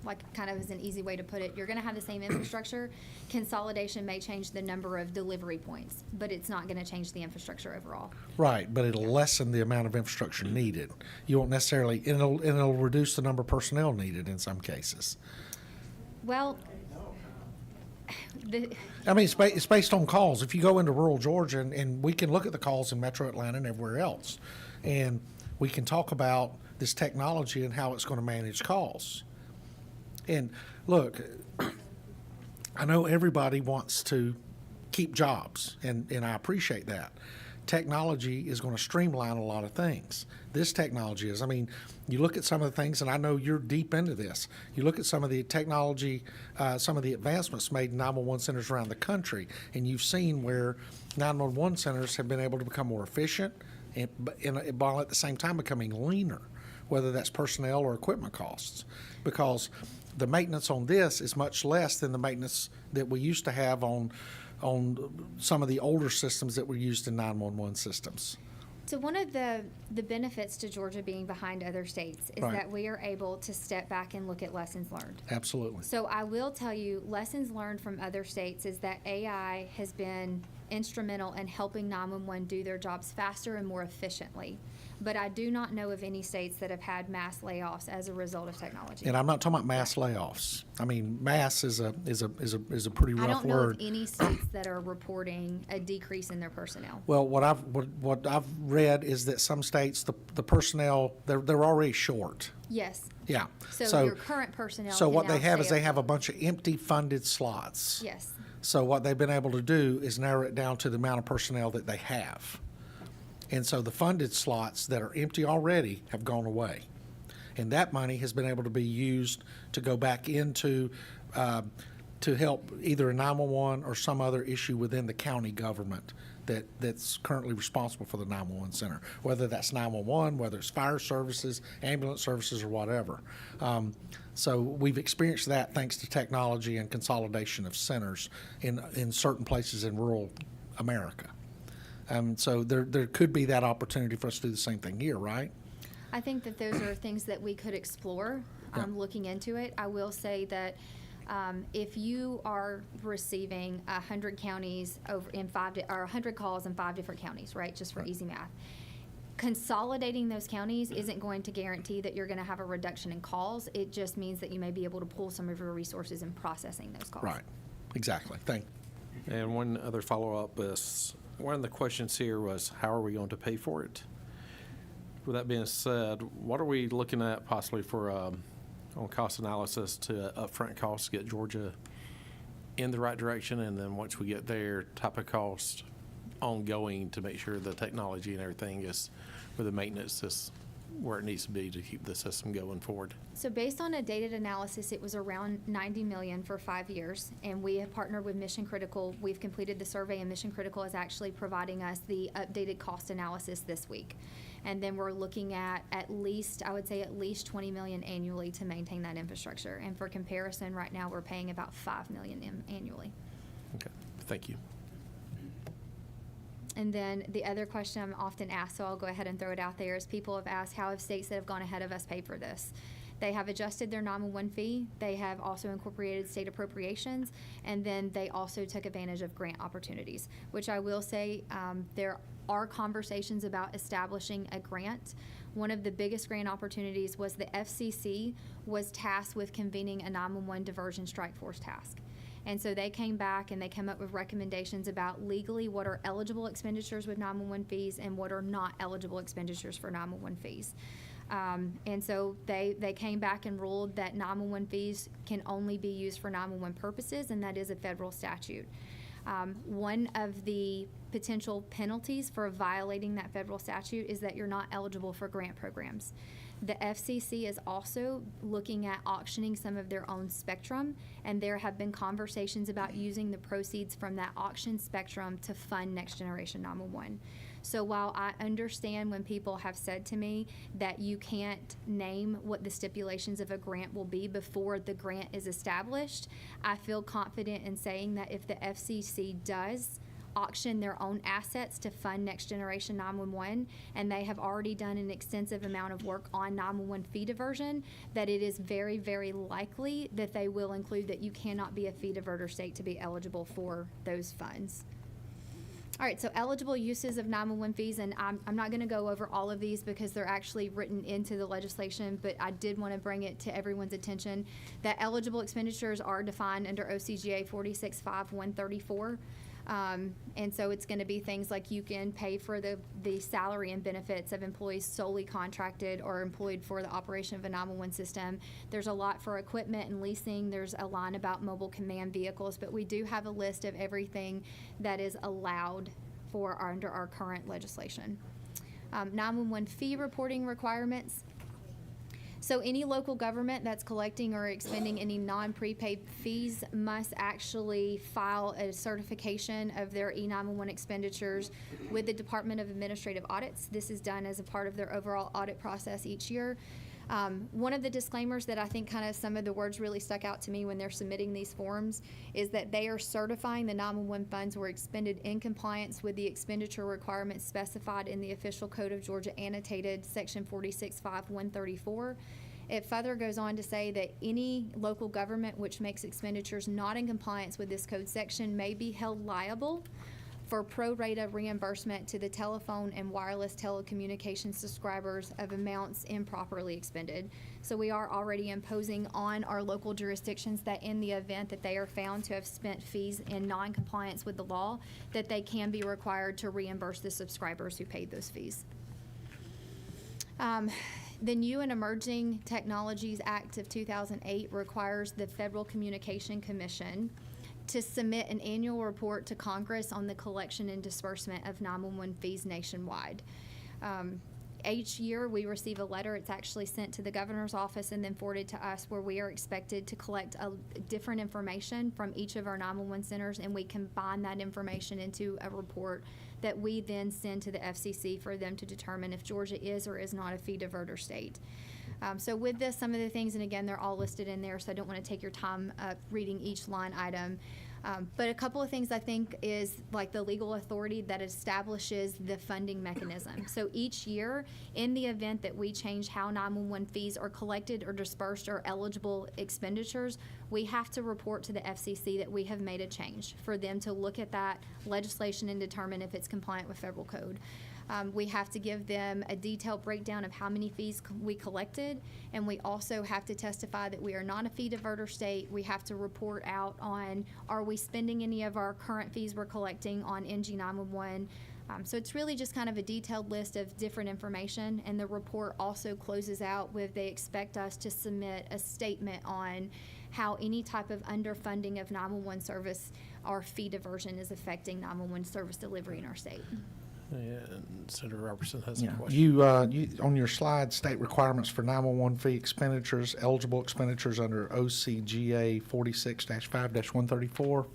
like kind of as an easy way to put it, you're going to have the same infrastructure. Consolidation may change the number of delivery points, but it's not going to change the infrastructure overall. Right, but it'll lessen the amount of infrastructure needed. You won't necessarily, and it'll reduce the number of personnel needed in some cases. Well, I mean, it's based on calls. If you go into rural Georgia, and we can look at the calls in Metro Atlanta and everywhere else, and we can talk about this technology and how it's going to manage calls. And look, I know everybody wants to keep jobs, and I appreciate that. Technology is going to streamline a lot of things. This technology is, I mean, you look at some of the things, and I know you're deep into this. You look at some of the technology, some of the advancements made in 911 centers around the country, and you've seen where 911 centers have been able to become more efficient, while at the same time becoming leaner, whether that's personnel or equipment costs, because the maintenance on this is much less than the maintenance that we used to have on some of the older systems that were used in 911 systems. so one of the benefits to Georgia being behind other states is Right. that we are able to step back and look at lessons learned. Absolutely. So I will tell you, lessons learned from other states is that AI has been instrumental in helping 911 do their jobs faster and more efficiently. But I do not know of any states that have had mass layoffs as a result of technology. And I'm not talking about mass layoffs. I mean, mass is a pretty I rough don't know word. of any states that are reporting a decrease in their personnel. Well, what I've read is that some states, the personnel, they're already short. Yes. Yeah. So your current personnel So can what they now have stay is they up- have a bunch of empty funded slots. Yes. So what they've been able to do is narrow it down to the amount of personnel that they have. And so the funded slots that are empty already have gone away. And that money has been able to be used to go back into, to help either a 911 or some other issue within the county government that's currently responsible for the 911 center, whether that's 911, whether it's fire services, ambulance services, or whatever. So we've experienced that thanks to technology and consolidation of centers in certain places in rural America. So there could be that opportunity for us to do the same thing here, right? I think that those are things that we could explore, Yeah. looking into it. I will say that if you are receiving 100 counties over in or 100 calls in 5 different counties, right, just for easy math, consolidating those counties isn't going to guarantee that you're going to have a reduction in calls. It just means that you may be able to pull some of your resources in processing those calls. Right, exactly. Thank you. And one other follow-up is, one of the questions here was, how are we going to pay for it? With that being said, what are we looking at possibly for, on cost analysis to upfront costs, get Georgia in the right direction, and then once we get there, type of cost ongoing to make sure the technology and everything is, with the maintenance is where it needs to be to keep the system going forward? So based on a dated analysis, it was around $90 million for 5 years, and we have partnered with Mission Critical. We've completed the survey, and Mission Critical is actually providing us the updated cost analysis this week. And then we're looking at least, I would say at least $20 million annually to maintain that infrastructure. And for comparison, right now, we're paying about $5 million annually. Okay, thank you. And then the other question I'm often asked, so I'll go ahead and throw it out there, is people have asked, how have states that have gone ahead of us paid for this? They have adjusted their 911 fee. They have also incorporated state appropriations, and then they also took advantage of grant opportunities, which I will say there are conversations about establishing a grant. One of the biggest grant opportunities was the FCC was tasked with convening a 911 diversion strike force task. And so they came back and they came up with recommendations about legally what are eligible expenditures with 911 fees and what are not eligible expenditures for 911 fees. And so they came back and ruled that 911 fees can only be used for 911 purposes, and that is a federal statute. One of the potential penalties for violating that federal statute is that you're not eligible for grant programs. The FCC is also looking at auctioning some of their own spectrum, and there have been conversations about using the proceeds from that auction spectrum to fund Next Generation 911. So while I understand when people have said to me that you can't name what the stipulations of a grant will be before the grant is established, I feel confident in saying that if the FCC does auction their own assets to fund Next Generation 911, and they have already done an extensive amount of work on 911 fee diversion, that it is very, very likely that they will include that you cannot be a fee diverter state to be eligible for those funds. All right, so eligible uses of 911 fees, and I'm not going to go over all of these because they're actually written into the legislation, but I did want to bring it to everyone's attention that eligible expenditures are defined under OCGA 465134. And so it's going to be things like you can pay for the salary and benefits of employees solely contracted or employed for the operation of a 911 system. There's a lot for equipment and leasing. There's a line about mobile command vehicles, but we do have a list of everything that is allowed for under our current legislation. 911 fee reporting requirements. So any local government that's collecting or expending any non-prepaid fees must actually file a certification of their E911 expenditures with the Department of Administrative Audits. This is done as a part of their overall audit process each year. One of the disclaimers that I think kind of some of the words really stuck out to me when they're submitting these forms is that they are certifying the 911 funds were expended in compliance with the expenditure requirements specified in the Official Code of Georgia Annotated Section 465134. It further goes on to say that any local government which makes expenditures not in compliance with this code section may be held liable for pro rata reimbursement to the telephone and wireless telecommunications subscribers of amounts improperly expended. So we are already imposing on our local jurisdictions that in the event that they are found to have spent fees in non-compliance with the law, that they can be required to reimburse the subscribers who paid those fees. The New and Emerging Technologies Act of 2008 requires the Federal Communication Commission to submit an annual report to Congress on the collection and disbursement of 911 fees nationwide. Each year we receive a letter. It's actually sent to the governor's office and then forwarded to us, where we are expected to collect different information from each of our 911 centers, and we combine that information into a report that we then send to the FCC for them to determine if Georgia is or is not a fee diverter state. So with this, some of the things, and again, they're all listed in there, so I don't want to take your time reading each line item. But a couple of things I think is like the legal authority that establishes the funding mechanism. So each year, in the event that we change how 911 fees are collected or dispersed or eligible expenditures, we have to report to the FCC that we have made a change for them to look at that legislation and determine if it's compliant with federal code. We have to give them a detailed breakdown of how many fees we collected, and we also have to testify that we are not a fee diverter state. We have to report out on, are we spending any of our current fees we're collecting on NG 911? So it's really just kind of a detailed list of different information, and the report also closes out with they expect us to submit a statement on how any type of underfunding of 911 service or fee diversion is affecting 911 service delivery in our state. And Senator Robertson has a Yeah. question. You on your slide, state requirements for 911 fee expenditures, eligible expenditures under OCGA 46-5-134.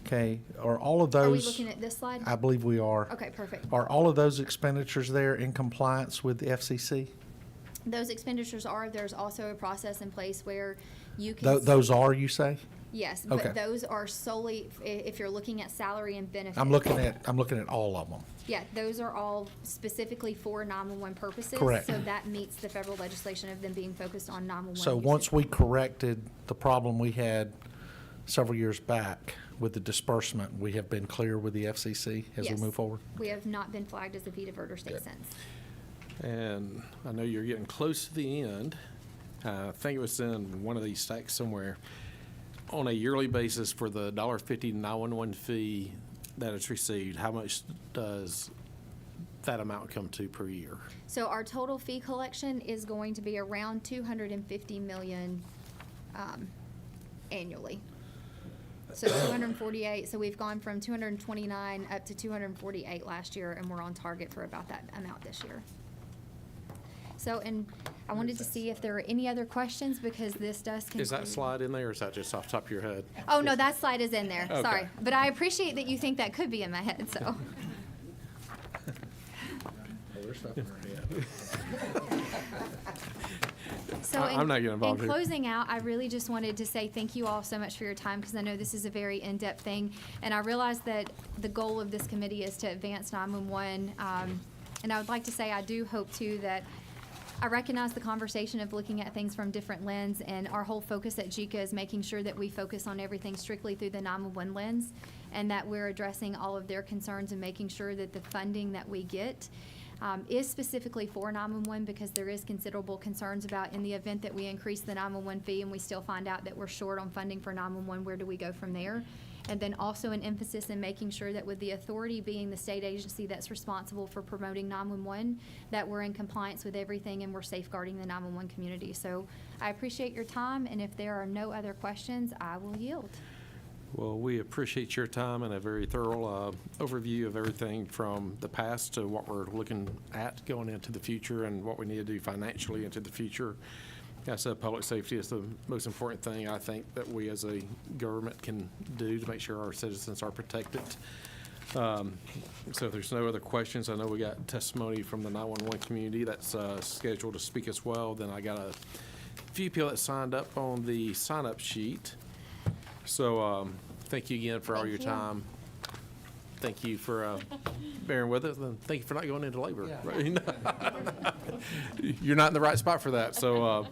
Okay, are all of those? Are we looking at this slide? I believe we are. Okay, perfect. Are all of those expenditures there in compliance with the FCC? Those expenditures are, there's also a process in place where you can. Those are, you say? Yes, Okay. but those are solely, if you're looking at salary and benefits. I'm looking at all of them. Yeah, those are all specifically for 911 purposes. Correct. So that meets the federal legislation of them being focused on 911. So usage. once we corrected the problem we had several years back with the disbursement, we have been clear with the FCC as we Yes. move forward? We have not been flagged as a V diverter state Good. since. And I know you're getting close to the end. I think it was in one of these stacks somewhere. On a yearly basis for the $1.50 911 fee that is received, how much does that amount come to per year? So our total fee collection is going to be around 250 million annually. So 248, so we've gone from 229 up to 248 last year, and we're on target for about that amount this year. So, and I wanted to see if there are any other questions, because this does conclude. Is that slide in there, or is that just off the top of your head? Oh, no, that slide is in there, Okay. sorry. But I appreciate that you think that could be in my head, so. So I'm not getting involved in here. closing out, I really just wanted to say thank you all so much for your time, because I know this is a very in-depth thing. And I realize that the goal of this committee is to advance 911. And I would like to say I do hope too that I recognize the conversation of looking at things from different lens, and our whole focus at JICA is making sure that we focus on everything strictly through the 911 lens, and that we're addressing all of their concerns and making sure that the funding that we get is specifically for 911, because there is considerable concerns about, in the event that we increase the 911 fee and we still find out that we're short on funding for 911, where do we go from there? And then also an emphasis in making sure that, with the authority being the state agency that's responsible for promoting 911, that we're in compliance with everything and we're safeguarding the 911 community. So I appreciate your time, and if there are no other questions, I will yield. Well, we appreciate your time and a very thorough overview of everything from the past to what we're looking at going into the future and what we need to do financially into the future. Like I said, public safety is the most important thing, I think, that we as a government can do to make sure our citizens are protected. So if there's no other questions, I know we got testimony from the 911 community that's scheduled to speak as well. Then I got a few people that signed up on the sign-up sheet. So thank you again for all your Thank you. time. Thank you for bearing with us, and thank you for not going into labor. Right? You're not in the right spot for that. So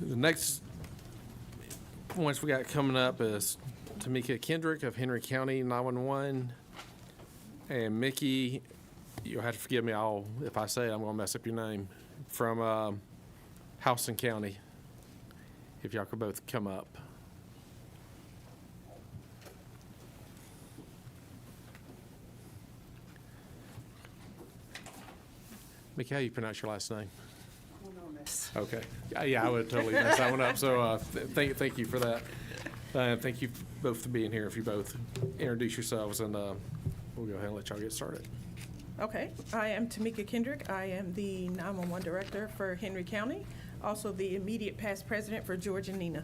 the next ones we got coming up is Tamika Kendrick of Henry County 911, and Mickey. You'll have to forgive me. If I say it, I'm going to mess up your name. From Houston County. If y'all could both come up. Mickey, how you pronounce your last name? Okay. Yeah, I would totally mess that one up. So thank you for that. Thank you both for being here. If you both introduce yourselves, and we'll go ahead and let y'all get started. Okay, I am Tamika Kendrick. I am the 911 director for Henry County, also the immediate past president for George and Nina.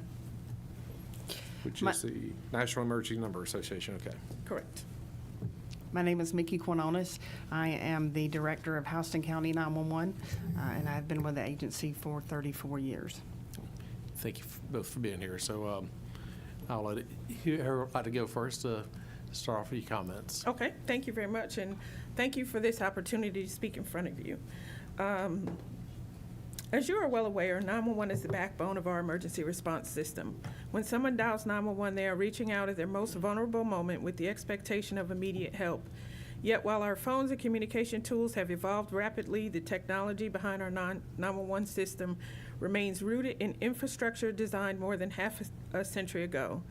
Which is the National Emergency Number Association. Okay. Correct. My name is Mickey Quinones. I am the director of Houston County 911, and I've been with the agency for 34 years. Thank you both for being here. So I'll let whoever would like to go first to start off with your comments. Okay, thank you very much, and thank you for this opportunity to speak in front of you. As you are well aware, 911 is the backbone of our emergency response system. When someone dials 911, they are reaching out at their most vulnerable moment with the expectation of immediate help. Yet while our phones and communication tools have evolved rapidly, the technology behind our 911 system remains rooted in infrastructure designed more than half a century ago.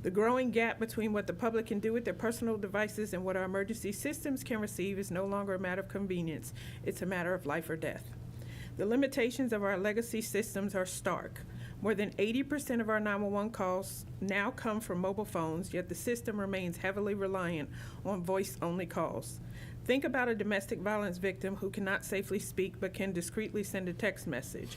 The growing gap between what the public can do with their personal devices and what our emergency systems can receive is no longer a matter of convenience. It's a matter of life or death. The limitations of our legacy systems are stark. More than 80% of our 911 calls now come from mobile phones, yet the system remains heavily reliant on voice-only calls. Think about a domestic violence victim who cannot safely speak but can discreetly send a text message.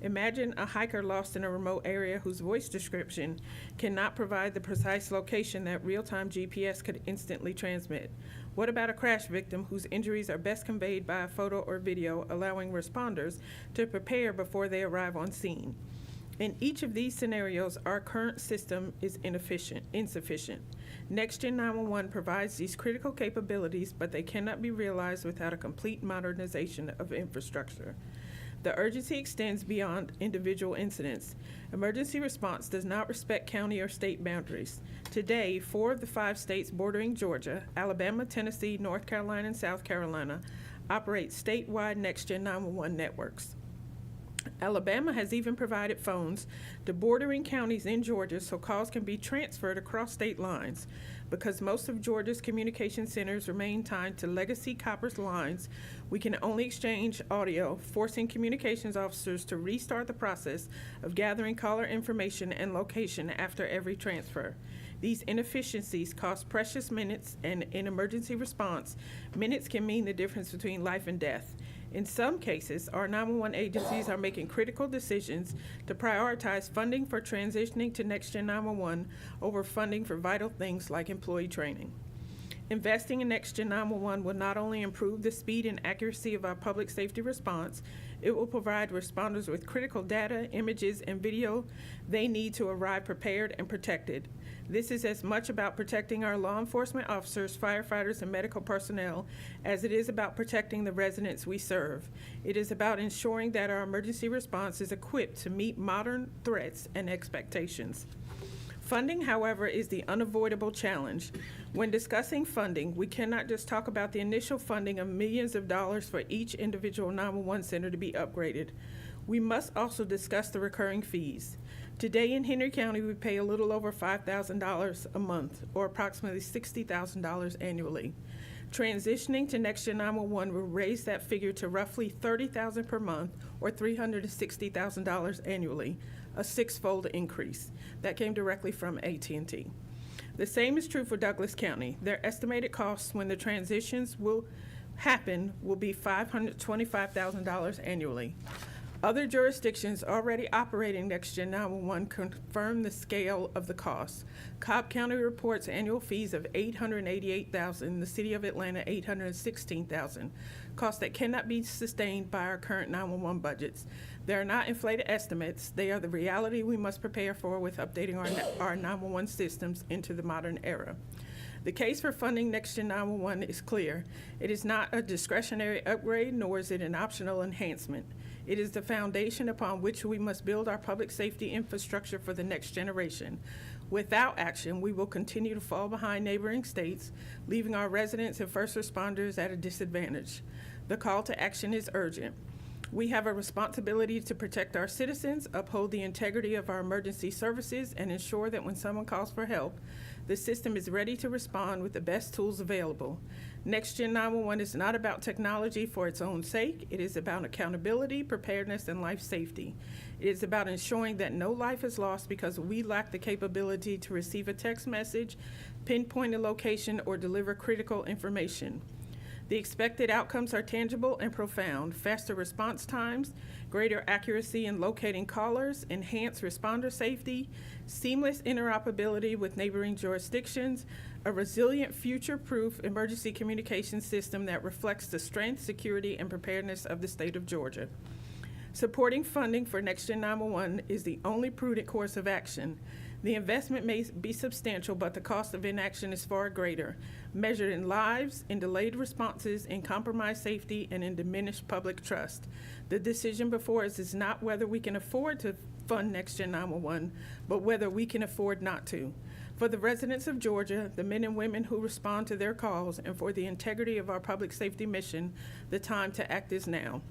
Imagine a hiker lost in a remote area whose voice description cannot provide the precise location that real-time GPS could instantly transmit. What about a crash victim whose injuries are best conveyed by a photo or video, allowing responders to prepare before they arrive on scene? In each of these scenarios, our current system is insufficient. NextGen 911 provides these critical capabilities, but they cannot be realized without a complete modernization of infrastructure. The urgency extends beyond individual incidents. Emergency response does not respect county or state boundaries. Today, 4 of the 5 states bordering Georgia, Alabama, Tennessee, North Carolina, and South Carolina, operate statewide NextGen 911 networks. Alabama has even provided phones to bordering counties in Georgia so calls can be transferred across state lines. Because most of Georgia's communication centers remain tied to legacy copper lines, we can only exchange audio, forcing communications officers to restart the process of gathering caller information and location after every transfer. These inefficiencies cost precious minutes, and in emergency response, minutes can mean the difference between life and death. In some cases, our 911 agencies are making critical decisions to prioritize funding for transitioning to NextGen 911 over funding for vital things like employee training. Investing in NextGen 911 will not only improve the speed and accuracy of our public safety response, it will provide responders with critical data, images, and video they need to arrive prepared and protected. This is as much about protecting our law enforcement officers, firefighters, and medical personnel as it is about protecting the residents we serve. It is about ensuring that our emergency response is equipped to meet modern threats and expectations. Funding, however, is the unavoidable challenge. When discussing funding, we cannot just talk about the initial funding of millions of dollars for each individual 911 center to be upgraded. We must also discuss the recurring fees. Today in Henry County, we pay a little over $5,000 a month, or approximately $60,000 annually. Transitioning to NextGen 911 will raise that figure to roughly $30,000 per month, or $360,000 annually, a 6-fold increase. That came directly from AT&T. The same is true for Douglas County. Their estimated costs when the transitions will happen will be $525,000 annually. Other jurisdictions already operating NextGen 911 confirm the scale of the costs. Cobb County reports annual fees of $888,000, the City of Atlanta $816,000, costs that cannot be sustained by our current 911 budgets. They are not inflated estimates. They are the reality we must prepare for with updating our 911 systems into the modern era. The case for funding NextGen 911 is clear. It is not a discretionary upgrade, nor is it an optional enhancement. It is the foundation upon which we must build our public safety infrastructure for the next generation. Without action, we will continue to fall behind neighboring states, leaving our residents and first responders at a disadvantage. The call to action is urgent. We have a responsibility to protect our citizens, uphold the integrity of our emergency services, and ensure that when someone calls for help, the system is ready to respond with the best tools available. NextGen 911 is not about technology for its own sake. It is about accountability, preparedness, and life safety. It is about ensuring that no life is lost because we lack the capability to receive a text message, pinpoint a location, or deliver critical information. The expected outcomes are tangible and profound: faster response times, greater accuracy in locating callers, enhanced responder safety, seamless interoperability with neighboring jurisdictions, a resilient, future-proof emergency communication system that reflects the strength, security, and preparedness of the state of Georgia. Supporting funding for NextGen 911 is the only prudent course of action. The investment may be substantial, but the cost of inaction is far greater, measured in lives, in delayed responses, in compromised safety, and in diminished public trust. The decision before us is not whether we can afford to fund NextGen 911, but whether we can afford not to. For the residents of Georgia, the men and women who respond to their calls, and for the integrity of our public safety mission, the time to act is now.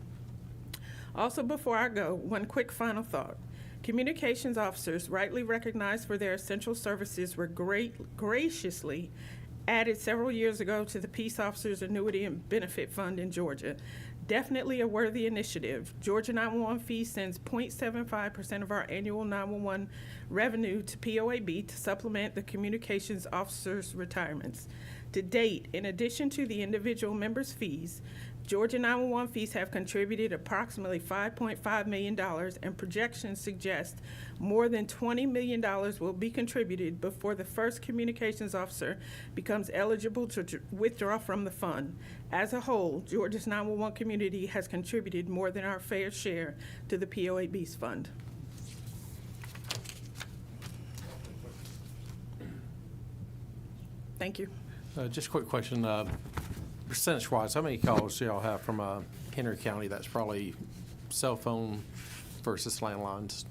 Also, before I go, one quick final thought. Communications officers, rightly recognized for their essential services, were graciously added several years ago to the Peace Officers Annuity and Benefit Fund in Georgia. Definitely a worthy initiative. Georgia 911 Fee sends 0.75% of our annual 911 revenue to POAB to supplement the communications officers' retirements. To date, in addition to the individual members' fees, Georgia 911 fees have contributed approximately $5.5 million, and projections suggest more than $20 million will be contributed before the first communications officer becomes eligible to withdraw from the fund. As a whole, Georgia's 911 community has contributed more than our fair share to the POAB's fund. Thank you. Just a quick question. Percentage-wise, how many calls do y'all have from Henry County that's probably cell phone versus landlines?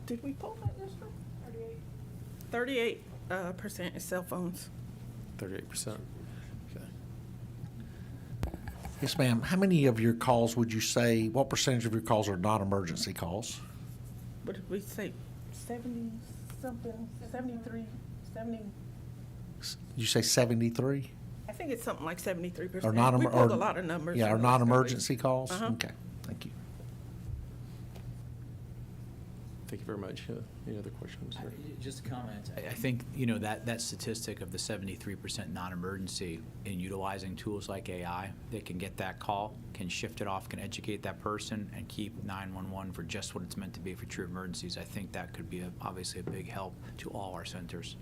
Did we pull that yesterday? 38% is cell phones. 38%. Okay. Yes, ma'am. How many of your calls would you say, what percentage of your calls are non-emergency calls? What did we say? 70 something, 73, 70. Did you say 73? I think it's something like 73%. Or non- We pulled or- a lot of numbers. Yeah, or from the last couple non-emergency weeks. calls? Uh-huh. Okay, thank you. Thank you very much. Any other questions? or- Just a comment. I think, that statistic of the 73% non-emergency in utilizing tools like AI that can get that call, can shift it off, can educate that person, and keep 911 for just what it's meant to be for true emergencies. I think that could be obviously a big help to all our centers.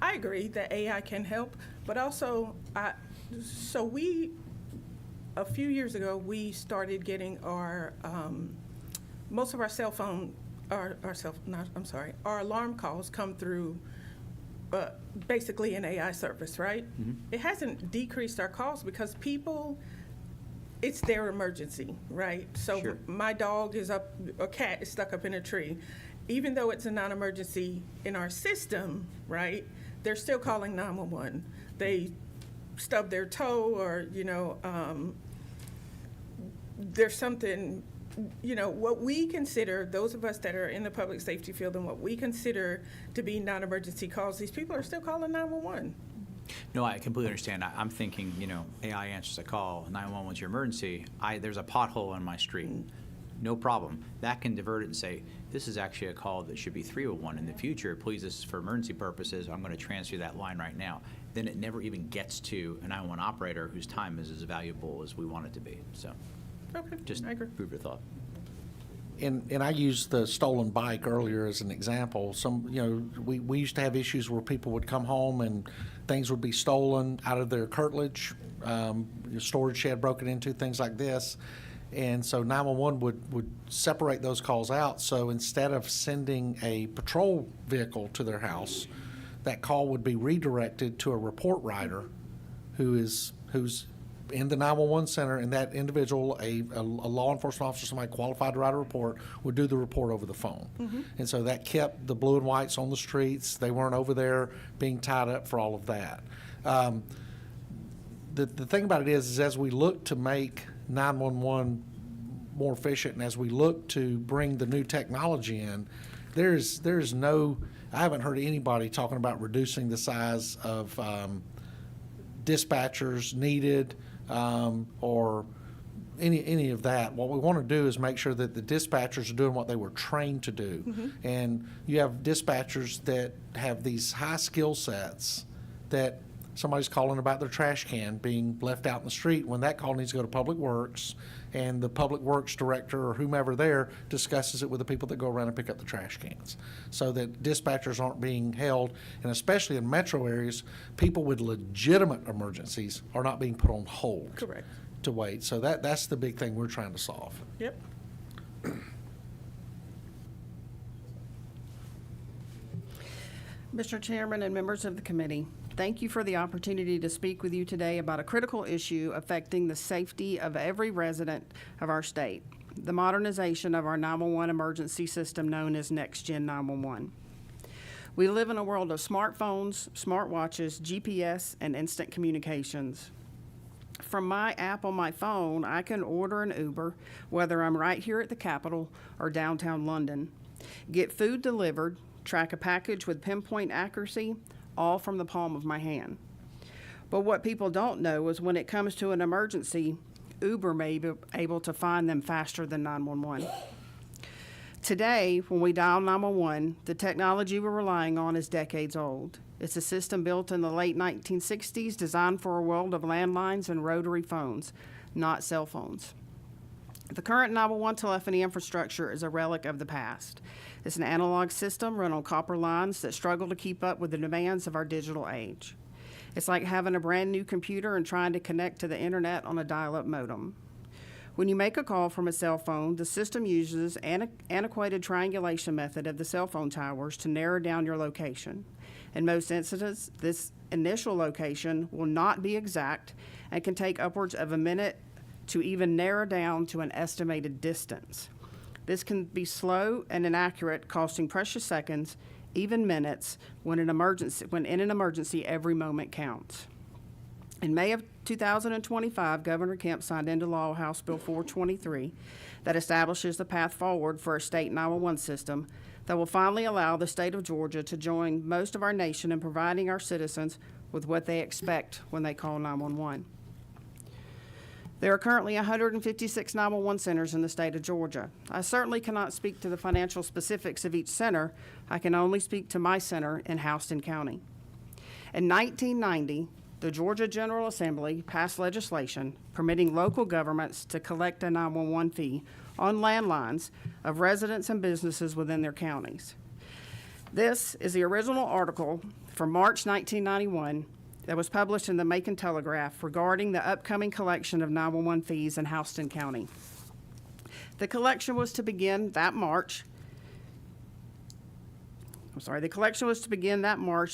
I agree that AI can help, but also, a few years ago, we started getting our, most of our cell phone, our alarm calls come through basically an AI service, right? Mm-hmm. It hasn't decreased our calls because people, it's their emergency, right? So Sure. my dog is up, a cat is stuck up in a tree. Even though it's a non-emergency in our system, right, they're still calling 911. They stub their toe or, there's something, what we consider, those of us that are in the public safety field and what we consider to be non-emergency calls, these people are still calling 911. No, I completely understand. I'm thinking, AI answers a call, 911 is your emergency. There's a pothole on my street. No problem. That can divert it and say, this is actually a call that should be 301 in the future. Please, this is for emergency purposes. I'm going to transfer that line right now. Then it never even gets to a 911 operator whose time is as valuable as we want it to be. So Okay, just I agree. food for thought. And I used the stolen bike earlier as an example. We used to have issues where people would come home and things would be stolen out of their curtilage, your storage shed broken into, things like this. And so 911 would separate those calls out. So instead of sending a patrol vehicle to their house, that call would be redirected to a report writer who's in the 911 center, and that individual, a law enforcement officer, somebody qualified to write a report, would do the report over the phone. And so that kept the blue and whites on the streets. They weren't over there being tied up for all of that. The thing about it is as we look to make 911 more efficient and as we look to bring the new technology in, there's no, I haven't heard anybody talking about reducing the size of dispatchers needed or any of that. What we want to do is make sure that the dispatchers are doing what they were trained to do. And you have dispatchers that have these high skill sets that somebody's calling about their trash can being left out in the street when that call needs to go to Public Works, and the Public Works director or whomever there discusses it with the people that go around and pick up the trash cans, so that dispatchers aren't being held, and especially in metro areas, people with legitimate emergencies are not being put on hold. Correct. To wait. So that's the big thing we're trying to solve. Yep. Mr. Chairman and members of the committee, thank you for the opportunity to speak with you today about a critical issue affecting the safety of every resident of our state, the modernization of our 911 emergency system known as NextGen 911. We live in a world of smartphones, smartwatches, GPS, and instant communications. From my app on my phone, I can order an Uber, whether I'm right here at the Capitol or downtown London, get food delivered, track a package with pinpoint accuracy, all from the palm of my hand. But what people don't know is when it comes to an emergency, Uber may be able to find them faster than 911. Today, when we dial 911, the technology we're relying on is decades old. It's a system built in the late 1960s designed for a world of landlines and rotary phones, not cell phones. The current 911 telephony infrastructure is a relic of the past. It's an analog system run on copper lines that struggle to keep up with the demands of our digital age. It's like having a brand new computer and trying to connect to the internet on a dial-up modem. When you make a call from a cell phone, the system uses an antiquated triangulation method of the cell phone towers to narrow down your location. In most instances, this initial location will not be exact and can take upwards of a minute to even narrow down to an estimated distance. This can be slow and inaccurate, costing precious seconds, even minutes, when in an emergency, every moment counts. In May of 2025, Governor Kemp signed into law House Bill 423 that establishes the path forward for a state 911 system that will finally allow the state of Georgia to join most of our nation in providing our citizens with what they expect when they call 911. There are currently 156 911 centers in the state of Georgia. I certainly cannot speak to the financial specifics of each center. I can only speak to my center in Houston County. In 1990, the Georgia General Assembly passed legislation permitting local governments to collect a 911 fee on landlines of residents and businesses within their counties. This is the original article from March 1991 that was published in the Macon Telegraph regarding the upcoming collection of 911 fees in Houston County. The collection was to begin that March,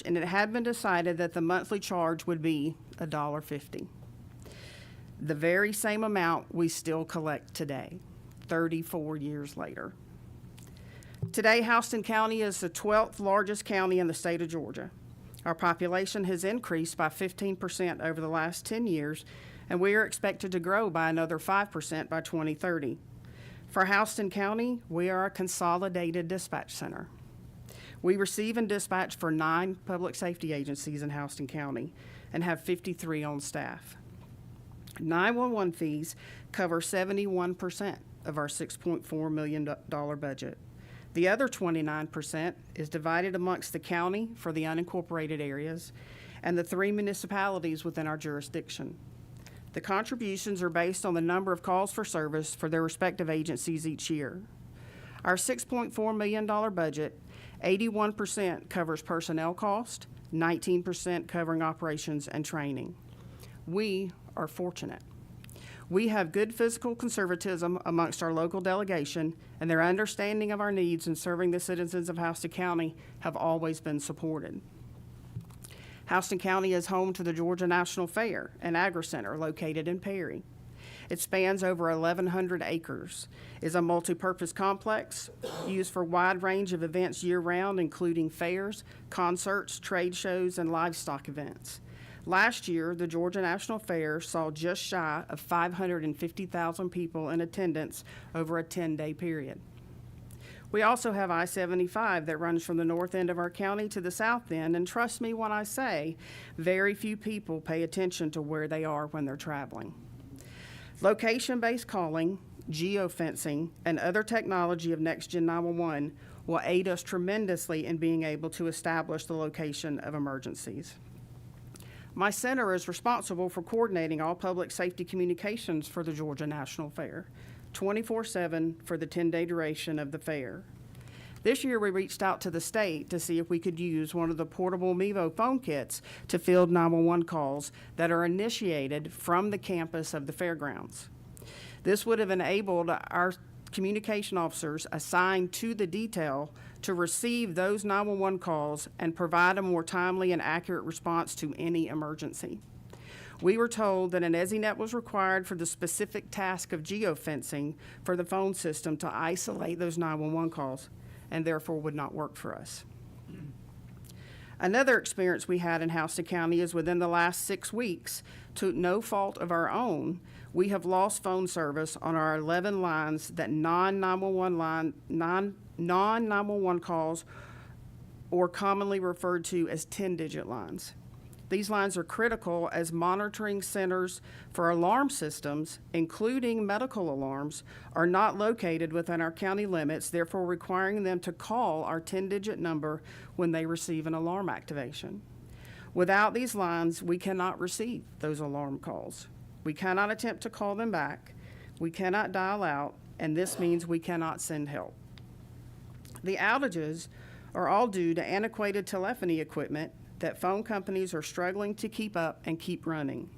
and it had been decided that the monthly charge would be $1.50. The very same amount we still collect today, 34 years later. Today, Houston County is the 12th largest county in the state of Georgia. Our population has increased by 15% over the last 10 years, and we are expected to grow by another 5% by 2030. For Houston County, we are a consolidated dispatch center. We receive and dispatch for 9 public safety agencies in Houston County and have 53 on staff. 911 fees cover 71% of our $6.4 million budget. The other 29% is divided amongst the county for the unincorporated areas and the 3 municipalities within our jurisdiction. The contributions are based on the number of calls for service for their respective agencies each year. Our $6.4 million budget, 81% covers personnel cost, 19% covering operations and training. We are fortunate. We have good fiscal conservatism amongst our local delegation, and their understanding of our needs in serving the citizens of Houston County have always been supported. Houston County is home to the Georgia National Fair, an agri-center located in Perry. It spans over 1,100 acres, is a multi-purpose complex used for a wide range of events year-round, including fairs, concerts, trade shows, and livestock events. Last year, the Georgia National Fair saw just shy of 550,000 people in attendance over a 10-day period. We also have I-75 that runs from the north end of our county to the south end, and trust me when I say, very few people pay attention to where they are when they're traveling. Location-based calling, geofencing, and other technology of NextGen 911 will aid us tremendously in being able to establish the location of emergencies. My center is responsible for coordinating all public safety communications for the Georgia National Fair, 24/7 for the 10-day duration of the fair. This year, we reached out to the state to see if we could use one of the portable Mevo phone kits to field 911 calls that are initiated from the campus of the fairgrounds. This would have enabled our communication officers assigned to the detail to receive those 911 calls and provide a more timely and accurate response to any emergency. We were told that an EZNet was required for the specific task of geofencing for the phone system to isolate those 911 calls, and therefore would not work for us. Another experience we had in Houston County is within the last 6 weeks, to no fault of our own, we have lost phone service on our 11 lines that non-911 calls, or commonly referred to as 10-digit lines. These lines are critical as monitoring centers for alarm systems, including medical alarms, are not located within our county limits, therefore requiring them to call our 10-digit number when they receive an alarm activation. Without these lines, we cannot receive those alarm calls. We cannot attempt to call them back. We cannot dial out, and this means we cannot send help. The outages are all due to antiquated telephony equipment that phone companies are struggling to keep up and keep running.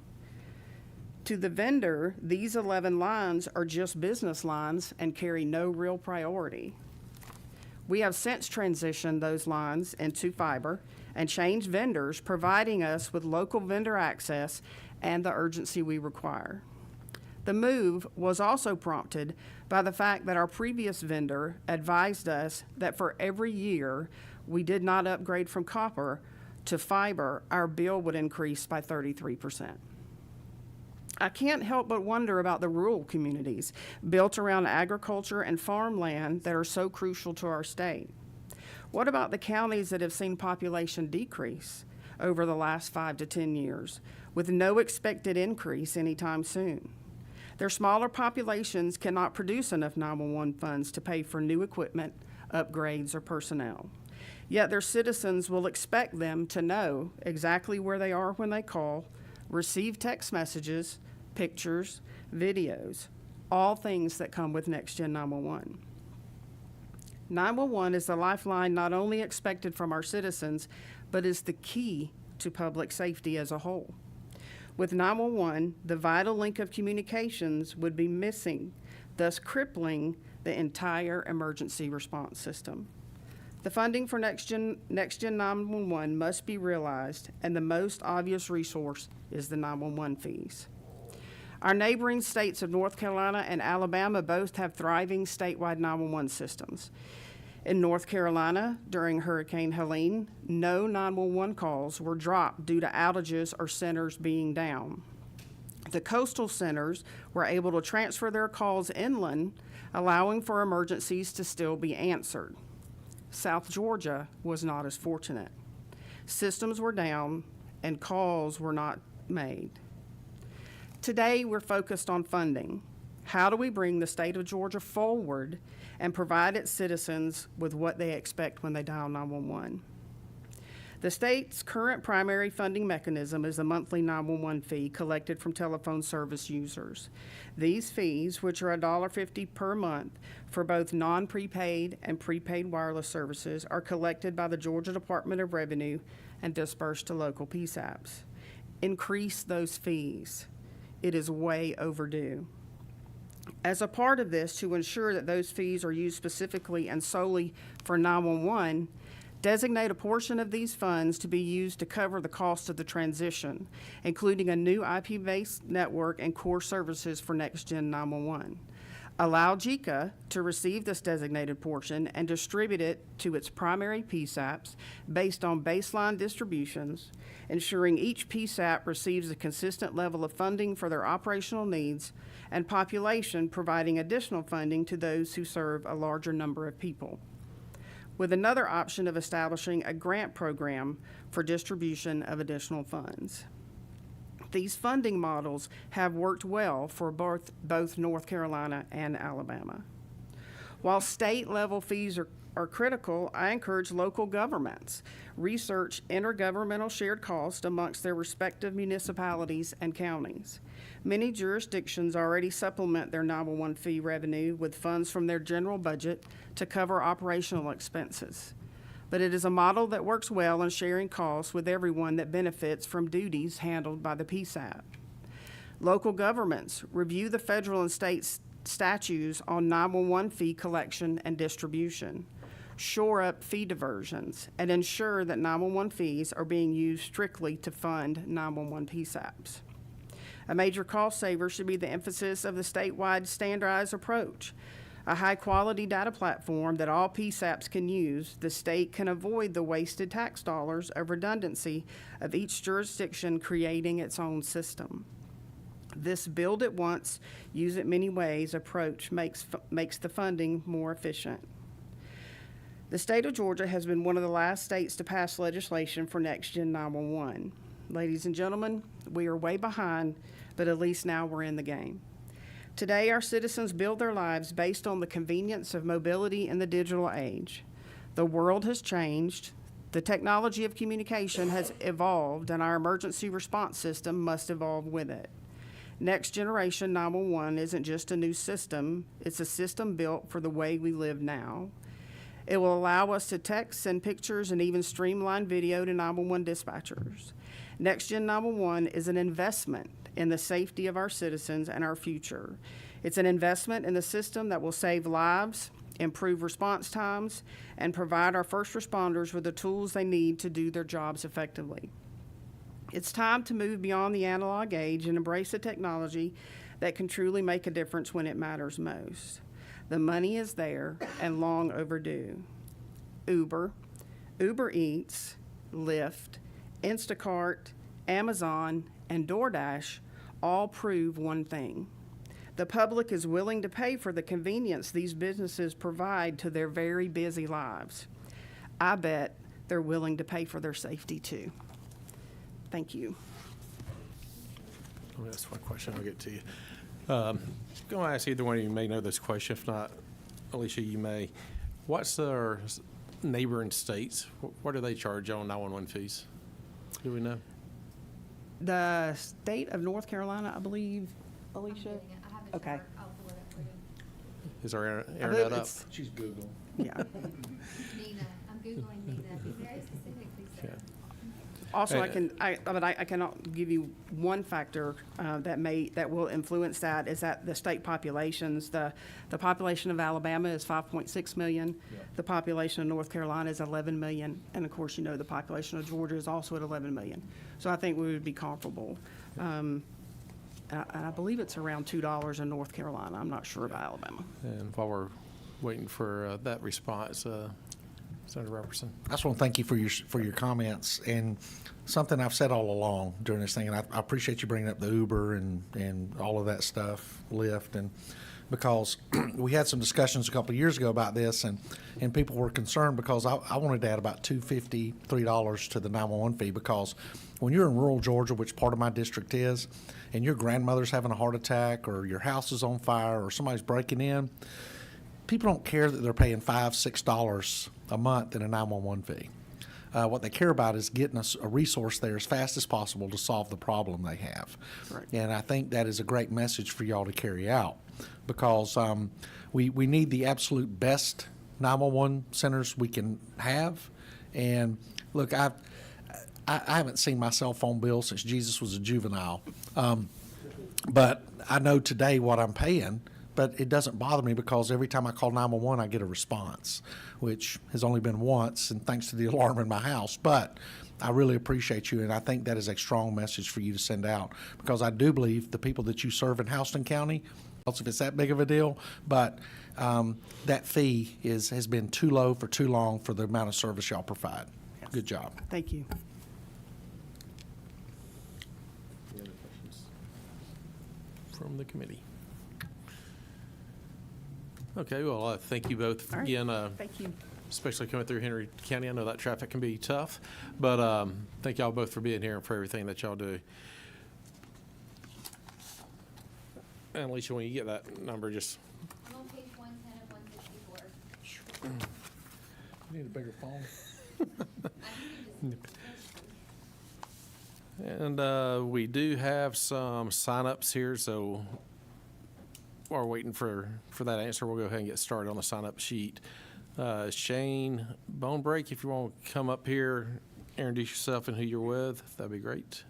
To the vendor, these 11 lines are just business lines and carry no real priority. We have since transitioned those lines into fiber and change vendors, providing us with local vendor access and the urgency we require. The move was also prompted by the fact that our previous vendor advised us that for every year we did not upgrade from copper to fiber, our bill would increase by 33%. I can't help but wonder about the rural communities built around agriculture and farmland that are so crucial to our state. What about the counties that have seen population decrease over the last 5 to 10 years with no expected increase anytime soon? Their smaller populations cannot produce enough 911 funds to pay for new equipment, upgrades, or personnel. Yet their citizens will expect them to know exactly where they are when they call, receive text messages, pictures, videos, all things that come with NextGen 911. 911 is the lifeline not only expected from our citizens, but is the key to public safety as a whole. With 911, the vital link of communications would be missing, thus crippling the entire emergency response system. The funding for NextGen 911 must be realized, and the most obvious resource is the 911 fees. Our neighboring states of North Carolina and Alabama both have thriving statewide 911 systems. In North Carolina, during Hurricane Helene, no 911 calls were dropped due to outages or centers being down. The coastal centers were able to transfer their calls inland, allowing for emergencies to still be answered. South Georgia was not as fortunate. Systems were down and calls were not made. Today, we're focused on funding. How do we bring the state of Georgia forward and provide its citizens with what they expect when they dial 911? The state's current primary funding mechanism is the monthly 911 fee collected from telephone service users. These fees, which are $1.50 per month for both non-prepaid and prepaid wireless services, are collected by the Georgia Department of Revenue and dispersed to local PSAPs. Increase those fees. It is way overdue. As a part of this, to ensure that those fees are used specifically and solely for 911, designate a portion of these funds to be used to cover the cost of the transition, including a new IP-based network and core services for NextGen 911. Allow JICA to receive this designated portion and distribute it to its primary PSAPs based on baseline distributions, ensuring each PSAP receives a consistent level of funding for their operational needs, and population providing additional funding to those who serve a larger number of people, with another option of establishing a grant program for distribution of additional funds. These funding models have worked well for both North Carolina and Alabama. While state-level fees are critical, I encourage local governments research intergovernmental shared costs amongst their respective municipalities and counties. Many jurisdictions already supplement their 911 fee revenue with funds from their general budget to cover operational expenses. But it is a model that works well in sharing costs with everyone that benefits from duties handled by the PSAP. Local governments review the federal and state statutes on 911 fee collection and distribution, shore up fee diversions, and ensure that 911 fees are being used strictly to fund 911 PSAPs. A major cost saver should be the emphasis of the statewide standardized approach. A high-quality data platform that all PSAPs can use, the state can avoid the wasted tax dollars of redundancy of each jurisdiction creating its own system. This build it once, use it many ways approach makes the funding more efficient. The state of Georgia has been one of the last states to pass legislation for NextGen 911. Ladies and gentlemen, we are way behind, but at least now we're in the game. Today, our citizens build their lives based on the convenience of mobility in the digital age. The world has changed, the technology of communication has evolved, and our emergency response system must evolve with it. Next Generation 911 isn't just a new system, it's a system built for the way we live now. It will allow us to text, send pictures, and even streamline video to 911 dispatchers. NextGen 911 is an investment in the safety of our citizens and our future. It's an investment in the system that will save lives, improve response times, and provide our first responders with the tools they need to do their jobs effectively. It's time to move beyond the analog age and embrace the technology that can truly make a difference when it matters most. The money is there and long overdue. Uber, Uber Eats, Lyft, Instacart, Amazon, and DoorDash all prove one thing. The public is willing to pay for the convenience these businesses provide to their very busy lives. I bet they're willing to pay for their safety too. Thank you. Let me ask one question, I'll get to you. Going to ask either one of you may know this question. If not, Alicia, you may. What's our neighboring states? What do they charge on 911 fees? Do we know? The state of North Carolina, I believe, Alicia? I have a Okay. chart. I'll pull it up for you. Is our I believe internet up? it's- She's Google. Yeah. Nina, I'm Googling Nina. Be very specific, please, sir. Okay. Also, I cannot give you one factor that will influence that is that the state populations, the population of Alabama is 5.6 million. The population of North Carolina is 11 million. And of course, you know, the population of Georgia is also at 11 million. So I think we would be comparable. And I believe it's around $2 in North Carolina. I'm not sure about Alabama. And while we're waiting for that response, Senator Robertson. I just want to thank you for your comments, and something I've said all along during this thing, and I appreciate you bringing up the Uber and all of that stuff, Lyft, and because we had some discussions a couple of years ago about this, and people were concerned because I wanted to add about $2.50, $3 to the 911 fee, because when you're in rural Georgia, which part of my district is, and your grandmother's having a heart attack, or your house is on fire, or somebody's breaking in, people don't care that they're paying $5, $6 a month in a 911 fee. What they care about is getting a resource there as fast as possible to solve the problem they have. Right. And I think that is a great message for y'all to carry out, because we need the absolute best 911 centers we can have. And look, I haven't seen my cell phone bill since Jesus was a juvenile. But I know today what I'm paying. But it doesn't bother me, because every time I call 911, I get a response, which has only been once, and thanks to the alarm in my house. But I really appreciate you, and I think that is a strong message for you to send out, because I do believe the people that you serve in Houston County, if it's that big of a deal, but that fee has been too low for too long for the amount of service y'all provide. Yes. Good job. Thank you. Any other questions from the committee? Okay, well, thank you both All right. again, Thank you. especially coming through Henry County. I know that traffic can be tough, but thank y'all both for being here and for everything that y'all do. And Alicia, when you get that number, just I'm on page 110 of 164. You need a bigger phone? And we do have some sign-ups here, so while we're waiting for that answer, we'll go ahead and get started on the sign-up sheet. Shane Bonebreak, if you want to come up here, introduce yourself and who you're with, that'd be great.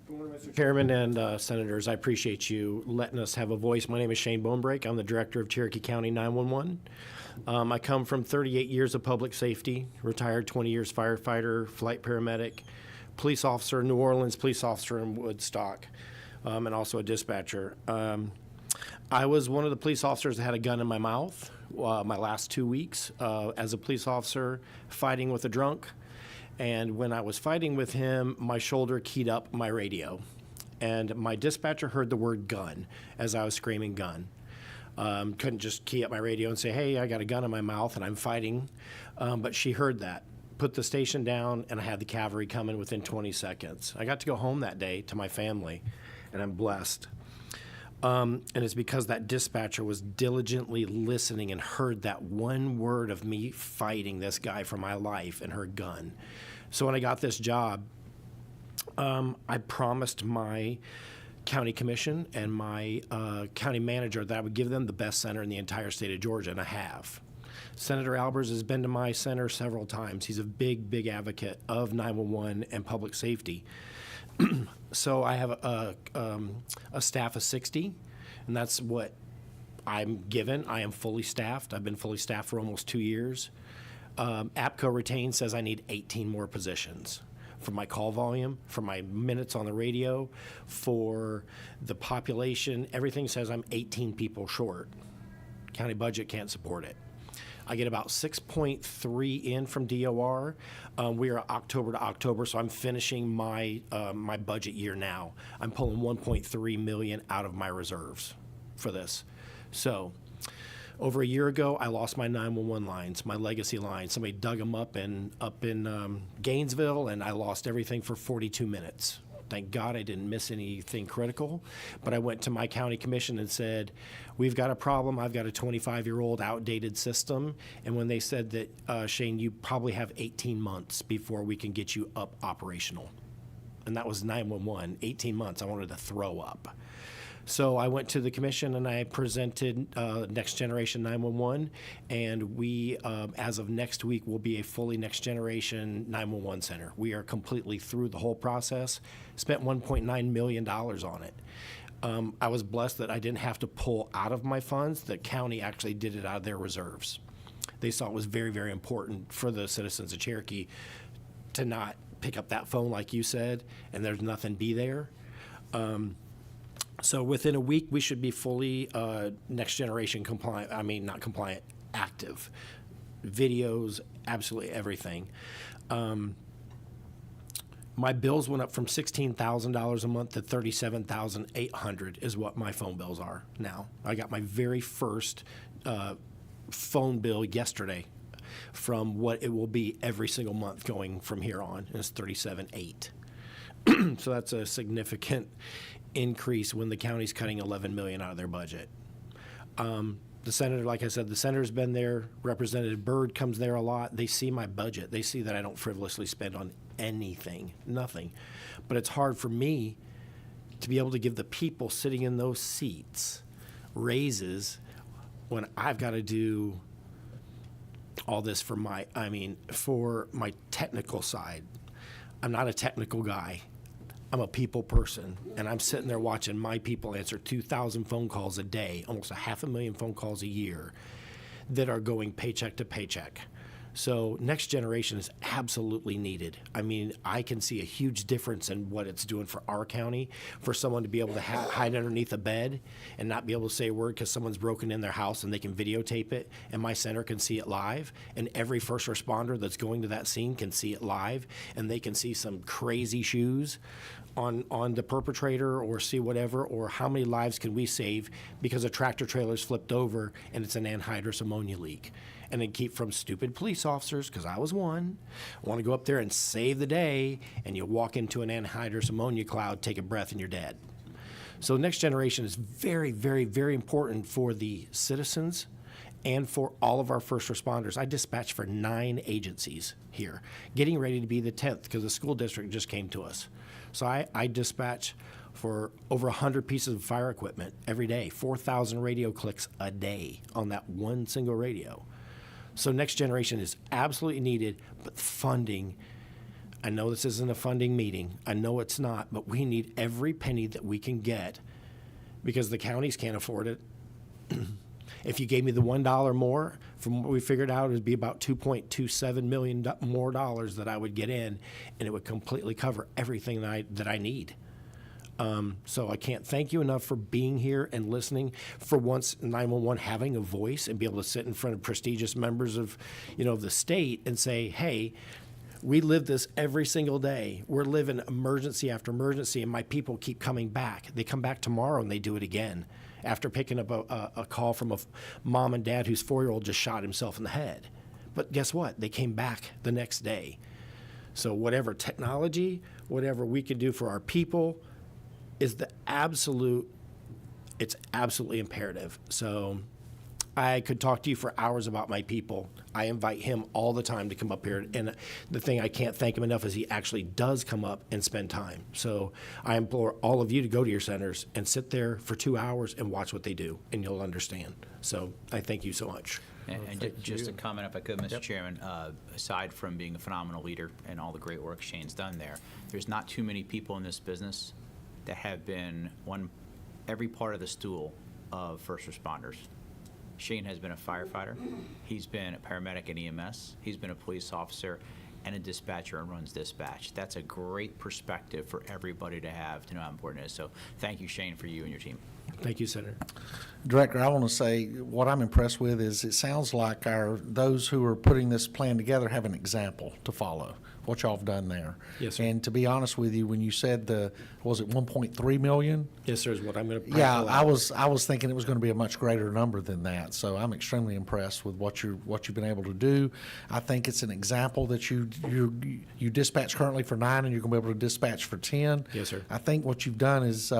Good morning, Mr. Chairman and Senators. I appreciate you letting us have a voice. My name is Shane Bonebreak. I'm the Director of Cherokee County 911. I come from 38 years of public safety, retired 20 years firefighter, flight paramedic, police officer, New Orleans police officer in Woodstock, and also a dispatcher. I was one of the police officers that had a gun in my mouth my last 2 weeks as a police officer fighting with a drunk. And when I was fighting with him, my shoulder keyed up my radio. And my dispatcher heard the word gun as I was screaming gun. Couldn't just key up my radio and say, hey, I got a gun in my mouth and I'm fighting. But she heard that, put the station down, and I had the cavalry coming within 20 seconds. I got to go home that day to my family, and I'm blessed. And it's because that dispatcher was diligently listening and heard that one word of me fighting this guy for my life and her gun. So when I got this job, I promised my county commission and my county manager that I would give them the best center in the entire state of Georgia, and I have. Senator Albers has been to my center several times. He's a big, big advocate of 911 and public safety. So I have a staff of 60, And that's what I'm given. I am fully staffed. I've been fully staffed for almost 2 years. APCO Retain says I need 18 more positions for my call volume, for my minutes on the radio, for the population. Everything says I'm 18 people short. County budget can't support it. I get about 6.3 in from DOR. We are October to October, so I'm finishing my my budget year now. I'm pulling 1.3 million out of my reserves for this. So over a year ago, I lost my 911 lines, my legacy lines. Somebody dug them up in Gainesville, and I lost everything for 42 minutes. Thank God I didn't miss anything critical. But I went to my county commission and said, we've got a problem. I've got a 25-year-old outdated system. And when they said that, Shane, you probably have 18 months before we can get you up operational. And that was 911, 18 months. I wanted to throw up. So I went to the commission and I presented Next Generation 911, and we, as of next week, will be a fully Next Generation 911 center. We are completely through the whole process, spent $1.9 million on it. I was blessed that I didn't have to pull out of my funds. The county actually did it out of their reserves. They saw it was very, very important for the citizens of Cherokee to not pick up that phone like you said, and there's nothing be there. So within a week, we should be fully Next Generation compliant, not compliant, active. Videos, absolutely everything. My bills went up from $16,000 a month to $37,800 is what my phone bills are now. I got my very first phone bill yesterday from what it will be every single month going from here on, and it's $37,800. So that's a significant increase when the county's cutting $11 million out of their budget. The senator, like I said, the senator's been there. Representative Byrd comes there a lot. They see my budget. They see that I don't frivolously spend on anything, nothing. But it's hard for me to be able to give the people sitting in those seats raises when I've got to do all this for my technical side. I'm not a technical guy. I'm a people person, and I'm sitting there watching my people answer 2,000 phone calls a day, almost 500,000 phone calls a year that are going paycheck to paycheck. So Next Generation is absolutely needed. I can see a huge difference in what it's doing for our county, for someone to be able to hide underneath a bed and not be able to say a word because someone's broken in their house and they can videotape it, and my center can see it live, and every first responder that's going to that scene can see it live, and they can see some crazy shoes on the perpetrator or see whatever, or how many lives can we save because a tractor trailer's flipped over and it's an anhydrous ammonia leak. And then keep from stupid police officers, because I was one, want to go up there and save the day, and you walk into an anhydrous ammonia cloud, take a breath, and you're dead. So Next Generation is very, very, very important for the citizens and for all of our first responders. I dispatch for 9 agencies here, getting ready to be the 10th because the school district just came to us. So I dispatch for over 100 pieces of fire equipment every day, 4,000 radio clicks a day on that one single radio. So Next Generation is absolutely needed, but funding, I know this isn't a funding meeting. I know it's not, but we need every penny that we can get because the counties can't afford it. If you gave me the $1 more, from what we figured out, it would be about $2.27 million more dollars that I would get in, and it would completely cover everything that I need. So I can't thank you enough for being here and listening. For once, 911 having a voice and be able to sit in front of prestigious members of, of the state and say, hey, we live this every single day. We're living emergency after emergency, and my people keep coming back. They come back tomorrow and they do it again after picking up a call from a mom and dad whose 4-year-old just shot himself in the head. But guess what? They came back the next day. So whatever technology, whatever we can do for our people is it's absolutely imperative. So I could talk to you for hours about my people. I invite him all the time to come up here. And the thing I can't thank him enough is he actually does come up and spend time. So I implore all of you to go to your centers and sit there for 2 hours and watch what they do, and you'll understand. So I thank you so much. And just a comment, if I could, Mr. Chairman, aside from being a phenomenal leader and all the great work Shane's done there, there's not too many people in this business that have been every part of the stool of first responders. Shane has been a firefighter. He's been a paramedic in EMS. He's been a police officer and a dispatcher and runs dispatch. That's a great perspective for everybody to have to know how important it is. So thank you, Shane, for you and your team. Thank you, Senator. Director, I want to say what I'm impressed with is it sounds like those who are putting this plan together have an example to follow, what y'all have done there. Yes, sir. And to be honest with you, when you said was it 1.3 million? Yes, sir, is what I'm going to. Yeah, I was thinking it was going to be a much greater number than that. So I'm extremely impressed with what you've been able to do. I think it's an example that you dispatch currently for 9 and you're going to be able to dispatch for 10. Yes, sir. I think what you've done is,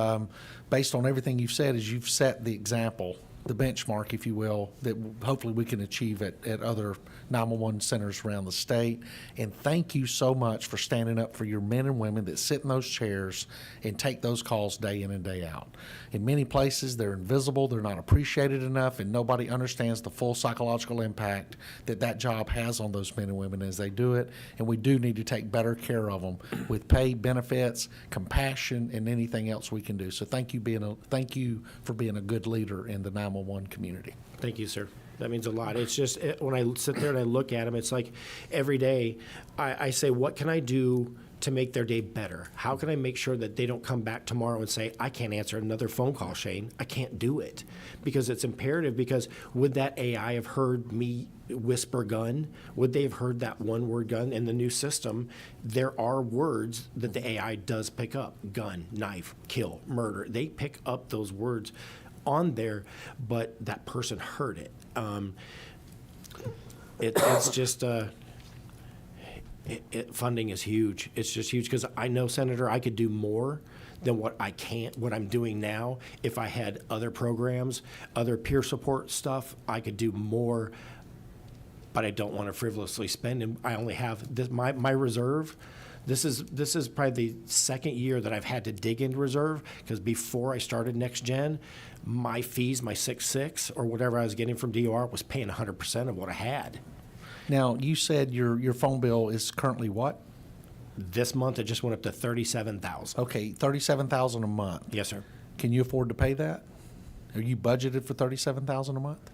based on everything you've said, is you've set the example, the benchmark, if you will, that hopefully we can achieve at other 911 centers around the state. And thank you so much for standing up for your men and women that sit in those chairs and take those calls day in and day out. In many places, they're invisible, they're not appreciated enough, and nobody understands the full psychological impact that job has on those men and women as they do it. And we do need to take better care of them with pay, benefits, compassion, and anything else we can do. So thank you for being a good leader in the 911 community. Thank you, sir. That means a lot. It's just when I sit there and I look at them, it's like every day I say, what can I do to make their day better? How can I make sure that they don't come back tomorrow and say, I can't answer another phone call, Shane. I can't do it. Because it's imperative, because would that AI have heard me whisper gun? Would they have heard that one word gun? In the new system, there are words that the AI does pick up. Gun, knife, kill, murder. They pick up those words on there, but that person heard it. It's just funding is huge. It's just huge because I know, Senator, I could do more than what I'm doing now. If I had other programs, other peer support stuff, I could do more, but I don't want to frivolously spend. And I only have this, my reserve. This is probably the second year that I've had to dig into reserve, because before I started NextGen, my fees, my 6.6 or whatever I was getting from DOR was paying 100% of what I had. Now, you said your phone bill is currently what? This month, it just went up to $37,000. Okay, $37,000 a month. Yes, sir. Can you afford to pay that? Are you budgeted for $37,000 a month?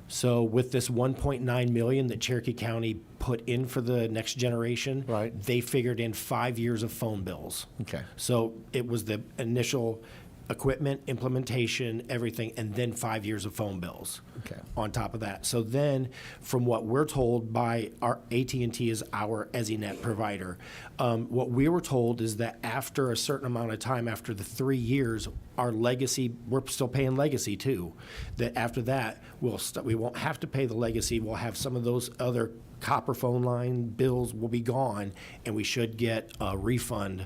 So with this $1.9 million that Cherokee County put in for the next generation, right, they figured in 5 years of phone bills. Okay. So it was the initial equipment, implementation, everything, and then 5 years of phone bills. Okay. On top of that. So then, from what we're told by our AT&T is our EZNet provider, what we were told is that after a certain amount of time, after the 3 years, our legacy, we're still paying legacy too. That after that, we won't have to pay the legacy. We'll have some of those other copper phone line bills will be gone, and we should get a refund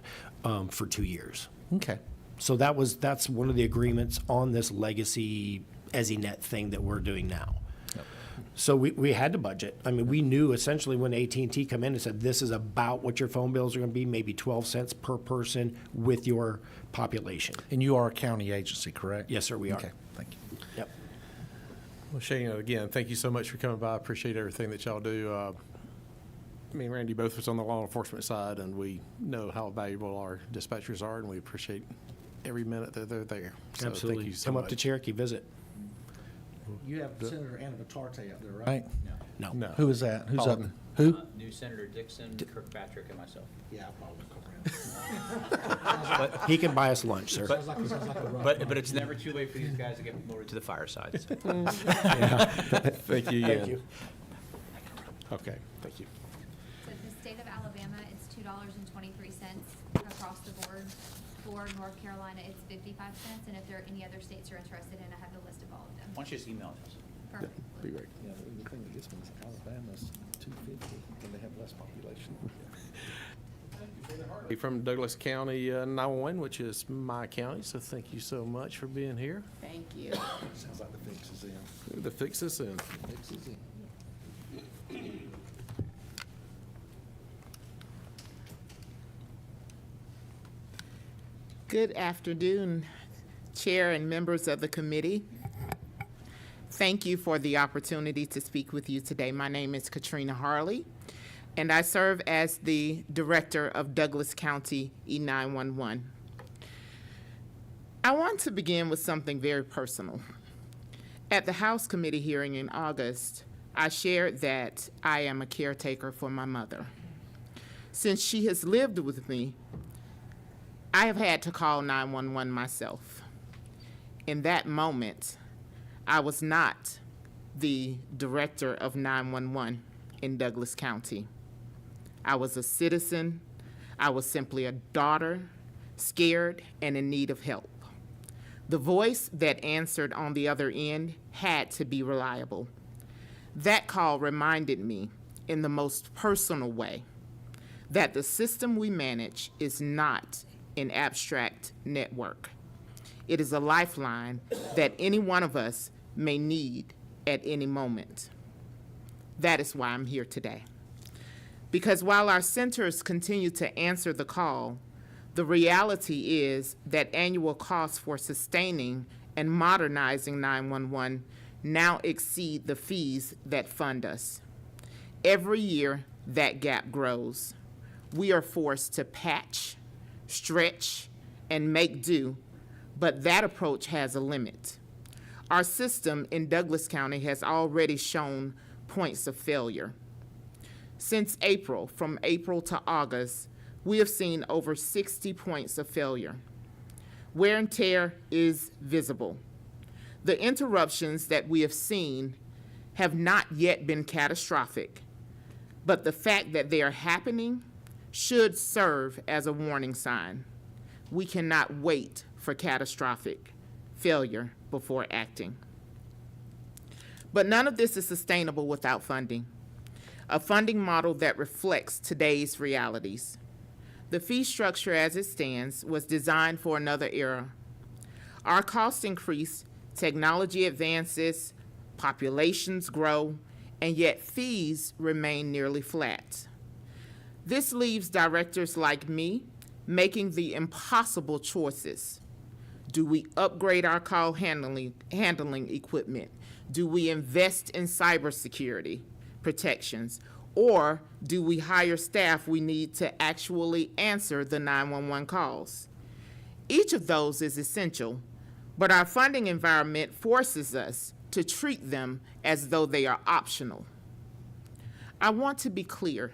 for 2 years. Okay. So that's one of the agreements on this legacy EZNet thing that we're doing now. Yep. So we had to budget. I mean, we knew essentially when AT&T come in and said, this is about what your phone bills are going to be, maybe 12 cents per person with your population. And you are a county agency, correct? Yes, sir, we are. Okay, thank you. Yep. Well, Shane, again, thank you so much for coming by. I appreciate everything that y'all do. Me and Randy both was on the law enforcement side, and we know how valuable our dispatchers are, and we appreciate every minute that they're there. So Absolutely. Thank you so Come much. up to Cherokee, visit. You have Senator Anna Vitarte up there, right? No. No. Who is that? Who's Alden. up? Who? New Senator Dixon, Kirkpatrick, and myself. Yeah, I'll probably go around. He can buy us lunch, sir. But it's never too late for these guys to get promoted to the fireside. So. Thank you again. Thank you. Okay, thank you. So the state of Alabama, it's $2.23 across the board. For North Carolina, it's 55 cents. And if there are any other states you're interested in, I have the list of all of them. Why don't you just email us? Perfect. Be great. Yeah, the thing that gets me is Alabama's 250, and they have less population. From Douglas County 911, which is my county, so thank you so much for being here. Thank you. Sounds like the fix is in. The fix is in. The fix is in. Good afternoon, Chair and members of the committee. Thank you for the opportunity to speak with you today. My name is Katrina Harley, and I serve as the Director of Douglas County E911. I want to begin with something very personal. At the House Committee hearing in August, I shared that I am a caretaker for my mother. Since she has lived with me, I have had to call 911 myself. In that moment, I was not the director of 911 in Douglas County. I was a citizen. I was simply a daughter, scared and in need of help. The voice that answered on the other end had to be reliable. That call reminded me, in the most personal way, that the system we manage is not an abstract network. It is a lifeline that any one of us may need at any moment. That is why I'm here today. Because while our centers continue to answer the call, the reality is that annual costs for sustaining and modernizing 911 now exceed the fees that fund us. Every year, that gap grows. We are forced to patch, stretch, and make do, but that approach has a limit. Our system in Douglas County has already shown points of failure. Since April, from April to August, we have seen over 60 points of failure. Wear and tear is visible. The interruptions that we have seen have not yet been catastrophic, but the fact that they are happening should serve as a warning sign. We cannot wait for catastrophic failure before acting. But none of this is sustainable without funding, a funding model that reflects today's realities. The fee structure as it stands was designed for another era. Our costs increase, technology advances, populations grow, and yet fees remain nearly flat. This leaves directors like me making the impossible choices. Do we upgrade our call handling equipment? Do we invest in cybersecurity protections? Or do we hire staff we need to actually answer the 911 calls? Each of those is essential, but our funding environment forces us to treat them as though they are optional. I want to be clear.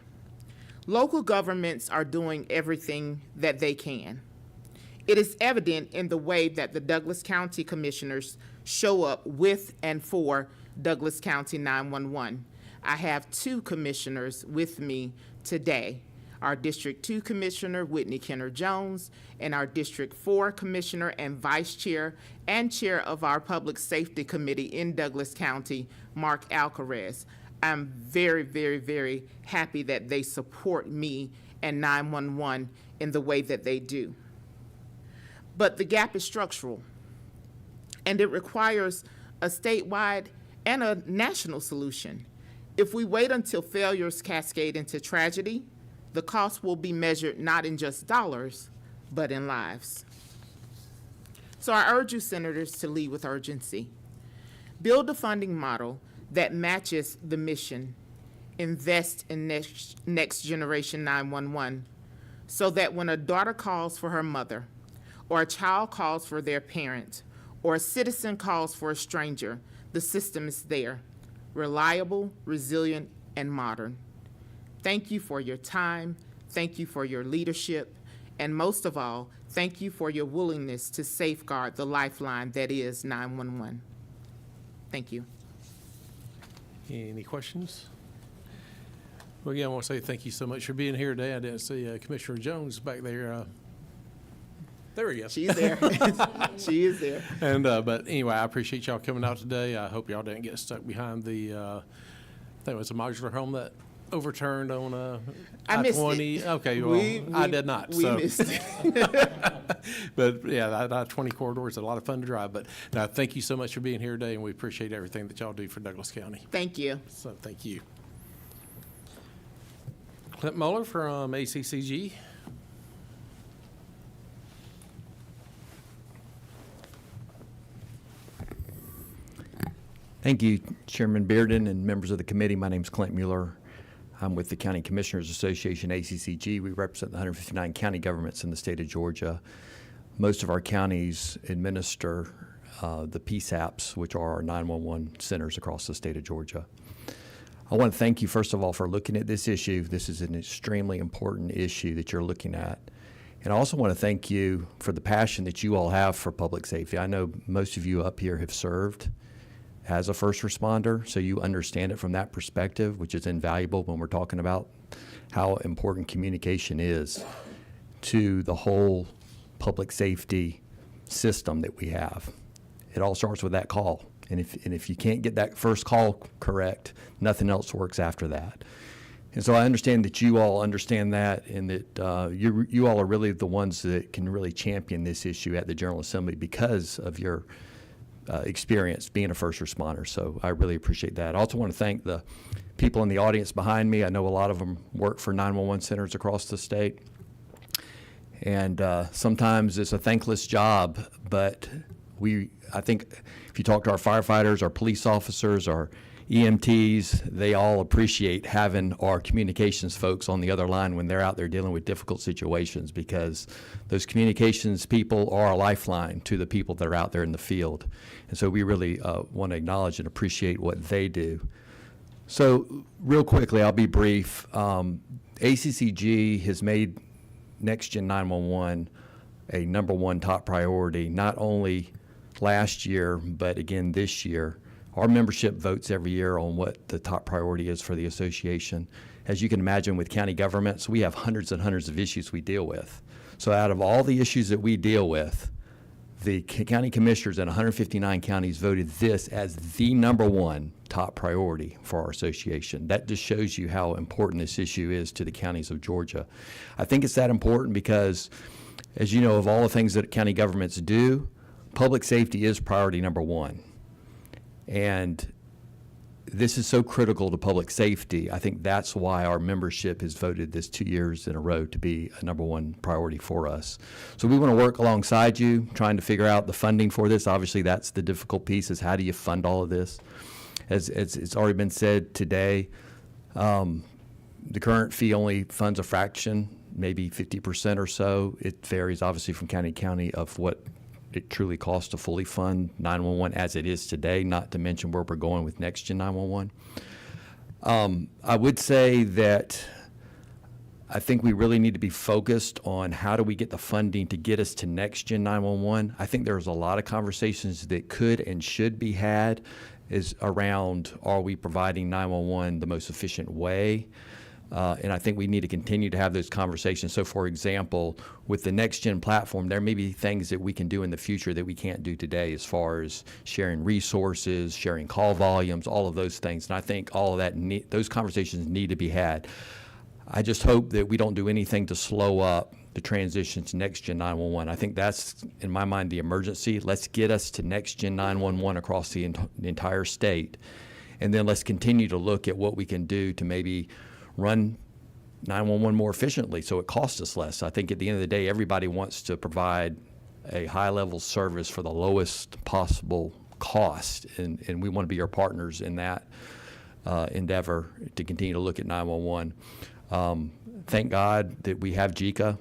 Local governments are doing everything that they can. It is evident in the way that the Douglas County Commissioners show up with and for Douglas County 911. I have 2 commissioners with me today, our District 2 Commissioner, Whitney Kenner-Jones, and our District 4 Commissioner and Vice Chair and Chair of our Public Safety Committee in Douglas County, Mark Alcaraz. I'm very, very, very happy that they support me and 911 in the way that they do. But the gap is structural, and it requires a statewide and a national solution. If we wait until failures cascade into tragedy, the cost will be measured not in just dollars, but in lives. So I urge you, Senators, to lead with urgency. Build a funding model that matches the mission. Invest in next generation 911 so that when a daughter calls for her mother, or a child calls for their parent, or a citizen calls for a stranger, the system is there, reliable, resilient, and modern. Thank you for your time. Thank you for your leadership. And most of all, thank you for your willingness to safeguard the lifeline that is 911. Thank you. Any questions? Well, again, I want to say thank you so much for being here today. I didn't see Commissioner Jones back there. There we go. She's there. She is there. And but anyway, I appreciate y'all coming out today. I hope y'all didn't get stuck behind the. I think it was a modular home that overturned on I missed I-20. it. Okay, well, I did not. We so. missed it. But yeah, that I-20 corridor is a lot of fun to drive. But thank you so much for being here today, and we appreciate everything that y'all do for Douglas County. Thank you. So thank you. Clint Muller from ACCG. Thank you, Chairman Bearden and members of the committee. My name is Clint Mueller. I'm with the County Commissioners Association, ACCG. We represent the 159 county governments in the state of Georgia. most of our counties administer the PSAPs, which are our 911 centers across the state of Georgia. I want to thank you, first of all, for looking at this issue. This is an extremely important issue that you're looking at. And I also want to thank you for the passion that you all have for public safety. I know most of you up here have served as a first responder, so you understand it from that perspective, which is invaluable when we're talking about how important communication is to the whole public safety system that we have. It all starts with that call. And if you can't get that first call correct, nothing else works after that. And so I understand that you all understand that, and that you all are really the ones that can really champion this issue at the General Assembly because of your experience being a first responder. So I really appreciate that. I also want to thank the people in the audience behind me. I know a lot of them work for 911 centers across the state. And sometimes it's a thankless job, but I think if you talk to our firefighters, our police officers, our EMTs, they all appreciate having our communications folks on the other line when they're out there dealing with difficult situations, because those communications people are a lifeline to the people that are out there in the field. And so we really want to acknowledge and appreciate what they do. So real quickly, I'll be brief. ACCG has made NextGen 911 a #1 top priority, not only last year, but again this year. Our membership votes every year on what the top priority is for the association. As you can imagine, with county governments, we have hundreds and hundreds of issues we deal with. So out of all the issues that we deal with, the county commissioners in 159 counties voted this as the #1 top priority for our association. That just shows you how important this issue is to the counties of Georgia. I think it's that important because, as you know, of all the things that county governments do, public safety is priority #1. And this is so critical to public safety. I think that's why our membership has voted this 2 years in a row to be a #1 priority for us. So we want to work alongside you, trying to figure out the funding for this. Obviously, that's the difficult piece, is how do you fund all of this? As it's already been said today, the current fee only funds a fraction, maybe 50% or so. It varies obviously from county to county of what it truly costs to fully fund 911 as it is today, not to mention where we're going with NextGen 911. I would say that I think we really need to be focused on how do we get the funding to get us to NextGen 911. I think there's a lot of conversations that could and should be had is around, are we providing 911 the most efficient way? And I think we need to continue to have those conversations. So, for example, with the NextGen platform, there may be things that we can do in the future that we can't do today as far as sharing resources, sharing call volumes, all of those things. And I think all of that, those conversations need to be had. I just hope that we don't do anything to slow up the transition to NextGen 911. I think that's, in my mind, the emergency. Let's get us to NextGen 911 across the entire state. And then let's continue to look at what we can do to maybe run 911 more efficiently so it costs us less. I think at the end of the day, everybody wants to provide a high-level service for the lowest possible cost, and we want to be your partners in that endeavor to continue to look at 911. Thank God that we have JICA.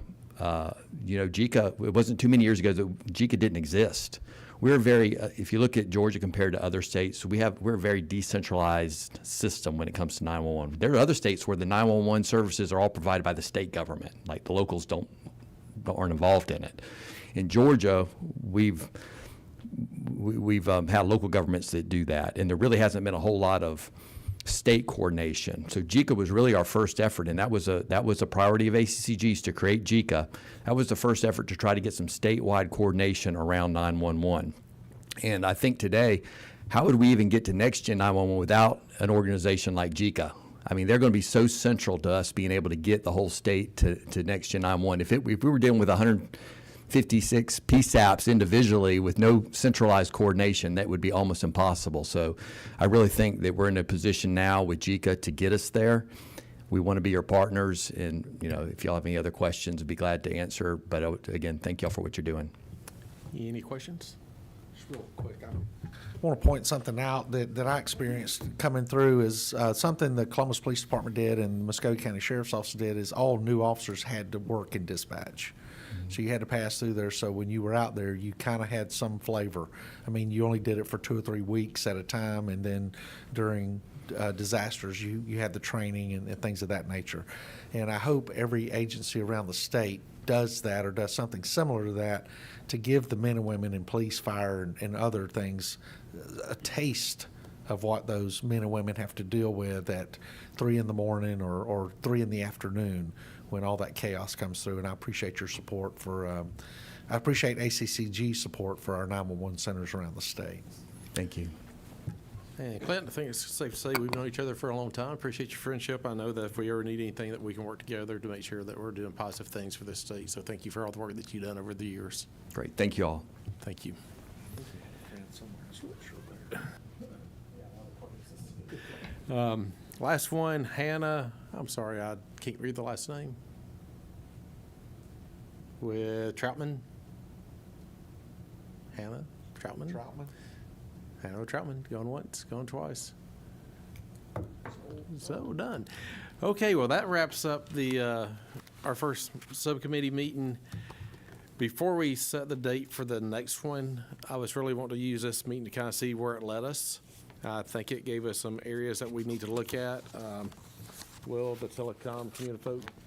JICA, it wasn't too many years ago that JICA didn't exist. We're very, if you look at Georgia compared to other states, we're a very decentralized system when it comes to 911. There are other states where the 911 services are all provided by the state government, like the locals aren't involved in it. In Georgia, we've had local governments that do that, and there really hasn't been a whole lot of state coordination. So JICA was really our first effort, and that was a priority of ACCG's to create JICA. That was the first effort to try to get some statewide coordination around 911. And I think today, how would we even get to NextGen 911 without an organization like JICA? I mean, they're going to be so central to us being able to get the whole state to NextGen 911. If we were dealing with 156 PSAPs individually with no centralized coordination, that would be almost impossible. So I really think that we're in a position now with JICA to get us there. We want to be your partners, and if y'all have any other questions, I'd be glad to answer. But again, thank y'all for what you're doing. Any questions? Just real quick, I want to point something out that I experienced coming through is something the Columbus Police Department did and the Muskogee County Sheriff's Office did is all new officers had to work in dispatch. So you had to pass through there. So when you were out there, you kind of had some flavor. I mean, you only did it for 2 or 3 weeks at a time, and then during disasters, you had the training and things of that nature. And I hope every agency around the state does that or does something similar to that to give the men and women in police, fire, and other things a taste of what those men and women have to deal with at 3 in the morning or 3 in the afternoon when all that chaos comes through. And I appreciate your support for, I appreciate ACCG's support for our 911 centers around the state. Thank you. And Clinton, I think it's safe to say we've known each other for a long time. Appreciate your friendship. I know that if we ever need anything, that we can work together to make sure that we're doing positive things for this state. So thank you for all the work that you've done over the years. Great. Thank you all. Thank you. Last one, Hannah. I'm sorry, I can't read the last name. With Troutman. Hannah Troutman. Hannah Troutman, going once, going twice. So done. Okay, well, that wraps up the our first subcommittee meeting. Before we set the date for the next one, I was really wanting to use this meeting to kind of see where it led us. I think it gave us some areas that we need to look at. Will, the telecom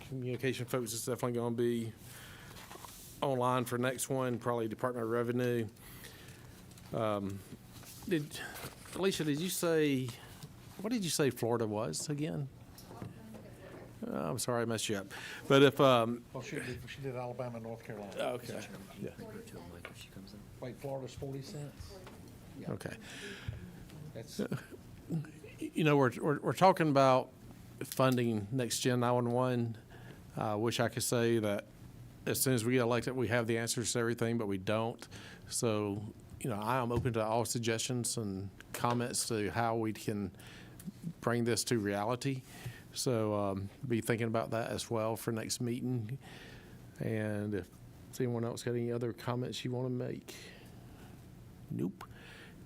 communication folks is definitely going to be online for next one, probably Department of Revenue. Alicia, did you say, what did you say Florida was again? I'm sorry, I messed you up. But if, Well, she did Alabama and North Carolina. okay. Yeah. Wait, Florida's 40 cents? Okay. That's, You know, we're talking about funding NextGen 911. I wish I could say that as soon as we get elected, we have the answers to everything, but we don't. So, you know, I am open to all suggestions and comments to how we can bring this to reality. So be thinking about that as well for next meeting. And if anyone else got any other comments you want to make? Nope.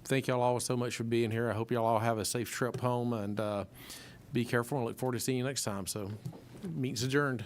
Thank y'all all so much for being here. I hope y'all all have a safe trip home, and be careful, and look forward to seeing you next time. So meeting's adjourned.